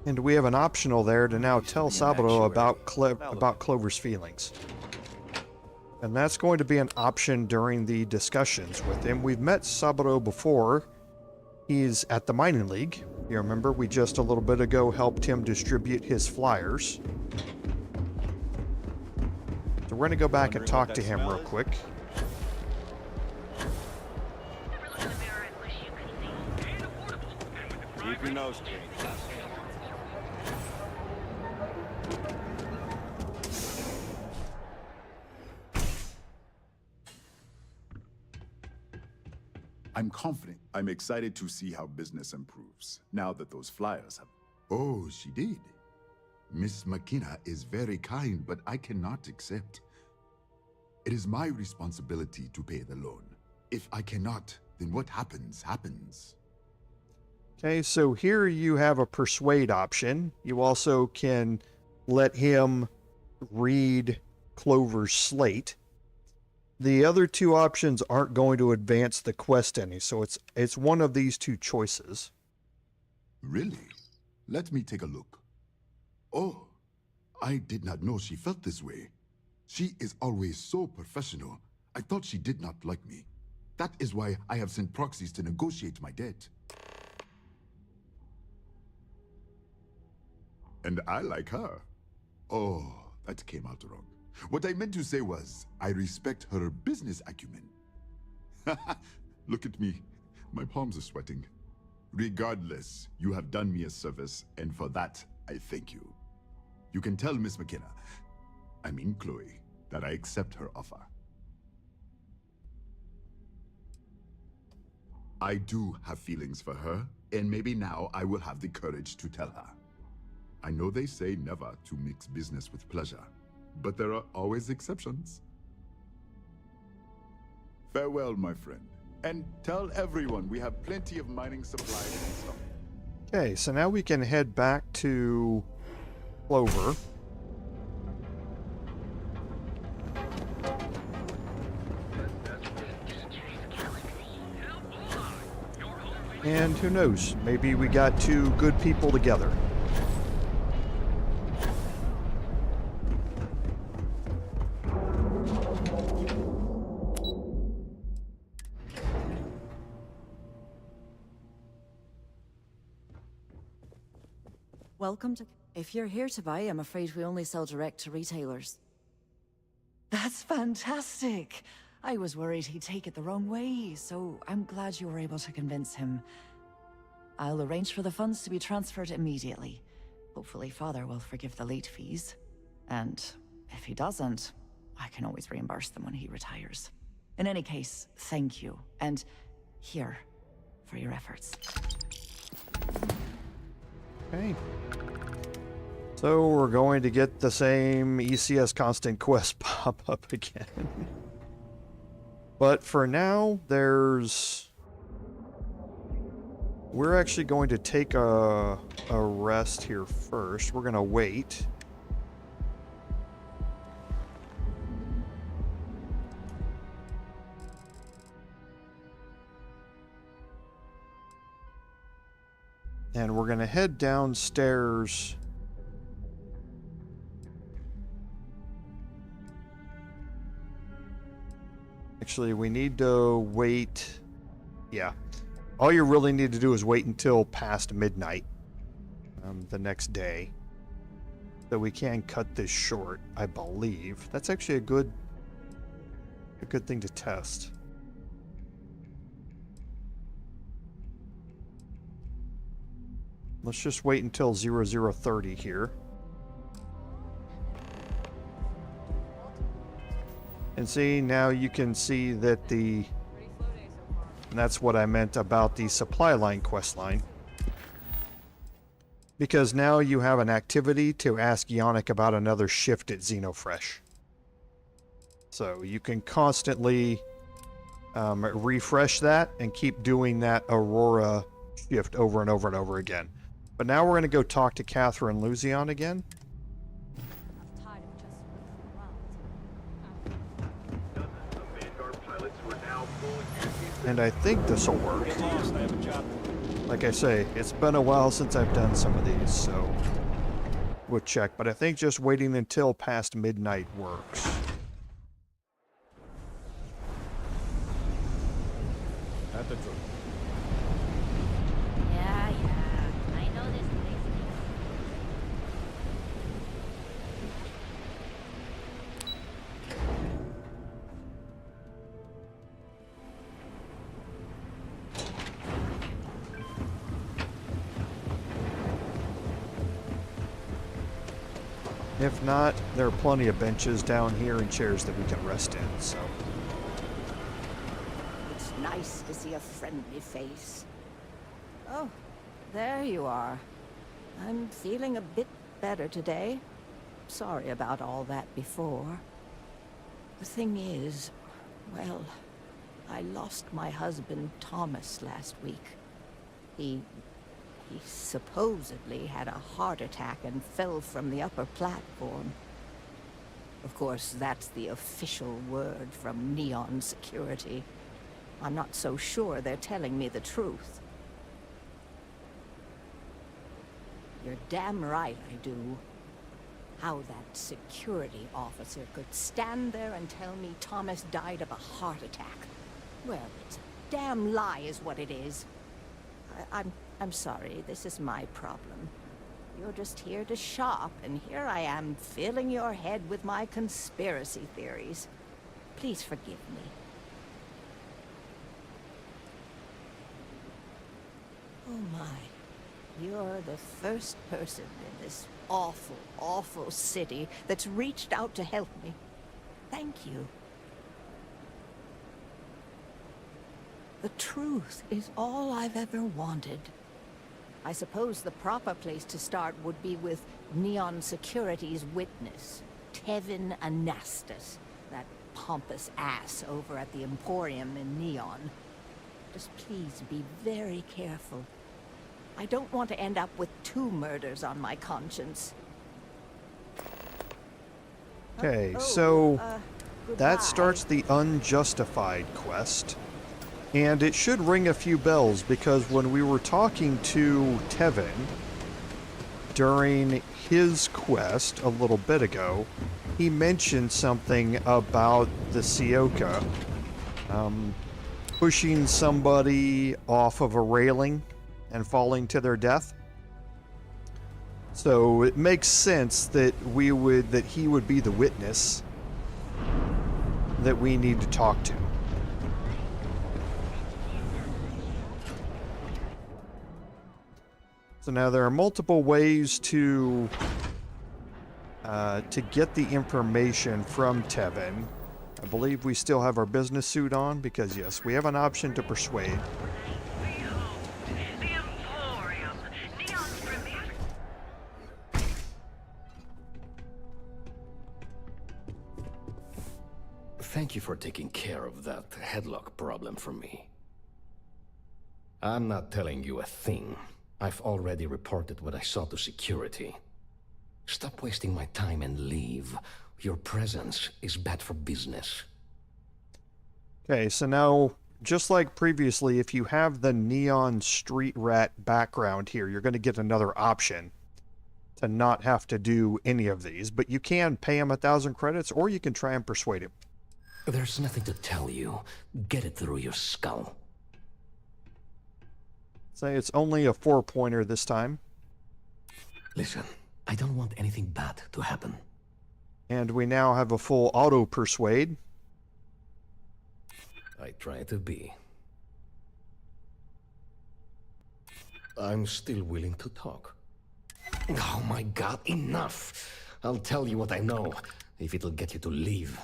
And we have an optional there to now tell Saburo about Clover's feelings. And that's going to be an option during the discussions with him. We've met Saburo before. He's at the Mining League. You remember, we just a little bit ago helped him distribute his flyers. So we're going to go back and talk to him real quick. Keep your nose clean. I'm confident. I'm excited to see how business improves, now that those flyers have... Oh, she did. Miss McKenna is very kind, but I cannot accept. It is my responsibility to pay the loan. If I cannot, then what happens, happens. Okay, so here you have a persuade option. You also can let him read Clover's slate. The other two options aren't going to advance the quest any, so it's one of these two choices. Really? Let me take a look. Oh, I did not know she felt this way. She is always so professional. I thought she did not like me. That is why I have sent proxies to negotiate my debt. And I like her. Oh, that came out wrong. What I meant to say was, I respect her business acumen. Look at me. My palms are sweating. Regardless, you have done me a service, and for that, I thank you. You can tell Miss McKenna, I mean Chloe, that I accept her offer. I do have feelings for her, and maybe now I will have the courage to tell her. I know they say never to mix business with pleasure, but there are always exceptions. Farewell, my friend. And tell everyone we have plenty of mining supplies and stuff. Okay, so now we can head back to Clover. And who knows, maybe we got two good people together. Welcome to... If you're here to buy, I'm afraid we only sell direct to retailers. That's fantastic! I was worried he'd take it the wrong way, so I'm glad you were able to convince him. I'll arrange for the funds to be transferred immediately. Hopefully Father will forgive the late fees. And if he doesn't, I can always reimburse them when he retires. In any case, thank you. And here, for your efforts. Okay. So we're going to get the same ECS constant quest pop up again. But for now, there's We're actually going to take a rest here first. We're going to wait. And we're going to head downstairs. Actually, we need to wait. Yeah. All you really need to do is wait until past midnight the next day. So we can cut this short, I believe. That's actually a good thing to test. Let's just wait until 0030 here. And see, now you can see that and that's what I meant about the supply line quest line. Because now you have an activity to ask Yannick about another shift at Xenofresh. So you can constantly refresh that and keep doing that Aurora shift over and over and over again. But now we're going to go talk to Catherine Luzion again. And I think this will work. Like I say, it's been a while since I've done some of these, so we'll check. But I think just waiting until past midnight works. At the truck. Yeah, I know this place. If not, there are plenty of benches down here and chairs that we can rest in, so. It's nice to see a friendly face. Oh, there you are. I'm feeling a bit better today. Sorry about all that before. The thing is, well, I lost my husband Thomas last week. He supposedly had a heart attack and fell from the upper platform. Of course, that's the official word from Neon Security. I'm not so sure they're telling me the truth. You're damn right I do. How that security officer could stand there and tell me Thomas died of a heart attack. Well, it's a damn lie is what it is. I'm sorry, this is my problem. You're just here to shop, and here I am filling your head with my conspiracy theories. Please forgive me. Oh my. You're the first person in this awful, awful city that's reached out to help me. Thank you. The truth is all I've ever wanted. I suppose the proper place to start would be with Neon Security's witness, Tevin Anastas, that pompous ass over at the Emporium in Neon. Just please be very careful. I don't want to end up with 2 murders on my conscience. Okay, so that starts the Unjustified quest. And it should ring a few bells, because when we were talking to Tevin during his quest a little bit ago, he mentioned something about the Sioka pushing somebody off of a railing and falling to their death. So it makes sense that he would be the witness that we need to talk to. So now there are multiple ways to get the information from Tevin. I believe we still have our business suit on because yes, we have an option to persuade. Thank you for taking care of that headlock problem for me. I'm not telling you a thing. I've already reported what I saw to security. Stop wasting my time and leave. Your presence is bad for business. Okay, so now, just like previously, if you have the neon street rat background here, you're going to get another option to not have to do any of these, but you can pay him 1,000 credits, or you can try and persuade him. There's nothing to tell you. Get it through your skull. Say it's only a 4-pointer this time. Listen, I don't want anything bad to happen. And we now have a full auto-persuade. I try to be. I'm still willing to talk. Oh my god, enough! I'll tell you what I know, if it'll get you to leave.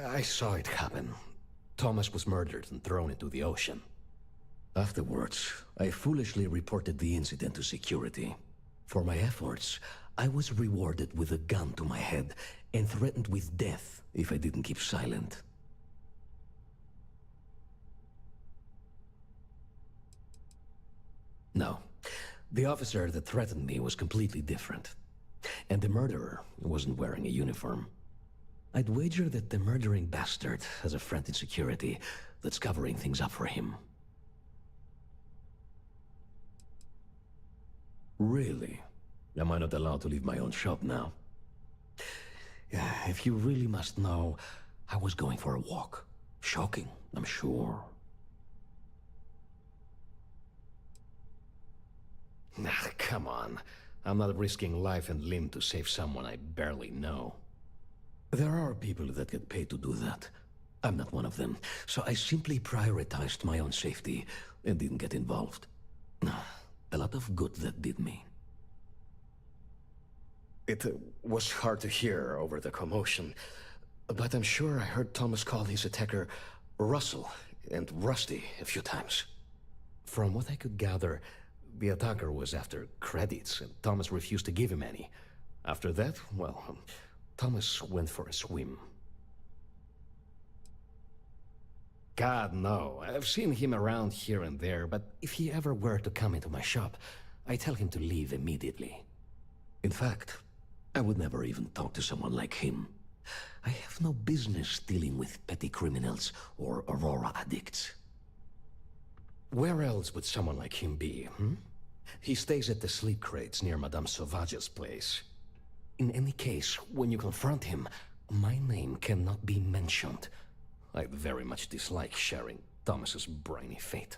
I saw it happen. Thomas was murdered and thrown into the ocean. Afterwards, I foolishly reported the incident to security. For my efforts, I was rewarded with a gun to my head and threatened with death if I didn't keep silent. No. The officer that threatened me was completely different. And the murderer wasn't wearing a uniform. I'd wager that the murdering bastard has a friend in security that's covering things up for him. Really? Am I not allowed to leave my own shop now? If you really must know, I was going for a walk. Shocking, I'm sure. Come on. I'm not risking life and limb to save someone I barely know. There are people that get paid to do that. I'm not one of them, so I simply prioritized my own safety and didn't get involved. A lot of good that did me. It was hard to hear over the commotion, but I'm sure I heard Thomas call his attacker Russell and Rusty a few times. From what I could gather, the attacker was after credits, and Thomas refused to give him any. After that, well, Thomas went for a swim. God, no. I've seen him around here and there, but if he ever were to come into my shop, I tell him to leave immediately. In fact, I would never even talk to someone like him. I have no business dealing with petty criminals or Aurora addicts. Where else would someone like him be, He stays at the sleep crates near Madame Sauvage's place. In any case, when you confront him, my name cannot be mentioned. I'd very much dislike sharing Thomas's briny fate.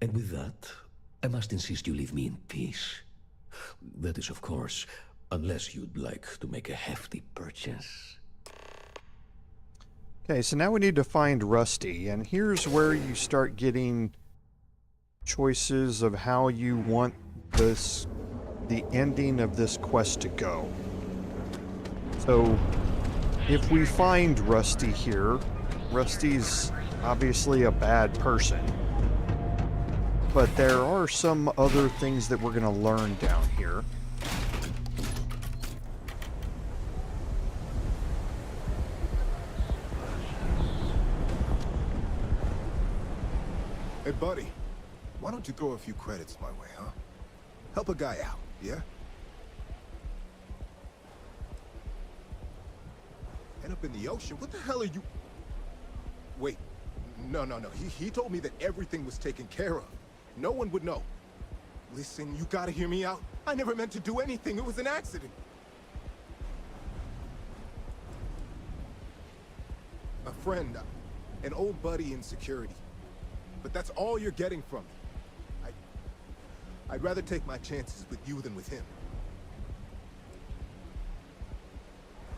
And with that, I must insist you leave me in peace. That is, of course, unless you'd like to make a hefty purchase. Okay, so now we need to find Rusty, and here's where you start getting choices of how you want the ending of this quest to go. So, if we find Rusty here, Rusty's obviously a bad person, but there are some other things that we're going to learn down here. Hey, buddy, why don't you throw a few credits my way, huh? Help a guy out, yeah? End up in the ocean? What the hell are you... Wait, no. He told me that everything was taken care of. No one would know. Listen, you gotta hear me out. I never meant to do anything. It was an accident. A friend, an old buddy in security. But that's all you're getting from me. I'd rather take my chances with you than with him.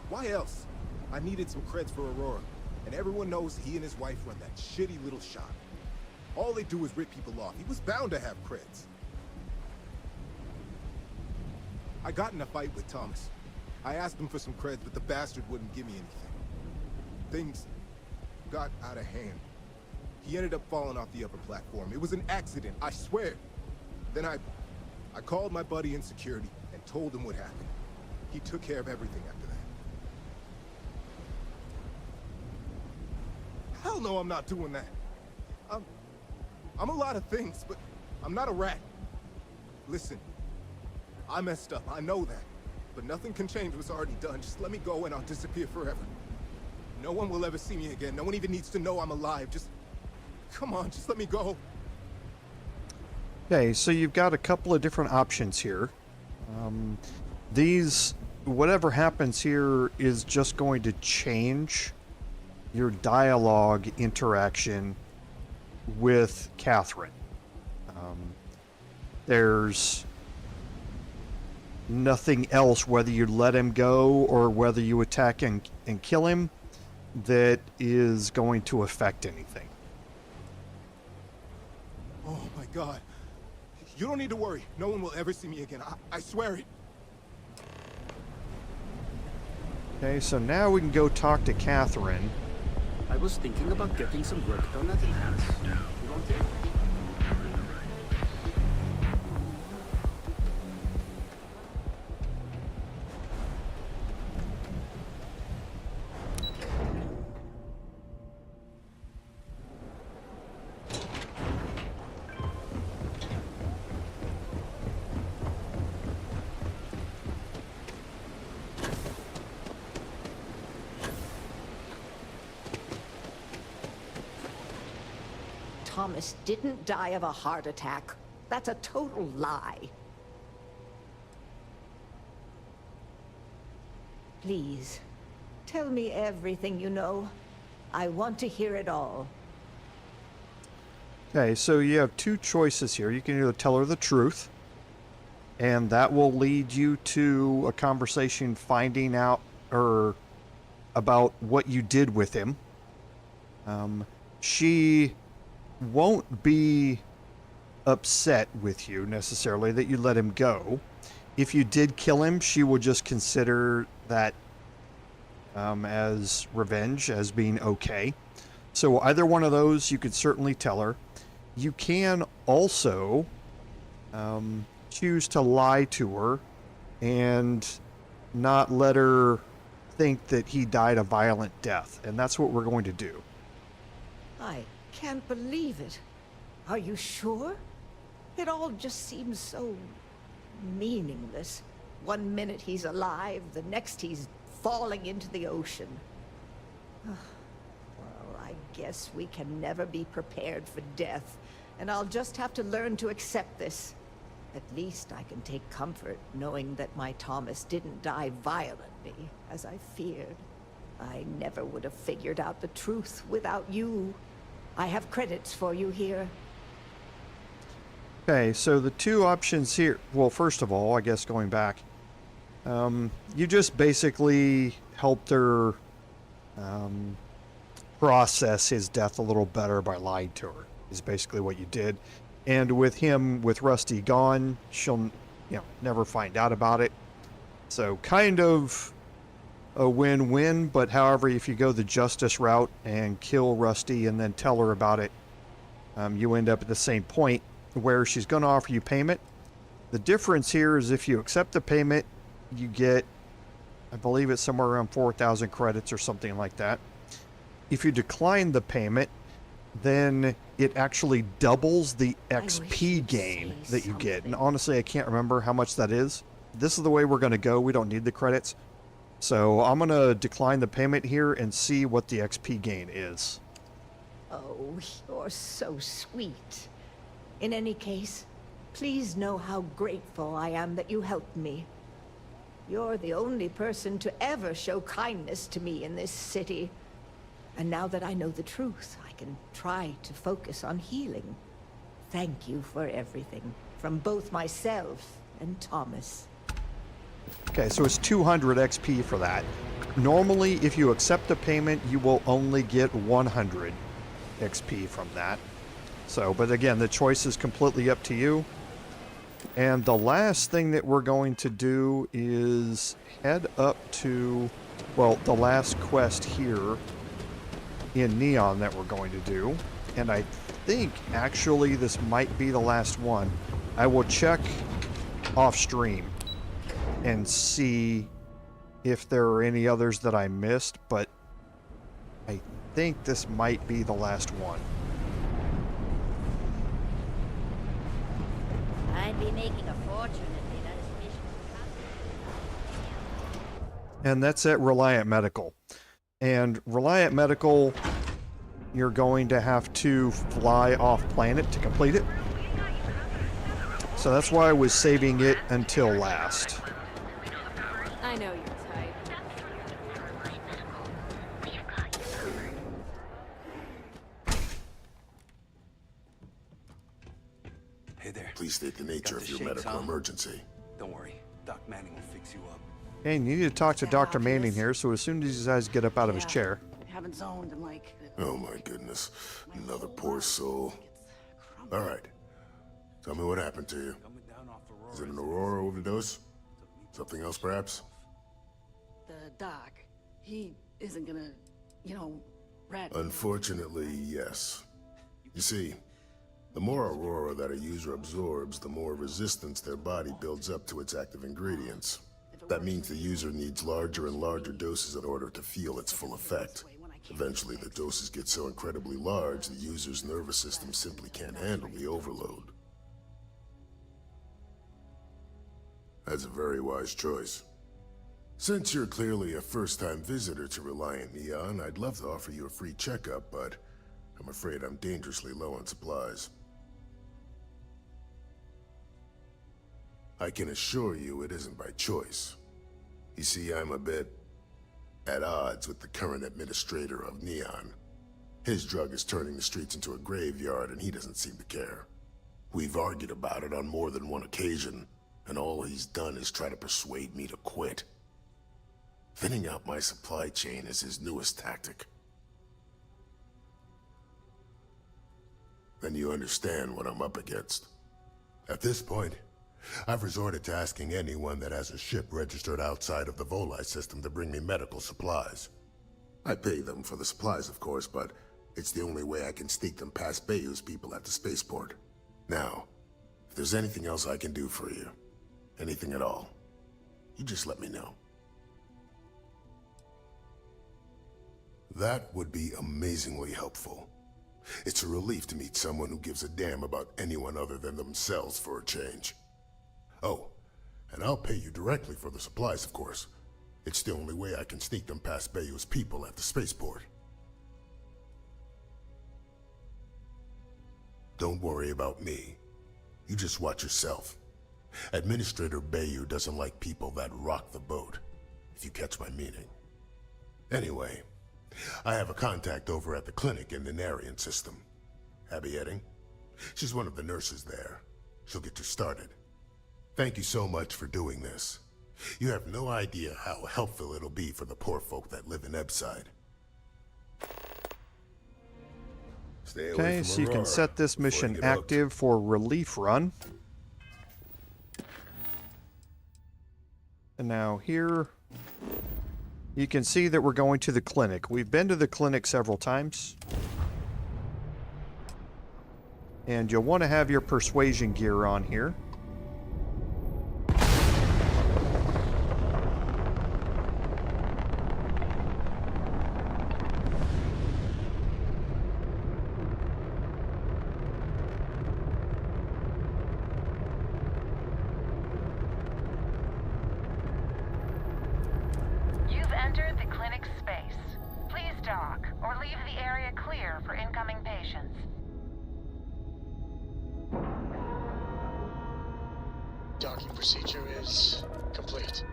Why else? I needed some creds for Aurora, and everyone knows he and his wife run that shitty little shop. All they do is rip people off. He was bound to have creds. I got in a fight with Thomas. I asked him for some creds, but the bastard wouldn't give me anything. Things got out of hand. He ended up falling off the upper platform. It was an accident, I swear. Then I called my buddy in security and told him what happened. He took care of everything after that. Hell no, I'm not doing that. I'm a lot of things, but I'm not a rat. Listen, I messed up, I know that. But nothing can change what's already done. Just let me go and I'll disappear forever. No one will ever see me again. No one even needs to know I'm alive. Just, come on, just let me go. Okay, so you've got a couple of different options here. Whatever happens here is just going to change your dialogue interaction with Catherine. There's nothing else, whether you let him go or whether you attack and kill him, that is going to affect anything. Oh my God. You don't need to worry. No one will ever see me again. I swear it. Okay, so now we can go talk to Catherine. I was thinking about getting some work done at the house. You want it? Thomas didn't die of a heart attack. That's a total lie. Please, tell me everything you know. I want to hear it all. Okay, so you have two choices here. You can either tell her the truth, and that will lead you to a conversation finding out about what you did with him. She won't be upset with you necessarily that you let him go. If you did kill him, she will just consider that as revenge, as being okay. So either one of those you could certainly tell her. You can also choose to lie to her and not let her think that he died a violent death, and that's what we're going to do. I can't believe it. Are you sure? It all just seems so meaningless. One minute he's alive, the next he's falling into the ocean. Well, I guess we can never be prepared for death, and I'll just have to learn to accept this. At least I can take comfort knowing that my Thomas didn't die violently, as I feared. I never would have figured out the truth without you. I have credits for you here. Okay, so the two options here, well, first of all, I guess going back, you just basically helped her process his death a little better by lying to her, is basically what you did. And with Rusty gone, she'll never find out about it. So kind of a win-win, but however, if you go the justice route and kill Rusty and then tell her about it, you end up at the same point where she's going to offer you payment. The difference here is if you accept the payment, you get, I believe it's somewhere around 4,000 credits or something like that. If you decline the payment, then it actually doubles the XP gain that you get. And honestly, I can't remember how much that is. This is the way we're going to go. We don't need the credits. So I'm going to decline the payment here and see what the XP gain is. Oh, you're so sweet. In any case, please know how grateful I am that you helped me. You're the only person to ever show kindness to me in this city. And now that I know the truth, I can try to focus on healing. Thank you for everything, from both myself and Thomas. Okay, so it's 200 XP for that. Normally, if you accept a payment, you will only get 100 XP from that. So, but again, the choice is completely up to you. And the last thing that we're going to do is head up to, well, the last quest here in Neon that we're going to do. And I think actually this might be the last one. I will check off stream and see if there are any others that I missed, but I think this might be the last one. Be making a fortune if they let us fish. And that's at Reliant Medical. And Reliant Medical, you're going to have to fly off planet to complete it. So that's why I was saving it until last. I know your type. Hey there. Please state the nature Got of the your shakes, medical huh? emergency. Don't worry. Doc Manning will fix you up. Okay, you need to talk to Dr. Manning here, so as soon as you guys get up out of his chair. Haven't zoned in like... Oh my goodness. Another poor soul. Alright. Tell me what happened to you. Is it an Aurora overdose? Something else, perhaps? The doc, he isn't gonna, you know, rat... Unfortunately, yes. You see, the more Aurora that a user absorbs, the more resistance their body builds up to its active ingredients. That means the user needs larger and larger doses in order to feel its full effect. Eventually, the doses get so incredibly large, the user's nervous system simply can't handle the overload. That's a very wise choice. Since you're clearly a first-time visitor to Reliant Neon, I'd love to offer you a free checkup, but I'm afraid I'm dangerously low on supplies. I can assure you it isn't by choice. You see, I'm a bit at odds with the current administrator of Neon. His drug is turning the streets into a graveyard, and he doesn't seem to care. We've argued about it on more than one occasion, and all he's done is try to persuade me to quit. Thinning out my supply chain is his newest tactic. Then you understand what I'm up against. At this point, I've resorted to asking anyone that has a ship registered outside of the Volai system to bring me medical supplies. I pay them for the supplies, of course, but it's the only way I can sneak them past Bayou's people at the spaceport. Now, if there's anything else I can do for you, anything at all, you just let me know. That would be amazingly helpful. It's a relief to meet someone who gives a damn about anyone other than themselves for a change. Oh, and I'll pay you directly for the supplies, of course. It's the only way I can sneak them past Bayou's people at the spaceport. Don't worry about me. You just watch yourself. Administrator Bayou doesn't like people that rock the boat, if you catch my meaning. Anyway, I have a contact over at the clinic in the Narian system. Abby Edding. She's one of the nurses there. She'll get you started. Thank you so much for doing this. You have no idea how helpful it'll be for the poor folk that live in Ebside. Stay away Okay, from so you can Aurora set this before you mission get hooked. active for relief run. And now here, you can see that we're going to the clinic. We've been to the clinic several times. And you'll want to have your persuasion gear on here. You've entered the clinic's space. Please dock, or leave the area clear for incoming patients. Docking procedure is complete.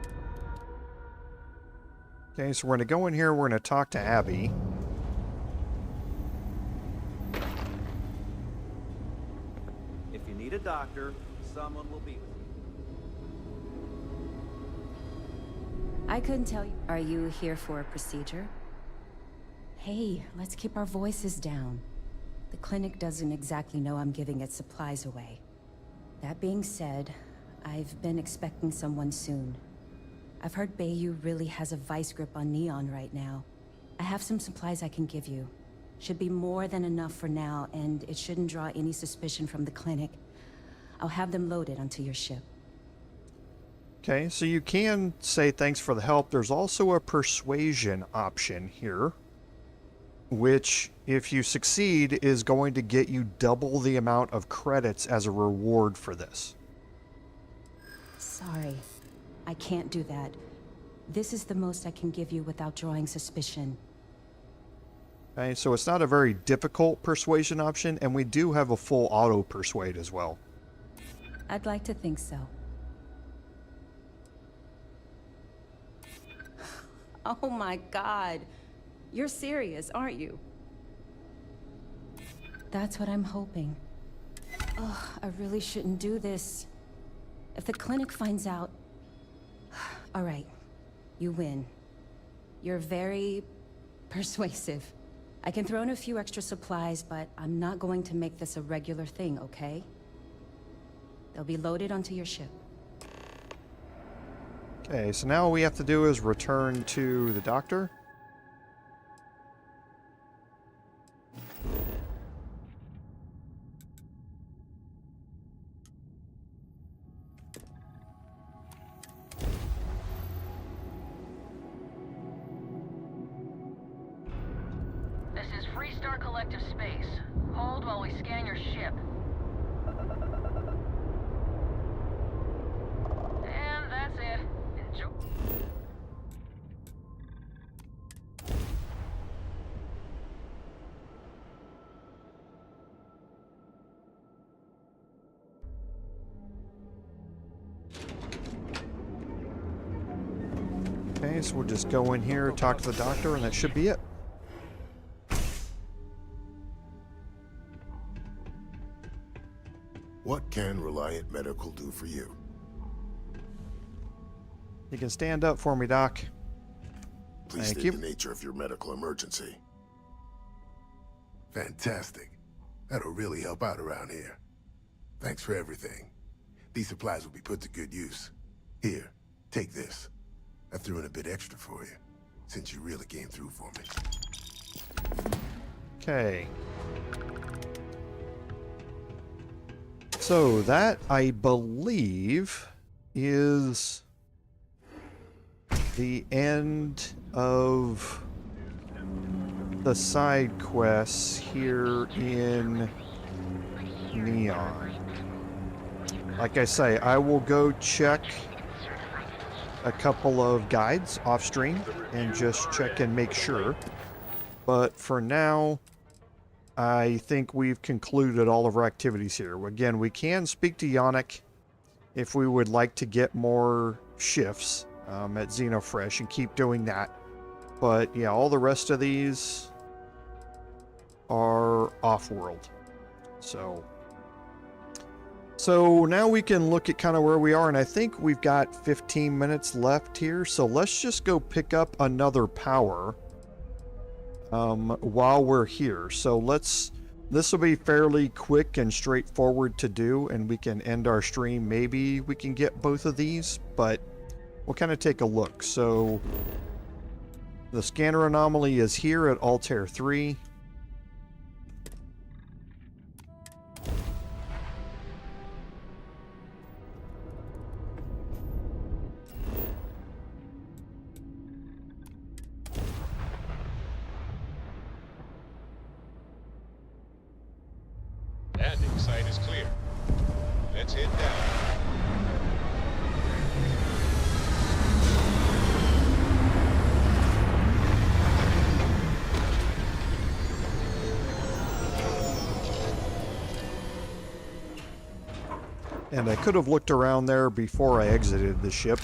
Okay, so we're going to go in here, we're going to talk to Abby. If you need a doctor, someone will be with you. I couldn't tell you. Are you here for a procedure? Hey, let's keep our voices down. The clinic doesn't exactly know I'm giving its supplies away. That being said, I've been expecting someone soon. I've heard Bayou really has a vice grip on Neon right now. I have some supplies I can give you. Should be more than enough for now, and it shouldn't draw any suspicion from the clinic. I'll have them loaded onto your ship. Okay, so you can say thanks for the help. There's also a persuasion option here, which, if you succeed, is going to get you double the amount of credits as a reward for this. Sorry. I can't do that. This is the most I can give you without drawing suspicion. Okay, so it's not a very difficult persuasion option, and we do have a full auto persuade as well. I'd like to think so. Oh my God. You're serious, aren't you? That's what I'm hoping. Oh, I really shouldn't do this. If the clinic finds out... All right, you win. You're very persuasive. I can throw in a few extra supplies, but I'm not going to make this a regular thing, okay? They'll be loaded onto your ship. Okay, so now all we have to do is return to the doctor. This is Freestar Collective Space. Hold while we scan your ship. And that's it. Enjoy. Okay, so we'll just go in here, talk to the doctor, and that should be it. What can Reliant Medical do for you? You can stand up for me, Doc. Please Thank state you. the nature of your medical emergency. Fantastic. That'll really help out around here. Thanks for everything. These supplies will be put to good use. Here, take this. I threw in a bit extra for you, since you really came through for me. Okay. So that, I believe, is the end of the side quests here in Neon. Like I say, I will go check a couple of guides off stream and just check and make sure. But for now, I think we've concluded all of our activities here. Again, we can speak to Yannick if we would like to get more shifts at Xenofresh and keep doing that. But yeah, all the rest of these are off-world. So now we can look at kind of where we are, and I think we've got 15 minutes left here. So let's just go pick up another power while we're here. So this will be fairly quick and straightforward to do, and we can end our stream. Maybe we can get both of these, but we'll kind of take a look. So the scanner anomaly is here at Altair 3. Landing site is clear. Let's head down. And I could have looked around there before I exited the ship.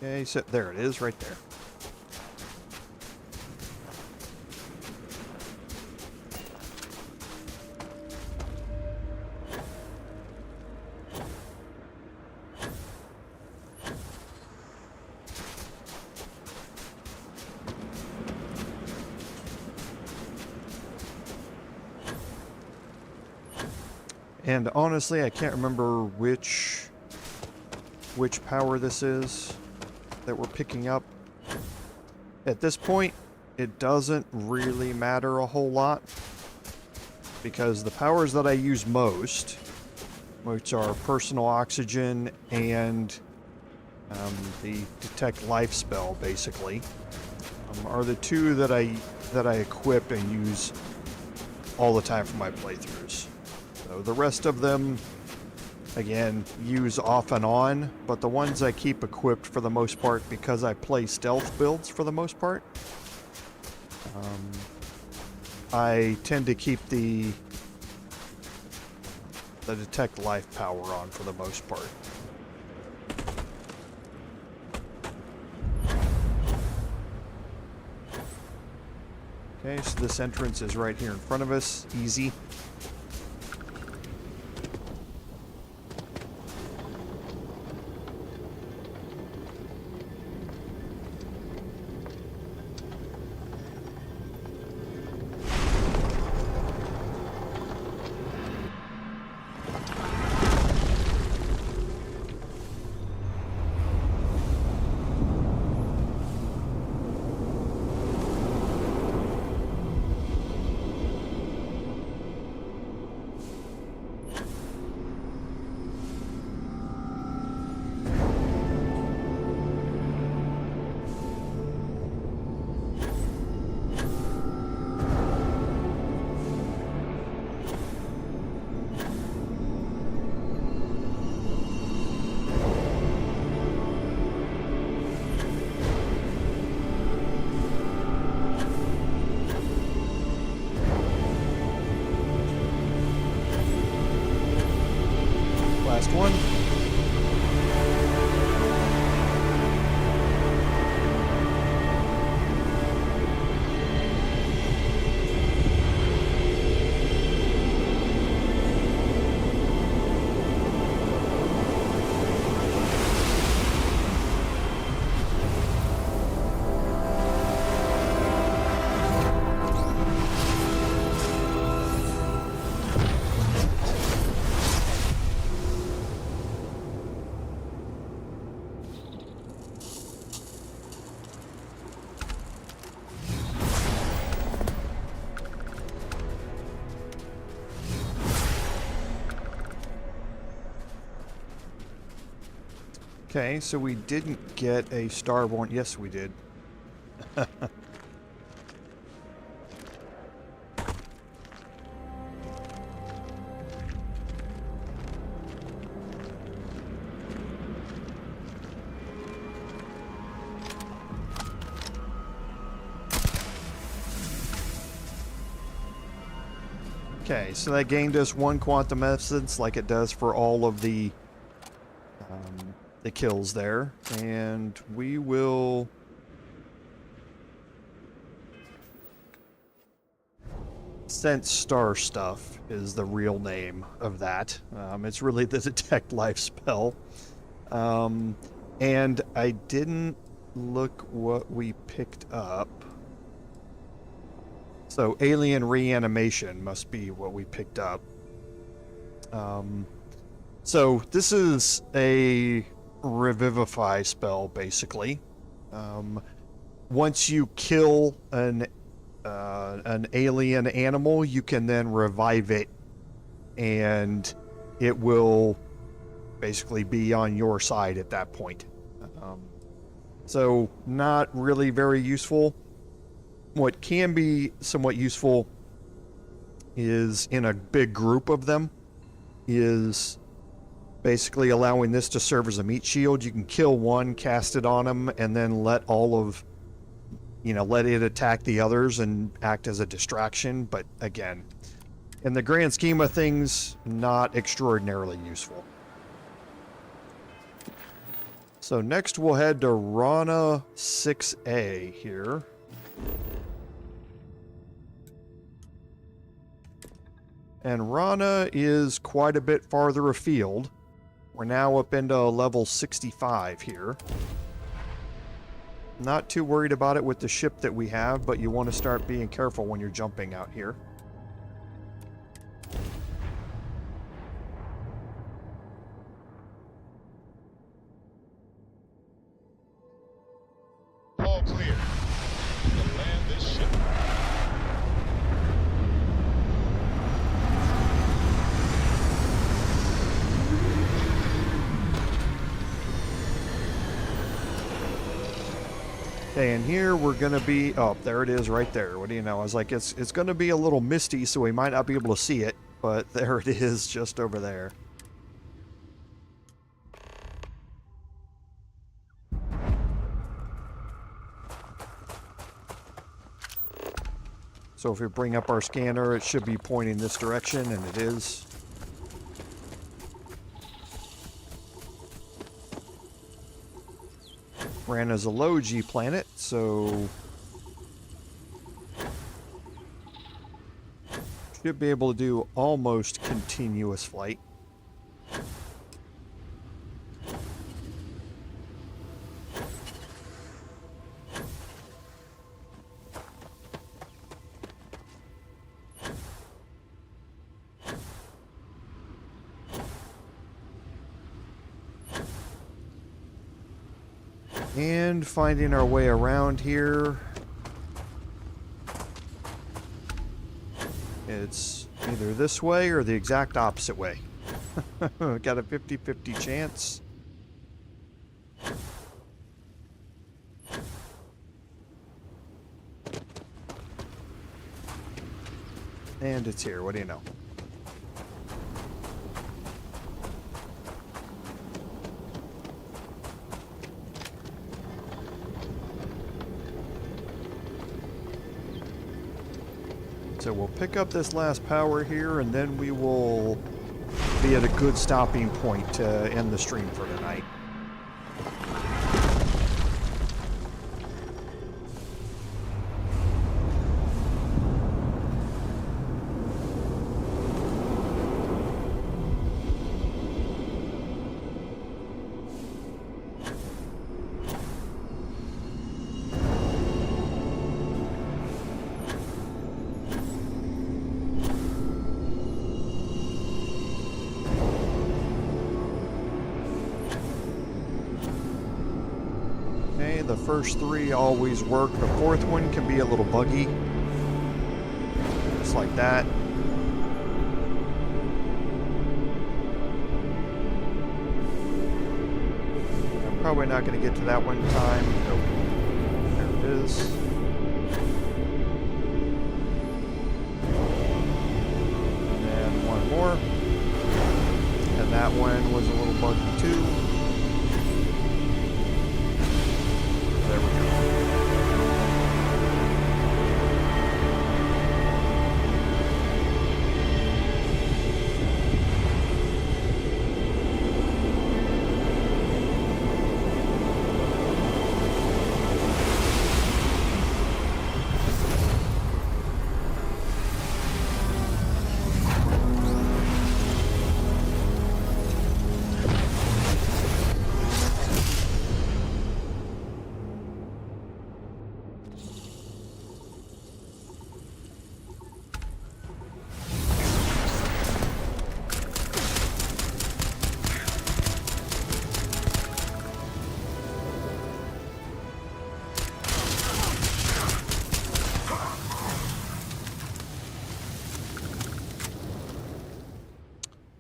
Okay, so there it is, right there. And honestly, I can't remember which power this is that we're picking up. At this point, it doesn't really matter a whole lot, because the powers that I use most, which are personal oxygen and the detect life spell, basically, are the two that I equip and use all the time for my playthroughs. So the rest of them, again, use off and on, but the ones I keep equipped for the most part, because I play stealth builds for the most part, I tend to keep the detect life power on for the most part. Okay, so this entrance is right here in front of us. Easy. Last one. Okay, so we didn't get a Starborn. Yes, we did. Okay, so that gained us 1 quantum essence, like it does for all of the kills there, and we will Sense Star Stuff is the real name of that. It's really the Detect Life spell. And I didn't look what we picked up. So Alien Reanimation must be what we picked up. So this is a Revivify spell, basically. Once you kill an alien animal, you can then revive it, and it will basically be on your side at that point. So not really very useful. What can be somewhat useful is in a big group of them, is basically allowing this to serve as a meat shield. You can kill one, cast it on them, and then let all of, let it attack the others and act as a distraction. But again, in the grand scheme of things, not extraordinarily useful. So next we'll head to Rana 6A here. And Rana is quite a bit farther afield. We're now up into level 65 here. Not too worried about it with the ship that we have, but you want to start being careful when you're jumping out here. All clear. You can land this Okay, and here we're gonna be, oh, there it is right there. What do you know? I was like, it's gonna be a little misty, so we might not be able to see it, but there it is just over there. So if we bring up our scanner, it should be pointing this direction, and it is. Ran as a low G planet, so should be able to do almost continuous flight. And finding our way around here. It's either this way or the exact opposite way. Got a 50-50 chance. And it's here. What do you know? So we'll pick up this last power here, and then we will be at a good stopping point to end the stream for tonight. The first three always work. The fourth one can be a little buggy. Just like that. I'm probably not going to get to that one in time. Nope. There it is. And then one more. And that one was a little buggy too. There we go.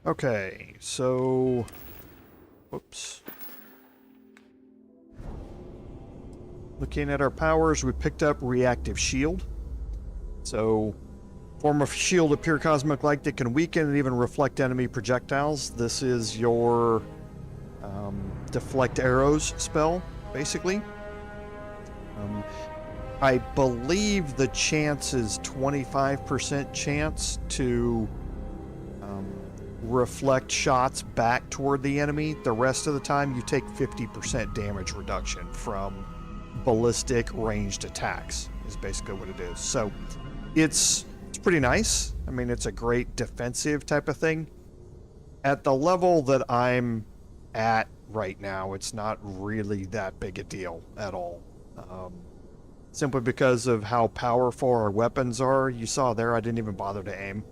Okay, so, whoops. Looking at our powers, we picked up reactive shield. So, form of shield of pure cosmic light that can weaken and even reflect enemy projectiles. This is your deflect arrows spell, basically. I believe the chance is 25% chance to reflect shots back toward the enemy. The rest of the time you take 50% damage reduction from ballistic ranged attacks is basically what it is. So it's pretty nice. I mean, it's a great defensive type of thing. At the level that I'm at right now, it's not really that big a deal at all. Simply because of how powerful our weapons are. You saw there, I didn't even bother to aim.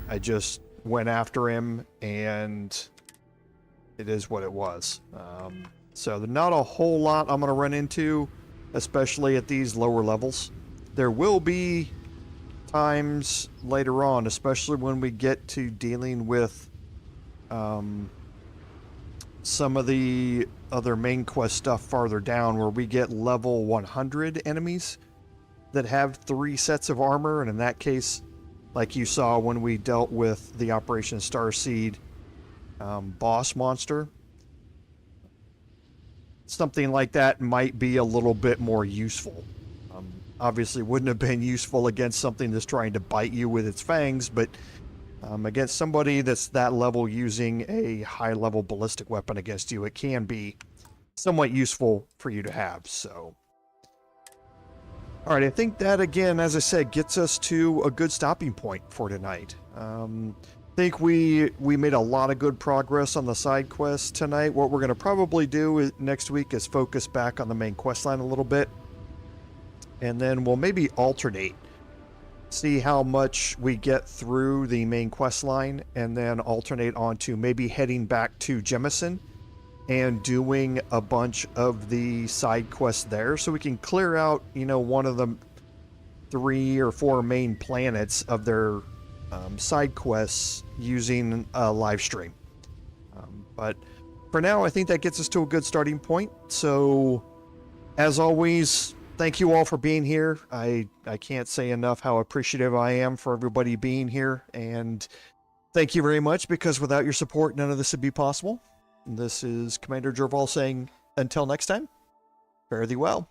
I just went after him, and it is what it was. So there's not a whole lot I'm going to run into, especially at these lower levels. There will be times later on, especially when we get to dealing with some of the other main quest stuff farther down, where we get level 100 enemies that have 3 sets of armor, and in that case, like you saw when we dealt with the Operation Starseed boss monster, something like that might be a little bit more useful. Obviously wouldn't have been useful against something that's trying to bite you with its fangs, but against somebody that's that level using a high-level ballistic weapon against you, it can be somewhat useful for you to have. So, all right, I think that, again, as I said, gets us to a good stopping point for tonight. I think we made a lot of good progress on the side quests tonight. What we're going to probably do next week is focus back on the main quest line a little bit, and then we'll maybe alternate. See how much we get through the main quest line, and then alternate onto maybe heading back to Jemison and doing a bunch of the side quests there, so we can clear out, you know, one of the 3 or 4 main planets of their side quests using a live stream. But for now, I think that gets us to a good starting point. So, as always, thank you all for being here. I can't say enough how appreciative I am for everybody being here, and thank you very much, because without your support, none of this would be possible. This is Commander Jorval saying, until next time, fare thee well.